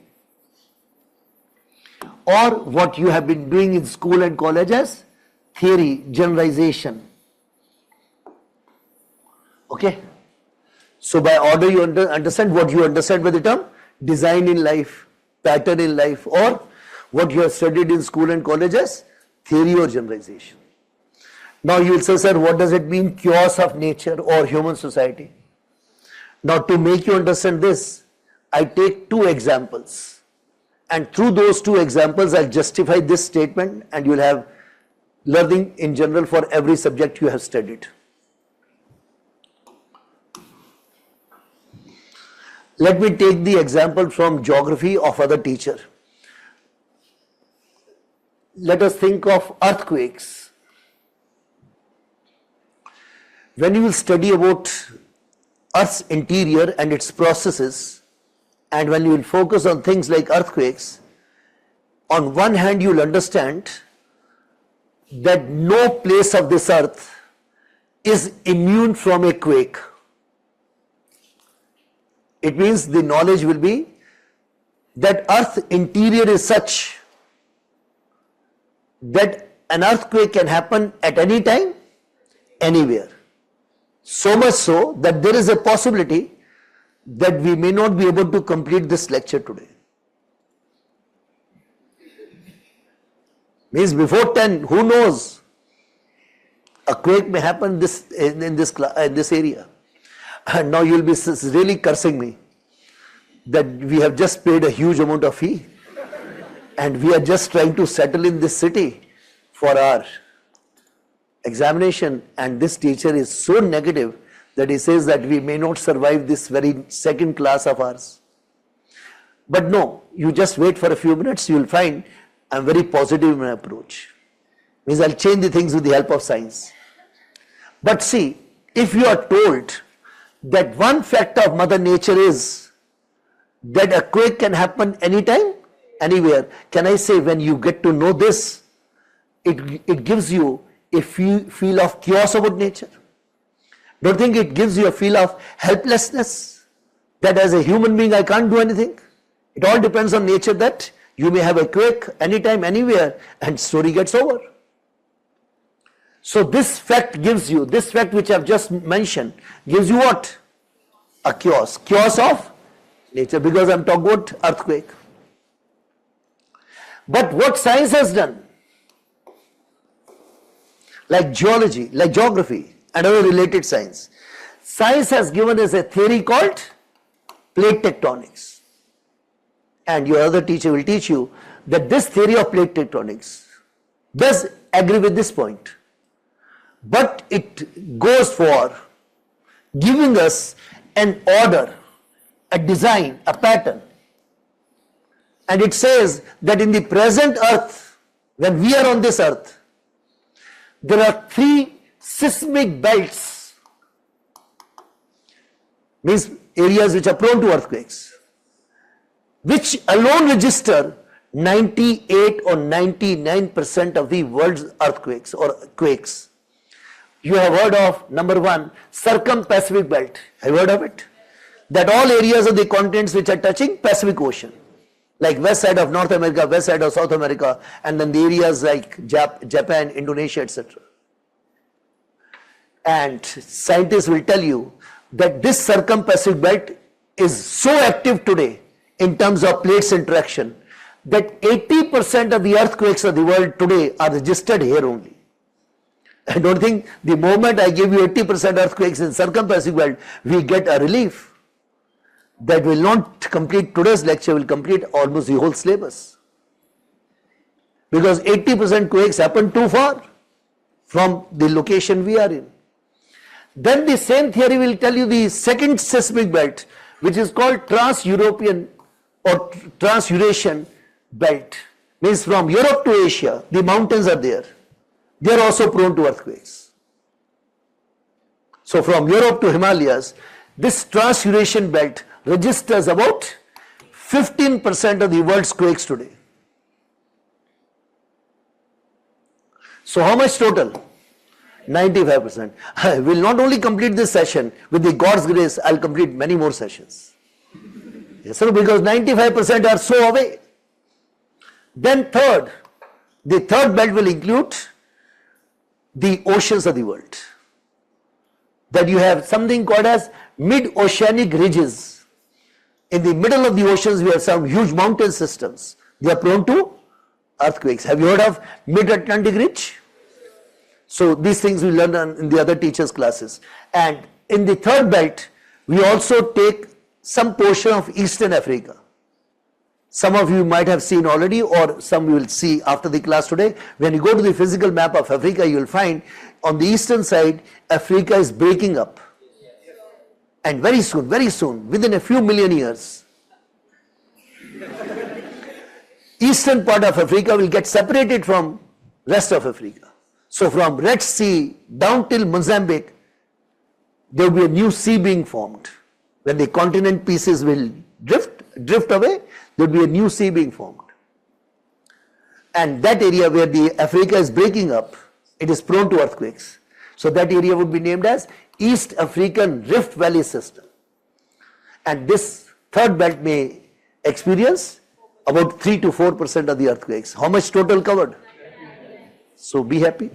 or what you have been doing in school and college as theory, generalization. Okay? So by order you understand what you understand by the term design in life, pattern in life, or what you have studied in school and college as theory or generalization. Now you will say, sir, what does it mean, chaos of nature or human society? Now to make you understand this, I take 2 examples, and through those 2 examples I'll justify this statement, and you'll have learning in general for every subject you have studied. Let me take the example from geography of other teacher. Let us think of earthquakes. When you will study about Earth's interior and its processes, and when you will focus on things like earthquakes, on one hand you will understand that no place of this earth is immune from a quake. It means the knowledge will be that Earth interior is such that an earthquake can happen at any time, anywhere. So much so that there is a possibility that we may not be able to complete this lecture today. Means before 10, who knows? A quake may happen in this area. And now you will be really cursing me that we have just paid a huge amount of fee and we are just trying to settle in this city for our examination, and this teacher is so negative that he says that we may not survive this very second class of ours. But no, you just wait for a few minutes, you will find I'm very positive in my approach. Means I'll change the things with the help of science. But see, if you are told that one fact of Mother Nature is that a quake can happen anytime, anywhere, can I say when you get to know this, it gives you a feel of chaos about nature? Don't think it gives you a feel of helplessness, that as a human being I can't do anything? It all depends on nature, that you may have a quake anytime, anywhere, and story gets over. So this fact gives you, this fact which I have just mentioned, gives you what? A chaos. Chaos of nature, because I am talking about earthquake. But what science has done, like geology, like geography, and other related science, science has given us a theory called plate tectonics. And your other teacher will teach you that this theory of plate tectonics does agree with this point. But it goes for giving us an order, a design, a pattern. And it says that in the present earth, when we are on this earth, there are 3 seismic belts, means areas which are prone to earthquakes, which alone register 98 or 99% of the world's earthquakes or quakes. You have heard of, number 1, circum-Pacific belt. Have you heard of it? That all areas of the continents which are touching Pacific Ocean, like west side of North America, west side of South America, and then the areas like Japan, Indonesia, etc. And scientists will tell you that this circum-Pacific belt is so active today in terms of plates interaction that 80% of the earthquakes of the world today are registered here only. I don't think the moment I give you 80% earthquakes in circum-Pacific belt, we get a relief. That will not complete today's lecture, will complete almost the whole syllabus. Because 80% quakes happen too far from the location we are in. Then the same theory will tell you the second seismic belt, which is called Trans-European or Trans-Eurasian belt. Means from Europe to Asia, the mountains are there. They are also prone to earthquakes. So from Europe to Himalayas, this Trans-Eurasian belt registers about 15% of the world's quakes today. So how much total? 95%. I will not only complete this session, with the God's grace, I will complete many more sessions. Yes, sir, because 95% are so away. Then third, the third belt will include the oceans of the world. That you have something called as mid-oceanic ridges. In the middle of the oceans, we have some huge mountain systems. They are prone to earthquakes. Have you heard of mid-Atlantic ridge? So these things we learn in the other teachers' classes. And in the third belt, we also take some portion of Eastern Africa. Some of you might have seen already, or some you will see after the class today. When you go to the physical map of Africa, you will find on the eastern side, Africa is breaking up. And very soon, within a few million years, eastern part of Africa will get separated from rest of Africa. So from Red Sea down till Mozambique, there will be a new sea being formed. When the continent pieces will drift away, there will be a new sea being formed. And that area where the Africa is breaking up, it is prone to earthquakes. So that area would be named as East African Rift Valley System. And this third belt may experience about 3 to 4% of the earthquakes. How much total covered? So be happy.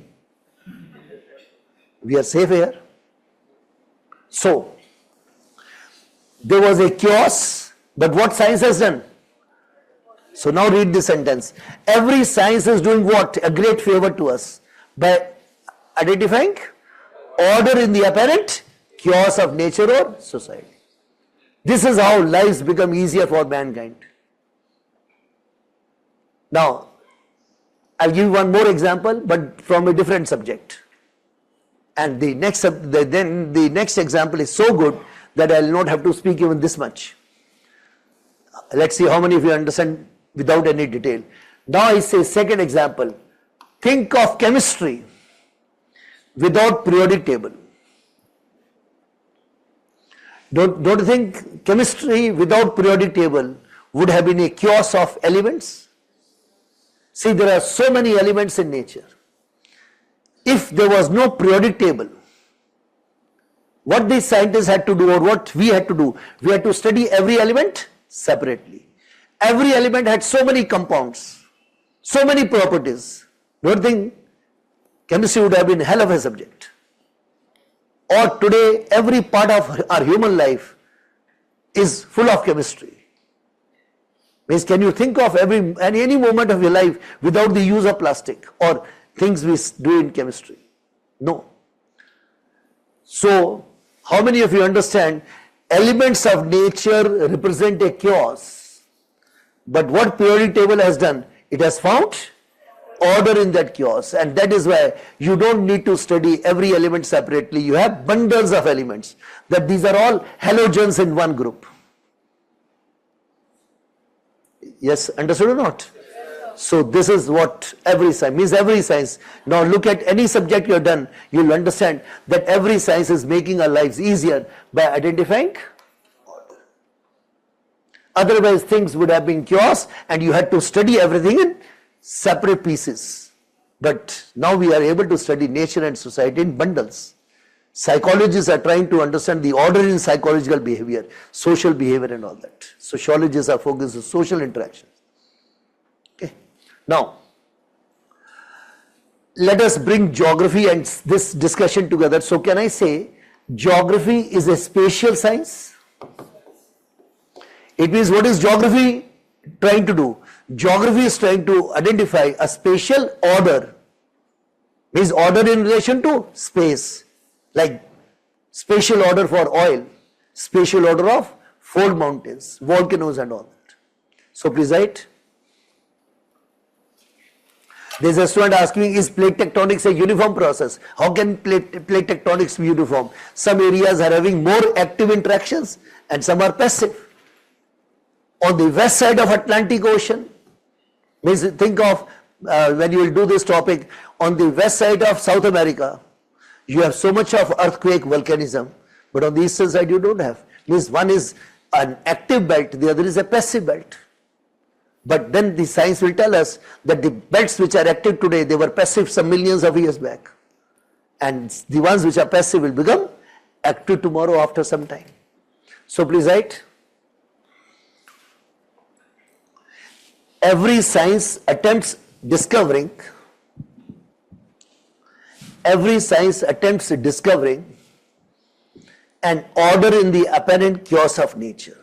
We are safe here. So, there was a chaos, but what science has done? So now read this sentence. Every science is doing what? A great favor to us by identifying order in the apparent chaos of nature or society. This is how lives become easier for mankind. Now, I'll give you one more example, but from a different subject. And the next example is so good that I'll not have to speak even this much. Let's see how many of you understand without any detail. Now I say second example. Think of chemistry without periodic table. Don't you think chemistry without periodic table would have been a chaos of elements? See, there are so many elements in nature. If there was no periodic table, what these scientists had to do or what we had to do, we had to study every element separately. Every element had so many compounds, so many properties. Don't think chemistry would have been a hell of a subject. Or today, every part of our human life is full of chemistry. Means, can you think of any moment of your life without the use of plastic or things we do in chemistry? No. So, how many of you understand elements of nature represent a chaos? But what periodic table has done? It has found order in that chaos, and that is why you don't need to study every element separately. You have bundles of elements, that these are all halogens in one group. Yes, understood or not? So this is what every science means. Every science. Now look at any subject you have done, you will understand that every science is making our lives easier by identifying order. Otherwise things would have been chaos and you had to study everything in separate pieces. But now we are able to study nature and society in bundles. Psychologists are trying to understand the order in psychological behavior, social behavior and all that. Sociologists are focused on social interactions. Okay. Now, let us bring geography and this discussion together. So can I say geography is a spatial science? It means, what is geography trying to do? Geography is trying to identify a spatial order. Means order in relation to space. Like spatial order for oil, spatial order of fold mountains, volcanoes and all that. So please write. There is a student asking, is plate tectonics a uniform process? How can plate tectonics be uniform? Some areas are having more active interactions and some are passive. On the west side of Atlantic Ocean, means think of when you will do this topic, on the west side of South America, you have so much of earthquake volcanism, but on the eastern side you don't have. Means one is an active belt, the other is a passive belt. But then the science will tell us that the belts which are active today, they were passive some millions of years back. And the ones which are passive will become active tomorrow after some time. So please write. Every science attempts discovering an order in the apparent chaos of nature.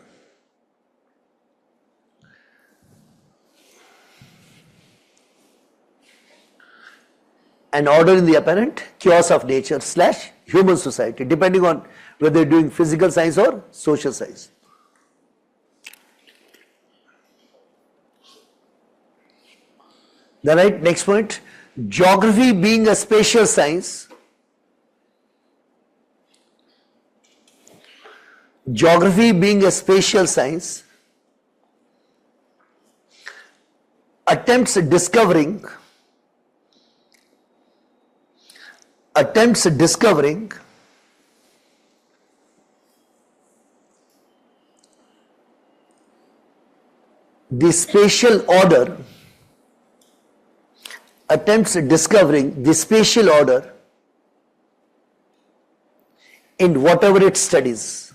An order in the apparent chaos of nature / human society, depending on whether you're doing physical science or social science. Then right, next point, geography being a spatial science, attempts discovering the spatial order, in whatever it studies.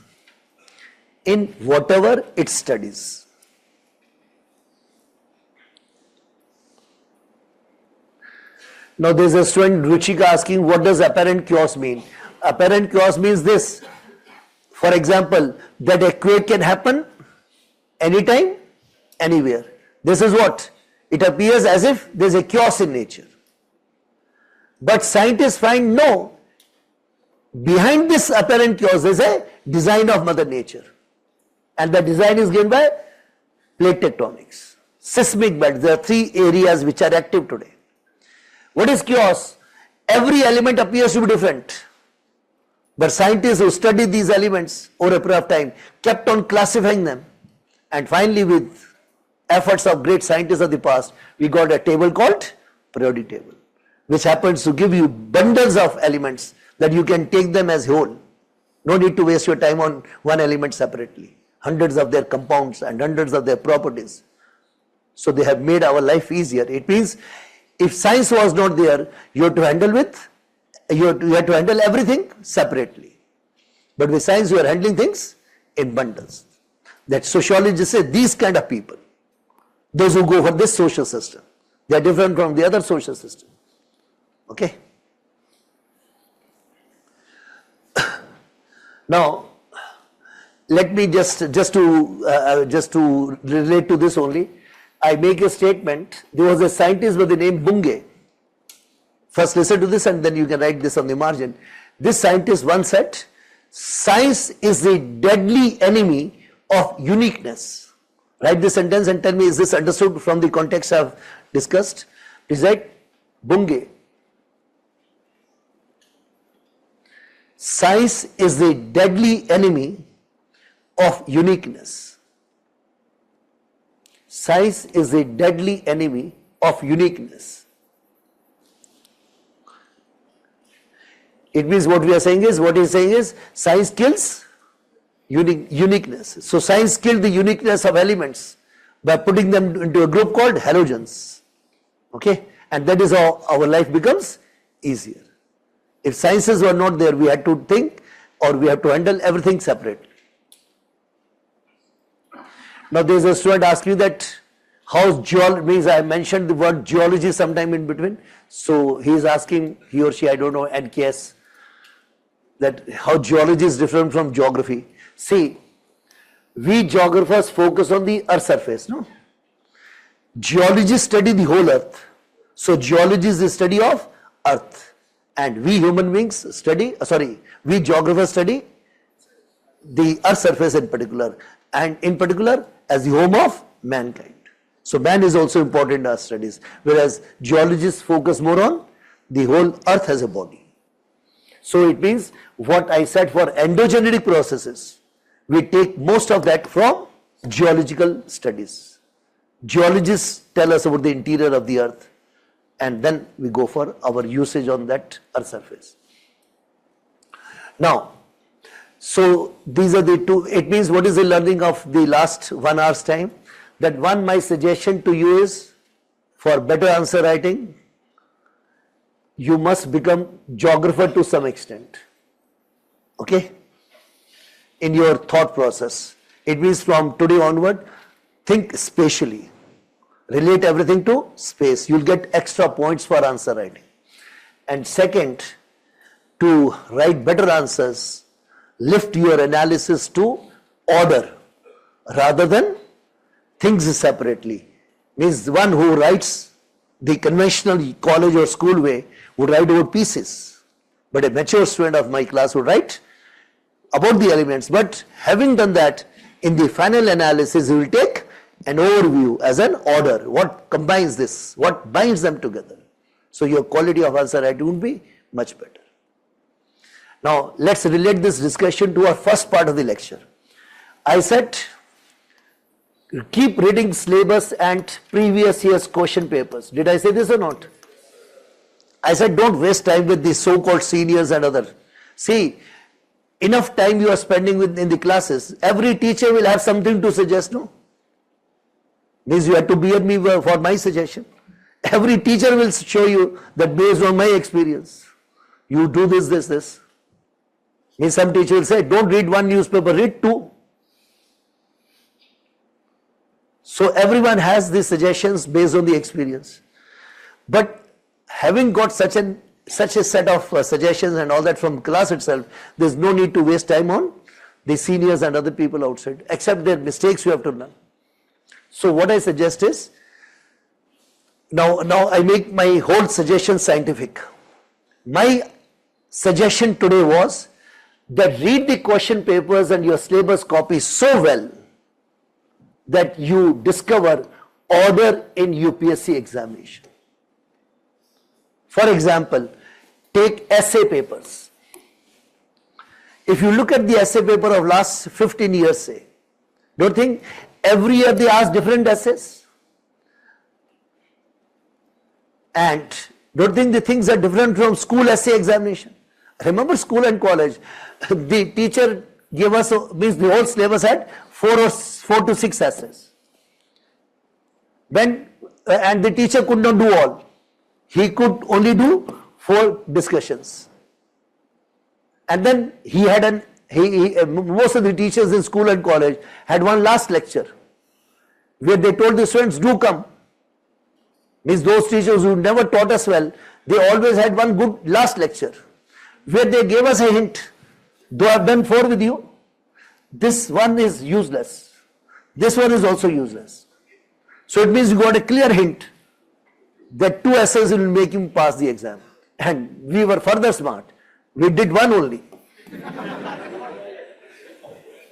in whatever it studies. Now there is a student Ruchika asking, what does apparent chaos mean? Apparent chaos means this. For example, that a quake can happen anytime, anywhere. This is what? It appears as if there is a chaos in nature. But scientists find no. Behind this apparent chaos is a design of Mother Nature. And the design is given by plate tectonics. Seismic belts, there are 3 areas which are active today. What is chaos? Every element appears to be different. But scientists who studied these elements over a period of time kept on classifying them. And finally, with efforts of great scientists of the past, we got a table called periodic table, which happens to give you bundles of elements that you can take them as whole. No need to waste your time on one element separately. Hundreds of their compounds and hundreds of their properties. So they have made our life easier. It means if science was not there, you have to handle everything separately. But with science, you are handling things in bundles. That sociologists say these kind of people, those who go for this social system, they are different from the other social system. Okay. Now, let me just to relate to this only. I make a statement. There was a scientist by the name Bunge. First listen to this and then you can write this on the margin. This scientist once said, science is the deadly enemy of uniqueness. Write this sentence and tell me, is this understood from the context I have discussed? Please write Bunge. Science is the deadly enemy of uniqueness. Science is the deadly enemy of uniqueness. It means what he is saying is science kills uniqueness. So science killed the uniqueness of elements by putting them into a group called halogens. Okay? And that is how our life becomes easier. If sciences were not there, we had to think or we have to handle everything separately. Now there is a student asking that how geology means. I mentioned the word geology sometime in between. So he is asking, he or she, I don't know, NKS, that how geology is different from geography. See, we geographers focus on the earth surface, no? Geologists study the whole earth. So geology is the study of earth. And we human beings study, we geographers study the earth surface in particular. And in particular as the home of mankind. So man is also important in our studies. Whereas geologists focus more on the whole earth as a body. So it means what I said for endogenetic processes, we take most of that from geological studies. Geologists tell us about the interior of the earth and then we go for our usage on that earth surface. Now, so these are the two, it means what is the learning of the last 1 hour's time? That one, my suggestion to you is for better answer writing, you must become geographer to some extent. Okay? In your thought process. It means from today onward, think spatially. Relate everything to space. You'll get extra points for answer writing. And second, to write better answers, lift your analysis to order rather than things separately. Means the one who writes the conventional college or school way would write over pieces. But a mature student of my class would write about the elements. But having done that, in the final analysis, he will take an overview as an order. What combines this? What binds them together? So your quality of answer writing would be much better. Now, let's relate this discussion to our first part of the lecture. I said, keep reading syllabus and previous year's question papers. Did I say this or not? I said, don't waste time with the so-called seniors and other. See, enough time you are spending in the classes. Every teacher will have something to suggest, no? Means you have to bear me for my suggestion. Every teacher will show you that based on my experience, you do this. Means some teacher will say, don't read one newspaper, read two. So everyone has these suggestions based on the experience. But having got such a set of suggestions and all that from class itself, there's no need to waste time on the seniors and other people outside, except their mistakes you have to learn. So what I suggest is, now I make my whole suggestion scientific. My suggestion today was that read the question papers and your syllabus copy so well that you discover order in UPSC examination. For example, take essay papers. If you look at the essay paper of last 15 years, say, don't think every year they ask different essays? And don't think the things are different from school essay examination? Remember school and college, the teacher gave us, means the whole syllabus had 4 to 6 essays. And the teacher could not do all. He could only do 4 discussions. And then he had most of the teachers in school and college had one last lecture where they told the students, do come. Means those teachers who never taught us well, they always had one good last lecture where they gave us a hint. Though I've done 4 with you, this one is useless. This one is also useless. So it means you got a clear hint that 2 essays will make him pass the exam. And we were further smart. We did 1 only.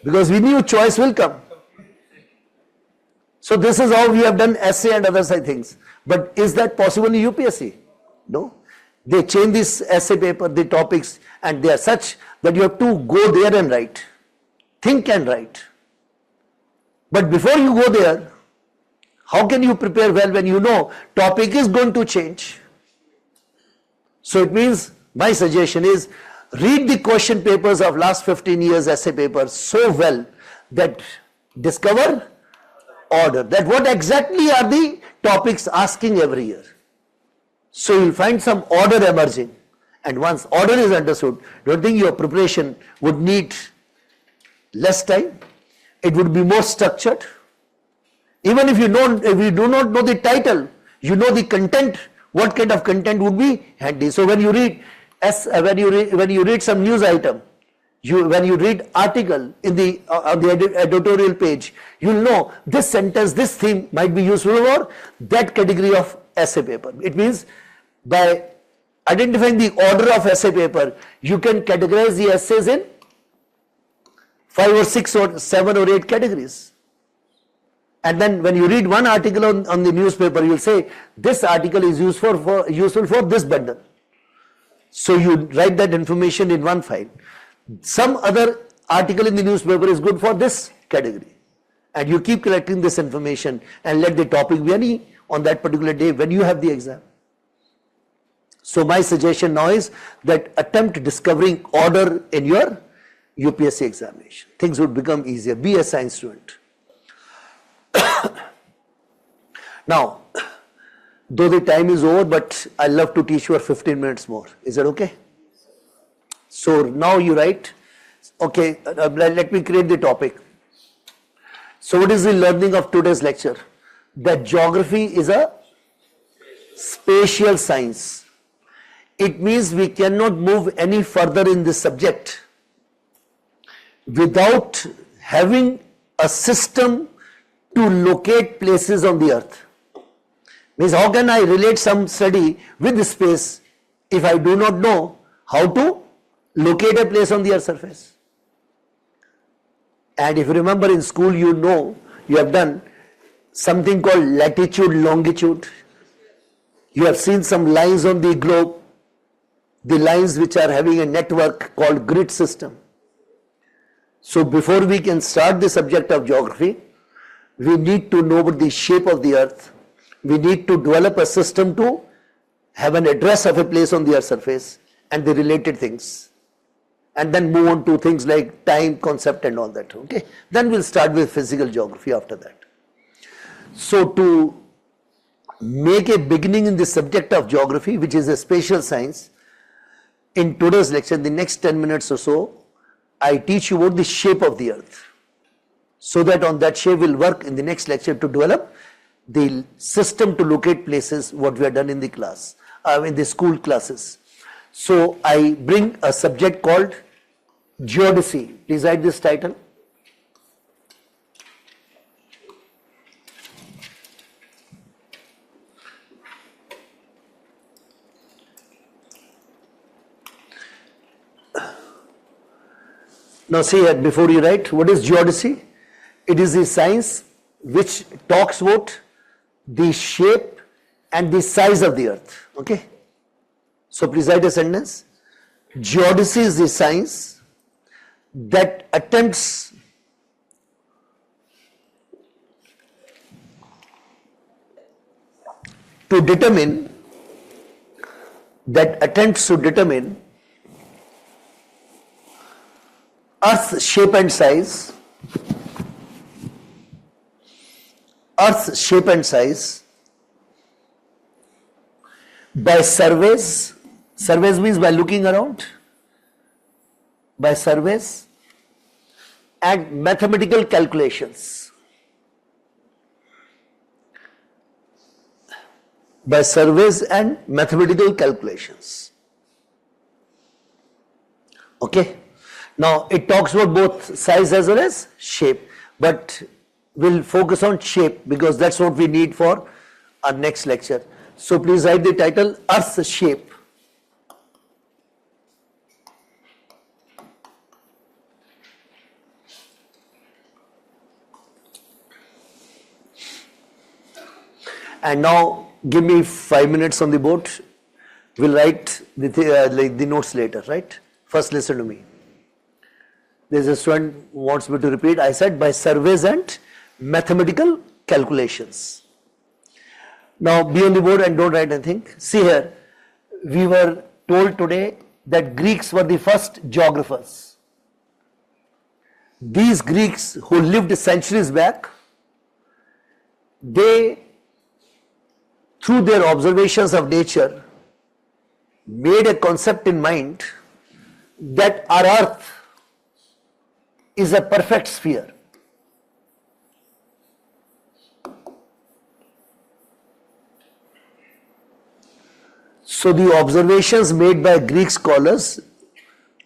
Because we knew choice will come. So this is how we have done essay and other things. But is that possible in UPSC? No. They change this essay paper, the topics, and they are such that you have to go there and write. Think and write. But before you go there, how can you prepare well when you know topic is going to change? So it means my suggestion is read the question papers of last 15 years essay papers so well that discover order. That what exactly are the topics asking every year. So you'll find some order emerging. And once order is understood, don't think your preparation would need less time. It would be more structured. Even if you do not know the title, you know the content, what kind of content would be handy. So when you read some news item, when you read article in the on the editorial page, you'll know this sentence, this theme might be useful for that category of essay paper. It means by identifying the order of essay paper, you can categorize the essays in 5 or 6 or 7 or 8 categories. And then when you read one article on the newspaper, you'll say, this article is useful for this bundle. So you write that information in one file. Some other article in the newspaper is good for this category. And you keep collecting this information and let the topic vary on that particular day when you have the exam. So my suggestion now is that attempt discovering order in your UPSC examination. Things would become easier. Be a science student. Now, though the time is over, but I love to teach you for 15 minutes more. Is that okay? So now you write, okay, let me create the topic. So what is the learning of today's lecture? That geography is a spatial science. It means we cannot move any further in this subject without having a system to locate places on the earth. Means how can I relate some study with space if I do not know how to locate a place on the earth surface? And if you remember in school, you know, you have done something called latitude, longitude. You have seen some lines on the globe, the lines which are having a network called grid system. So before we can start the subject of geography, we need to know the shape of the earth. We need to develop a system to have an address of a place on the earth surface and the related things. And then move on to things like time, concept and all that. Okay. Then we'll start with physical geography after that. So to make a beginning in the subject of geography, which is a spatial science, in today's lecture, in the next 10 minutes or so, I teach you about the shape of the earth. so that on that shape we'll work in the next lecture to develop the system to locate places what we have done in the class, in the school classes. So I bring a subject called geodesy. Please write this title. Now see here, before you write, what is geodesy? It is the science which talks about the shape and the size of the earth. Okay? So please write a sentence. Geodesy is the science that attempts to determine Earth's shape and size, by surveys. Surveys means by looking around, by surveys and mathematical calculations. By surveys and mathematical calculations. Okay? Now it talks about both size as well as shape, but we'll focus on shape because that's what we need for our next lecture. So please write the title, Earth's Shape. And now give me 5 minutes on the board. We'll write the notes later, right? First listen to me. There's a student who wants me to repeat. I said by surveys and mathematical calculations. Now be on the board and don't write anything. See here, we were told today that Greeks were the first geographers. These Greeks who lived centuries back, they, through their observations of nature, made a concept in mind that our earth is a perfect sphere. So the observations made by Greek scholars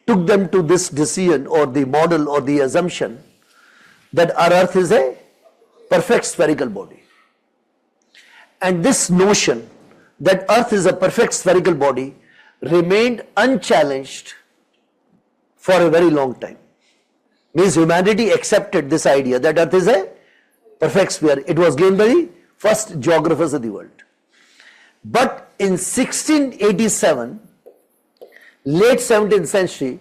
took them to this decision or the model or the assumption that our earth is a perfect spherical body. And this notion that earth is a perfect spherical body remained unchallenged for a very long time. Means humanity accepted this idea that earth is a perfect sphere. It was given by the first geographers of the world. But in 1687, late 17th century,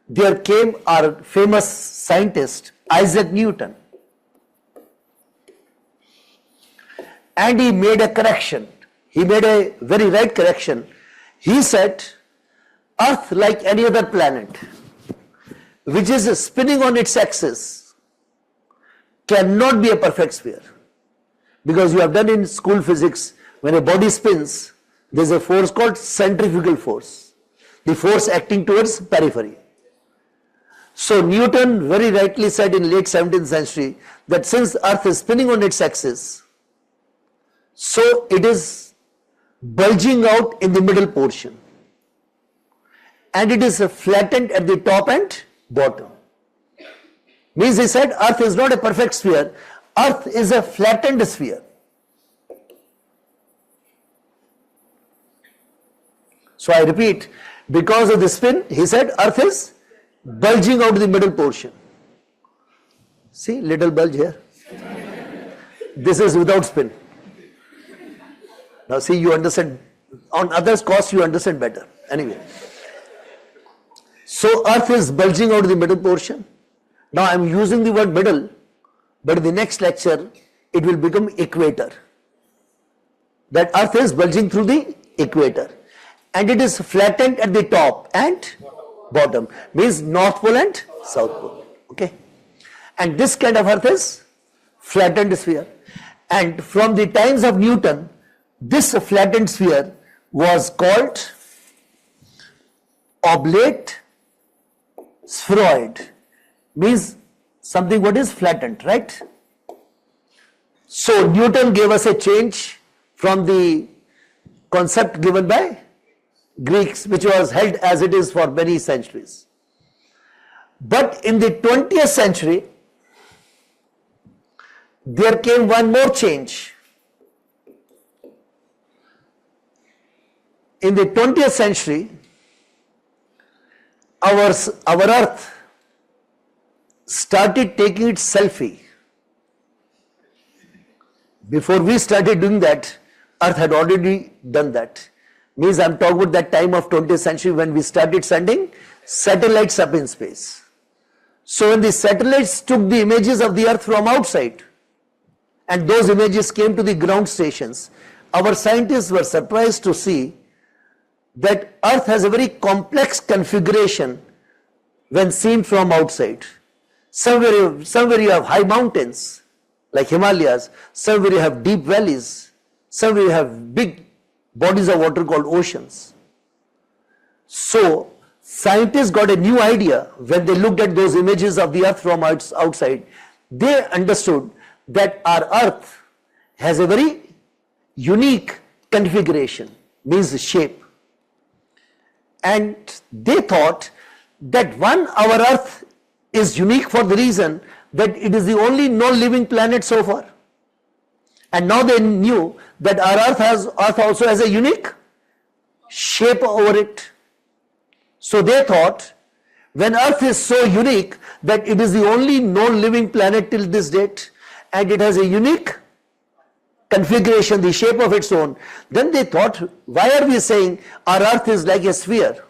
there came our famous scientist Isaac Newton. And he made a correction. He made a very right correction. He said, Earth, like any other planet, which is spinning on its axis, cannot be a perfect sphere. Because you have done in school physics, when a body spins, there is a force called centrifugal force, the force acting towards periphery. So Newton very rightly said in late 17th century that since Earth is spinning on its axis, so it is bulging out in the middle portion. And it is flattened at the top and bottom. Means he said Earth is not a perfect sphere, Earth is a flattened sphere. So I repeat, because of the spin, he said Earth is bulging out the middle portion. See, little bulge here. This is without spin. Now see, you understand, on others' cost you understand better. Anyway. So Earth is bulging out the middle portion. Now I am using the word middle, but in the next lecture it will become equator. That Earth is bulging through the equator. And it is flattened at the top and bottom. Means North Pole and South Pole. Okay. And this kind of Earth is flattened sphere. And from the times of Newton, this flattened sphere was called oblate spheroid. Means something what is flattened, right? So Newton gave us a change from the concept given by Greeks, which was held as it is for many centuries. But in the 20th century, there came one more change. In the 20th century, our Earth started taking its selfie. Before we started doing that, Earth had already done that. Means I'm talking about that time of 20th century when we started sending satellites up in space. So when the satellites took the images of the Earth from outside, and those images came to the ground stations, our scientists were surprised to see that Earth has a very complex configuration when seen from outside. Somewhere you have high mountains like Himalayas, somewhere you have deep valleys, somewhere you have big bodies of water called oceans. So scientists got a new idea when they looked at those images of the Earth from outside. They understood that our Earth has a very unique configuration, means shape. And they thought that our Earth is unique for the reason that it is the only non-living planet so far. And now they knew that our Earth also has a unique shape over it. So they thought, when Earth is so unique that it is the only non-living planet till this date, and it has a unique configuration, the shape of its own, then they thought, why are we saying our Earth is like a sphere?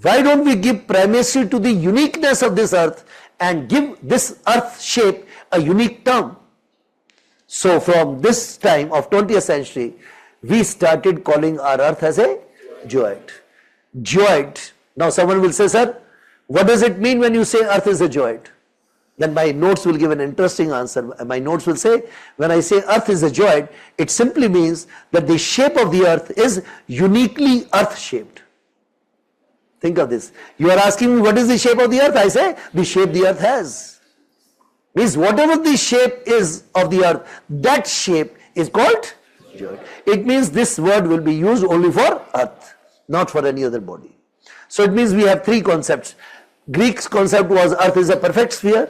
Why don't we give primacy to the uniqueness of this Earth and give this Earth shape a unique term? So from this time of 20th century, we started calling our Earth as a geoid. Geoid. Now someone will say, sir, what does it mean when you say Earth is a geoid? Then my notes will give an interesting answer. My notes will say, when I say Earth is a geoid, it simply means that the shape of the Earth is uniquely Earth-shaped. Think of this. You are asking me what is the shape of the Earth? I say, the shape the Earth has. Means whatever the shape is of the Earth, that shape is called geoid. It means this word will be used only for Earth, not for any other body. So it means we have three concepts. Greek's concept was Earth is a perfect sphere.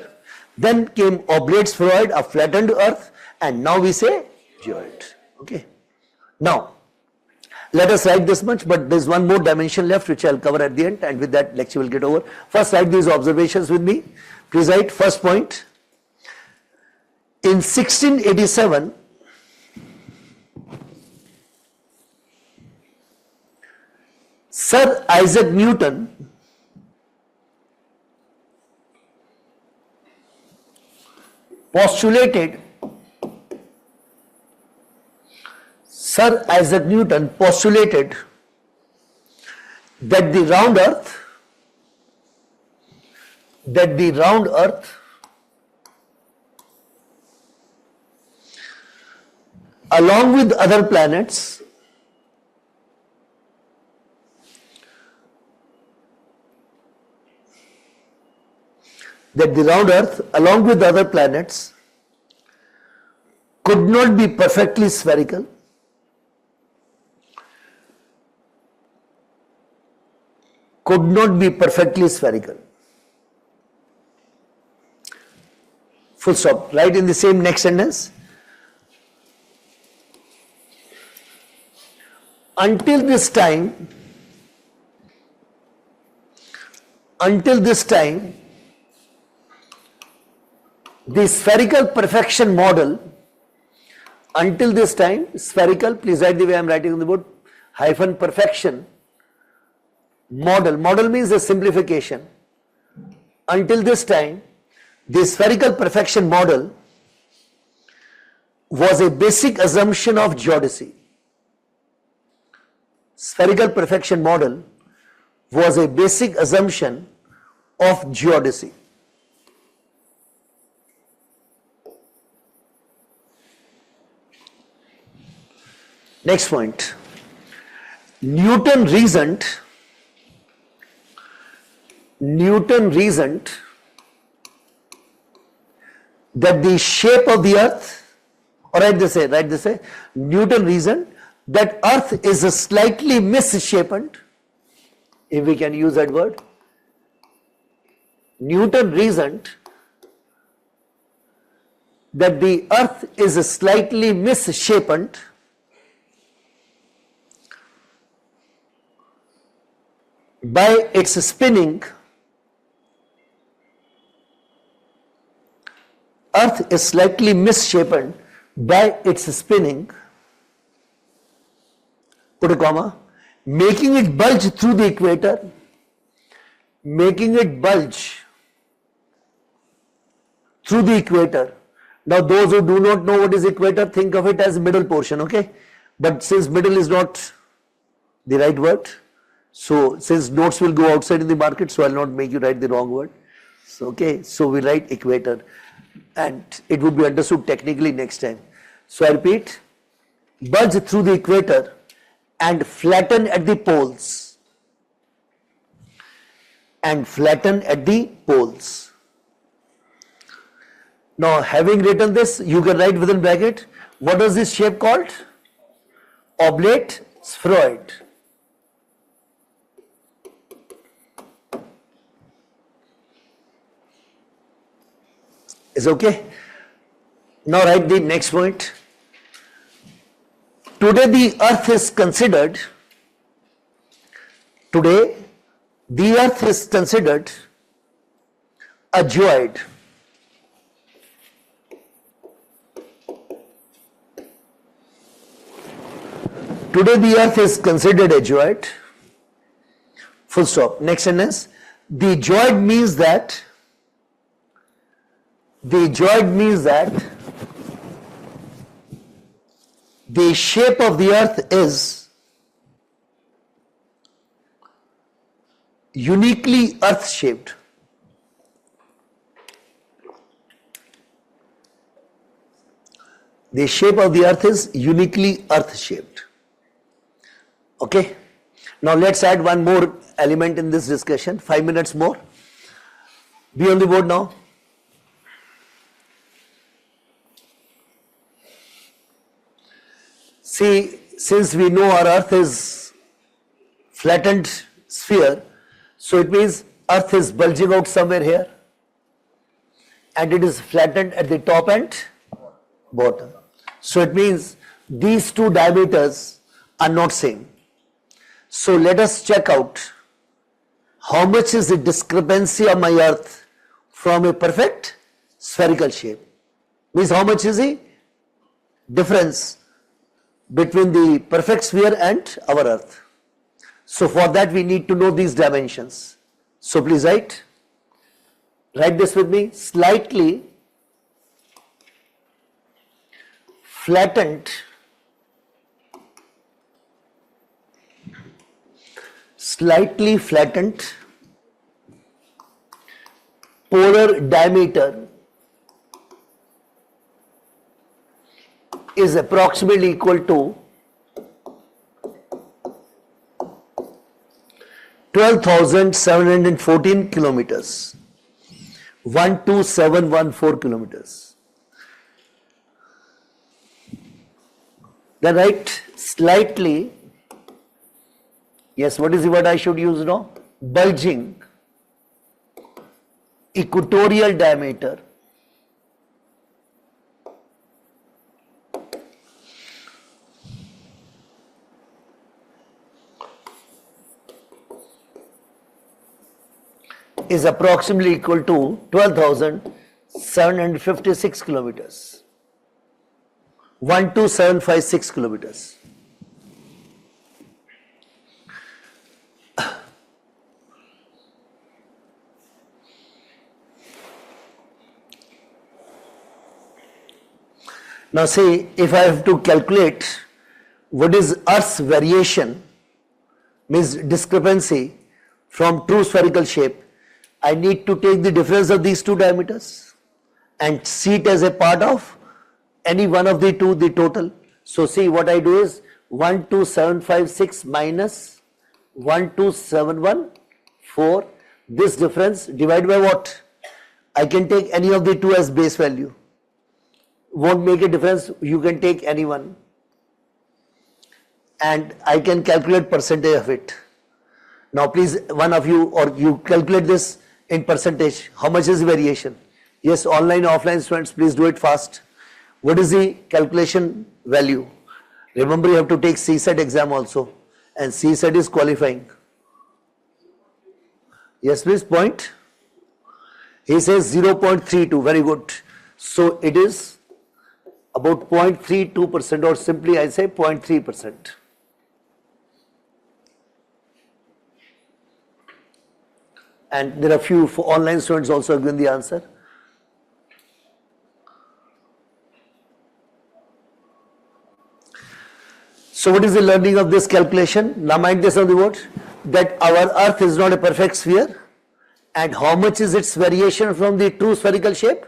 Then came oblate spheroid, a flattened Earth, and now we say geoid. Okay. Now, let us write this much, but there is one more dimension left which I will cover at the end, and with that lecture will get over. First, write these observations with me. Please write first point. In 1687, Sir Isaac Newton postulated that the round earth along with other planets could not be perfectly spherical, Full stop. Write in the same next sentence. Until this time, the spherical perfection model, spherical, please write the way I am writing on the board, hyphen perfection, model means a simplification. Until this time, the spherical perfection model was a basic assumption of geodesy. Spherical perfection model was a basic assumption of geodesy. Next point. Newton reasoned that the shape of the earth, or write this way, Newton reasoned that earth is slightly misshapen, if we can use that word. Newton reasoned that the earth is slightly misshapen by its spinning. Earth is slightly misshapen by its spinning, put a comma, making it bulge through the equator, making it bulge through the equator. Now those who do not know what is equator, think of it as middle portion, okay? But since middle is not the right word, so since notes will go outside in the market, so I'll not make you write the wrong word. So, okay, so we write equator and it would be understood technically next time. So I repeat, bulge through the equator and flatten at the poles. And flatten at the poles. Now having written this, you can write within bracket, what is this shape called? Oblate spheroid. Is okay? Now write the next point. Today the earth is considered a geoid. Today the earth is considered a geoid. Full stop. Next sentence. The geoid means that the shape of the earth is uniquely earth shaped. The shape of the earth is uniquely earth shaped. Okay. Now let's add one more element in this discussion. 5 minutes more. Be on the board now. See, since we know our earth is flattened sphere, so it means earth is bulging out somewhere here and it is flattened at the top and bottom. So it means these two diameters are not same. So let us check out how much is the discrepancy of my earth from a perfect spherical shape. Means how much is the difference between the perfect sphere and our earth. So for that we need to know these dimensions. So please write this with me. Slightly flattened polar diameter is approximately equal to 12,714 kilometers, 12714 kilometers. Then write slightly, yes, what is the word I should use now? Bulging equatorial diameter is approximately equal to 12,756 kilometers, 12756 kilometers. Now see, if I have to calculate what is Earth's variation, means discrepancy from true spherical shape, I need to take the difference of these two diameters and see it as a part of any one of the two, the total. So see, what I do is 12756 minus 12714. This difference divided by what? I can take any of the two as base value. won't make a difference. You can take anyone and I can calculate percentage of it. Now please, one of you, or you calculate this in percentage. How much is the variation? Yes, online, offline students, please do it fast. What is the calculation value? Remember, you have to take CSET exam also, and CSET is qualifying. Yes, please, point. He says 0.32, very good. So it is about 0.32%, or simply I say 0.3%. And there are few online students also given the answer. So what is the learning of this calculation? Now mind this on the board, that our earth is not a perfect sphere. And how much is its variation from the true spherical shape?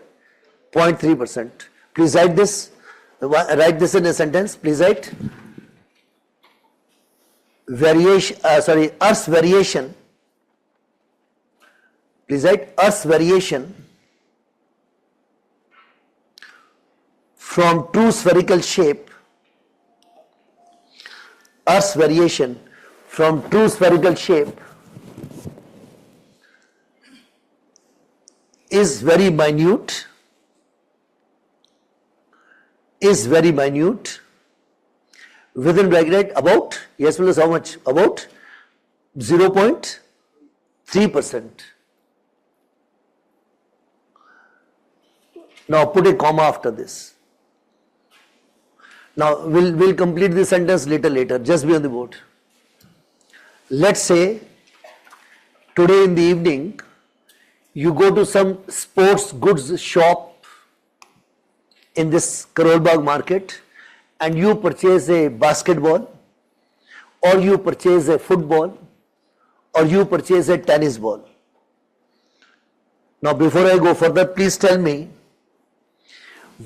0.3%. Please write this in a sentence. Please write. Earth's variation. Please write Earth's variation from true spherical shape. Earth's variation from true spherical shape is very minute, within bracket about, yes plus how much? About 0.3%. Now put a comma after this. Now we'll complete the sentence later, just be on the board. Let's say today in the evening you go to some sports goods shop in this Karol Bagh market and you purchase a basketball, or you purchase a football, or you purchase a tennis ball. Now before I go further, please tell me,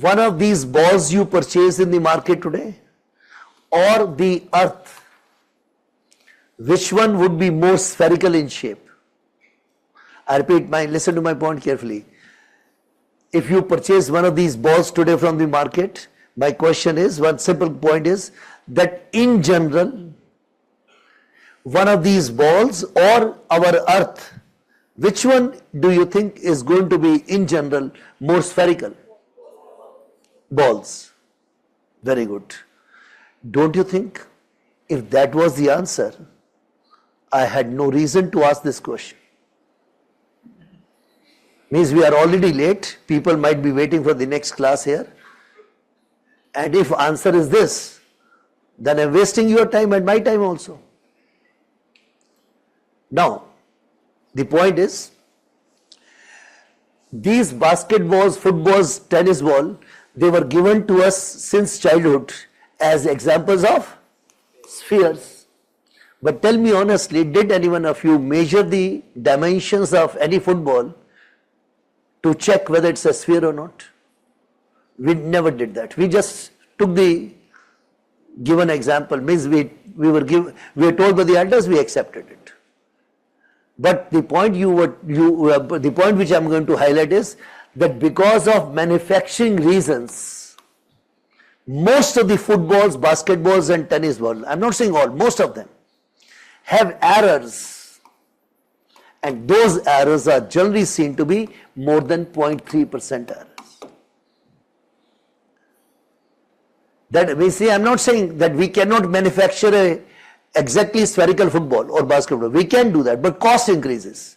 one of these balls you purchase in the market today, or the earth, which one would be more spherical in shape? I repeat, listen to my point carefully. If you purchase one of these balls today from the market, my question is, one simple point is that in general, one of these balls or our earth, which one do you think is going to be in general more spherical? Balls. Very good. Don't you think if that was the answer, I had no reason to ask this question? Means we are already late. People might be waiting for the next class here. And if answer is this, then I'm wasting your time and my time also. Now, the point is, these basketballs, footballs, tennis ball, they were given to us since childhood as examples of spheres. But tell me honestly, did anyone of you measure the dimensions of any football to check whether it's a sphere or not? We never did that. We just took the given example, means we were told by the elders, we accepted it. But the point the point which I'm going to highlight is that because of manufacturing reasons, most of the footballs, basketballs and tennis balls, I'm not saying all, most of them have errors, and those errors are generally seen to be more than 0.3% errors. That we see, I'm not saying that we cannot manufacture a exactly spherical football or basketball. We can do that, but cost increases.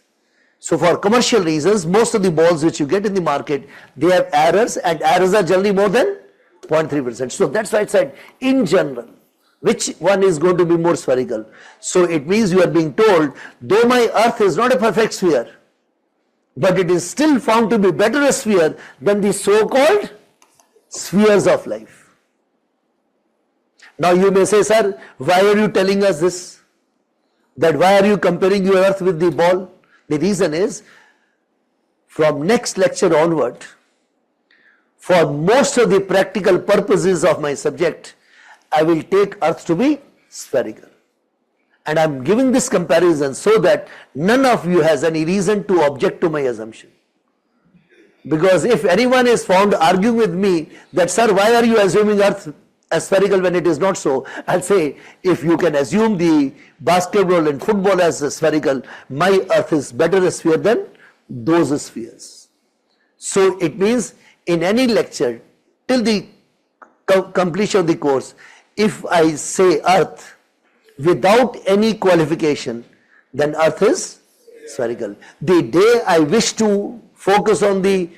So for commercial reasons, most of the balls which you get in the market, they have errors, and errors are generally more than 0.3%. So that's why I said, in general, which one is going to be more spherical? So it means you are being told, though my earth is not a perfect sphere, but it is still found to be better a sphere than the so-called spheres of life. Now you may say, sir, why are you telling us this? That why are you comparing your earth with the ball? The reason is, from next lecture onward, for most of the practical purposes of my subject, I will take earth to be spherical. And I am giving this comparison so that none of you has any reason to object to my assumption. Because if anyone is found arguing with me that, sir, why are you assuming earth as spherical when it is not so? I'll say, if you can assume the basketball and football as spherical, my earth is better a sphere than those spheres. So it means in any lecture till the completion of the course, if I say earth without any qualification, then earth is spherical. The day I wish to focus on the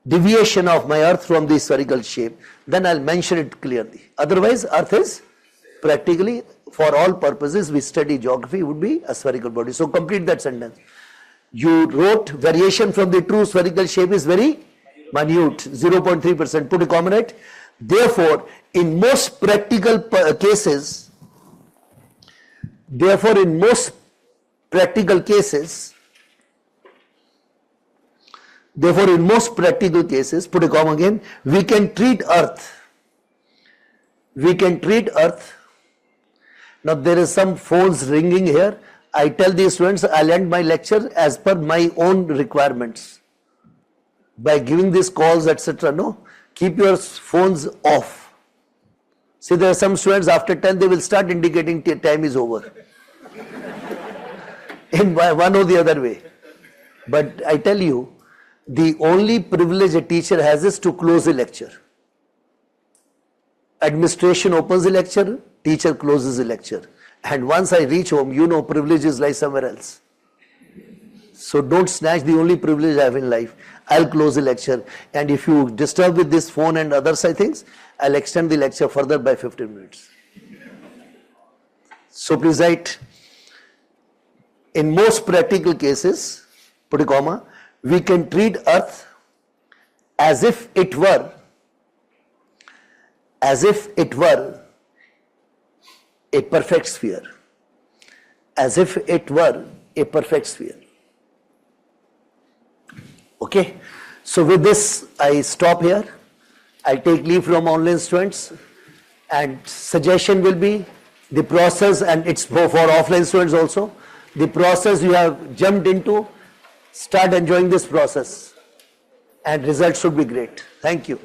deviation of my earth from the spherical shape, then I'll mention it clearly. Otherwise, earth is practically, for all purposes we study geography, would be a spherical body. So complete that sentence. You wrote variation from the true spherical shape is very minute, 0.3%. Put a comma, right? Therefore, in most practical cases, put a comma again, we can treat earth. Now there is some phones ringing here. I tell the students I'll end my lecture as per my own requirements. By giving these calls, etc. No, keep your phones off. See, there are some students after 10 they will start indicating time is over. In one or the other way. But I tell you, the only privilege a teacher has is to close a lecture. Administration opens the lecture, teacher closes the lecture. And once I reach home, you know, privileges lie somewhere else. So don't snatch the only privilege I have in life. I'll close the lecture. And if you disturb with this phone and other things, I'll extend the lecture further by 15 minutes. So please write, in most practical cases, put a comma, we can treat earth as if it were a perfect sphere. As if it were a perfect sphere. Okay. So with this, I stop here. I'll take leave from online students. And suggestion will be the process, and it's for offline students also. The process you have jumped into, start enjoying this process. And results should be great. Thank you.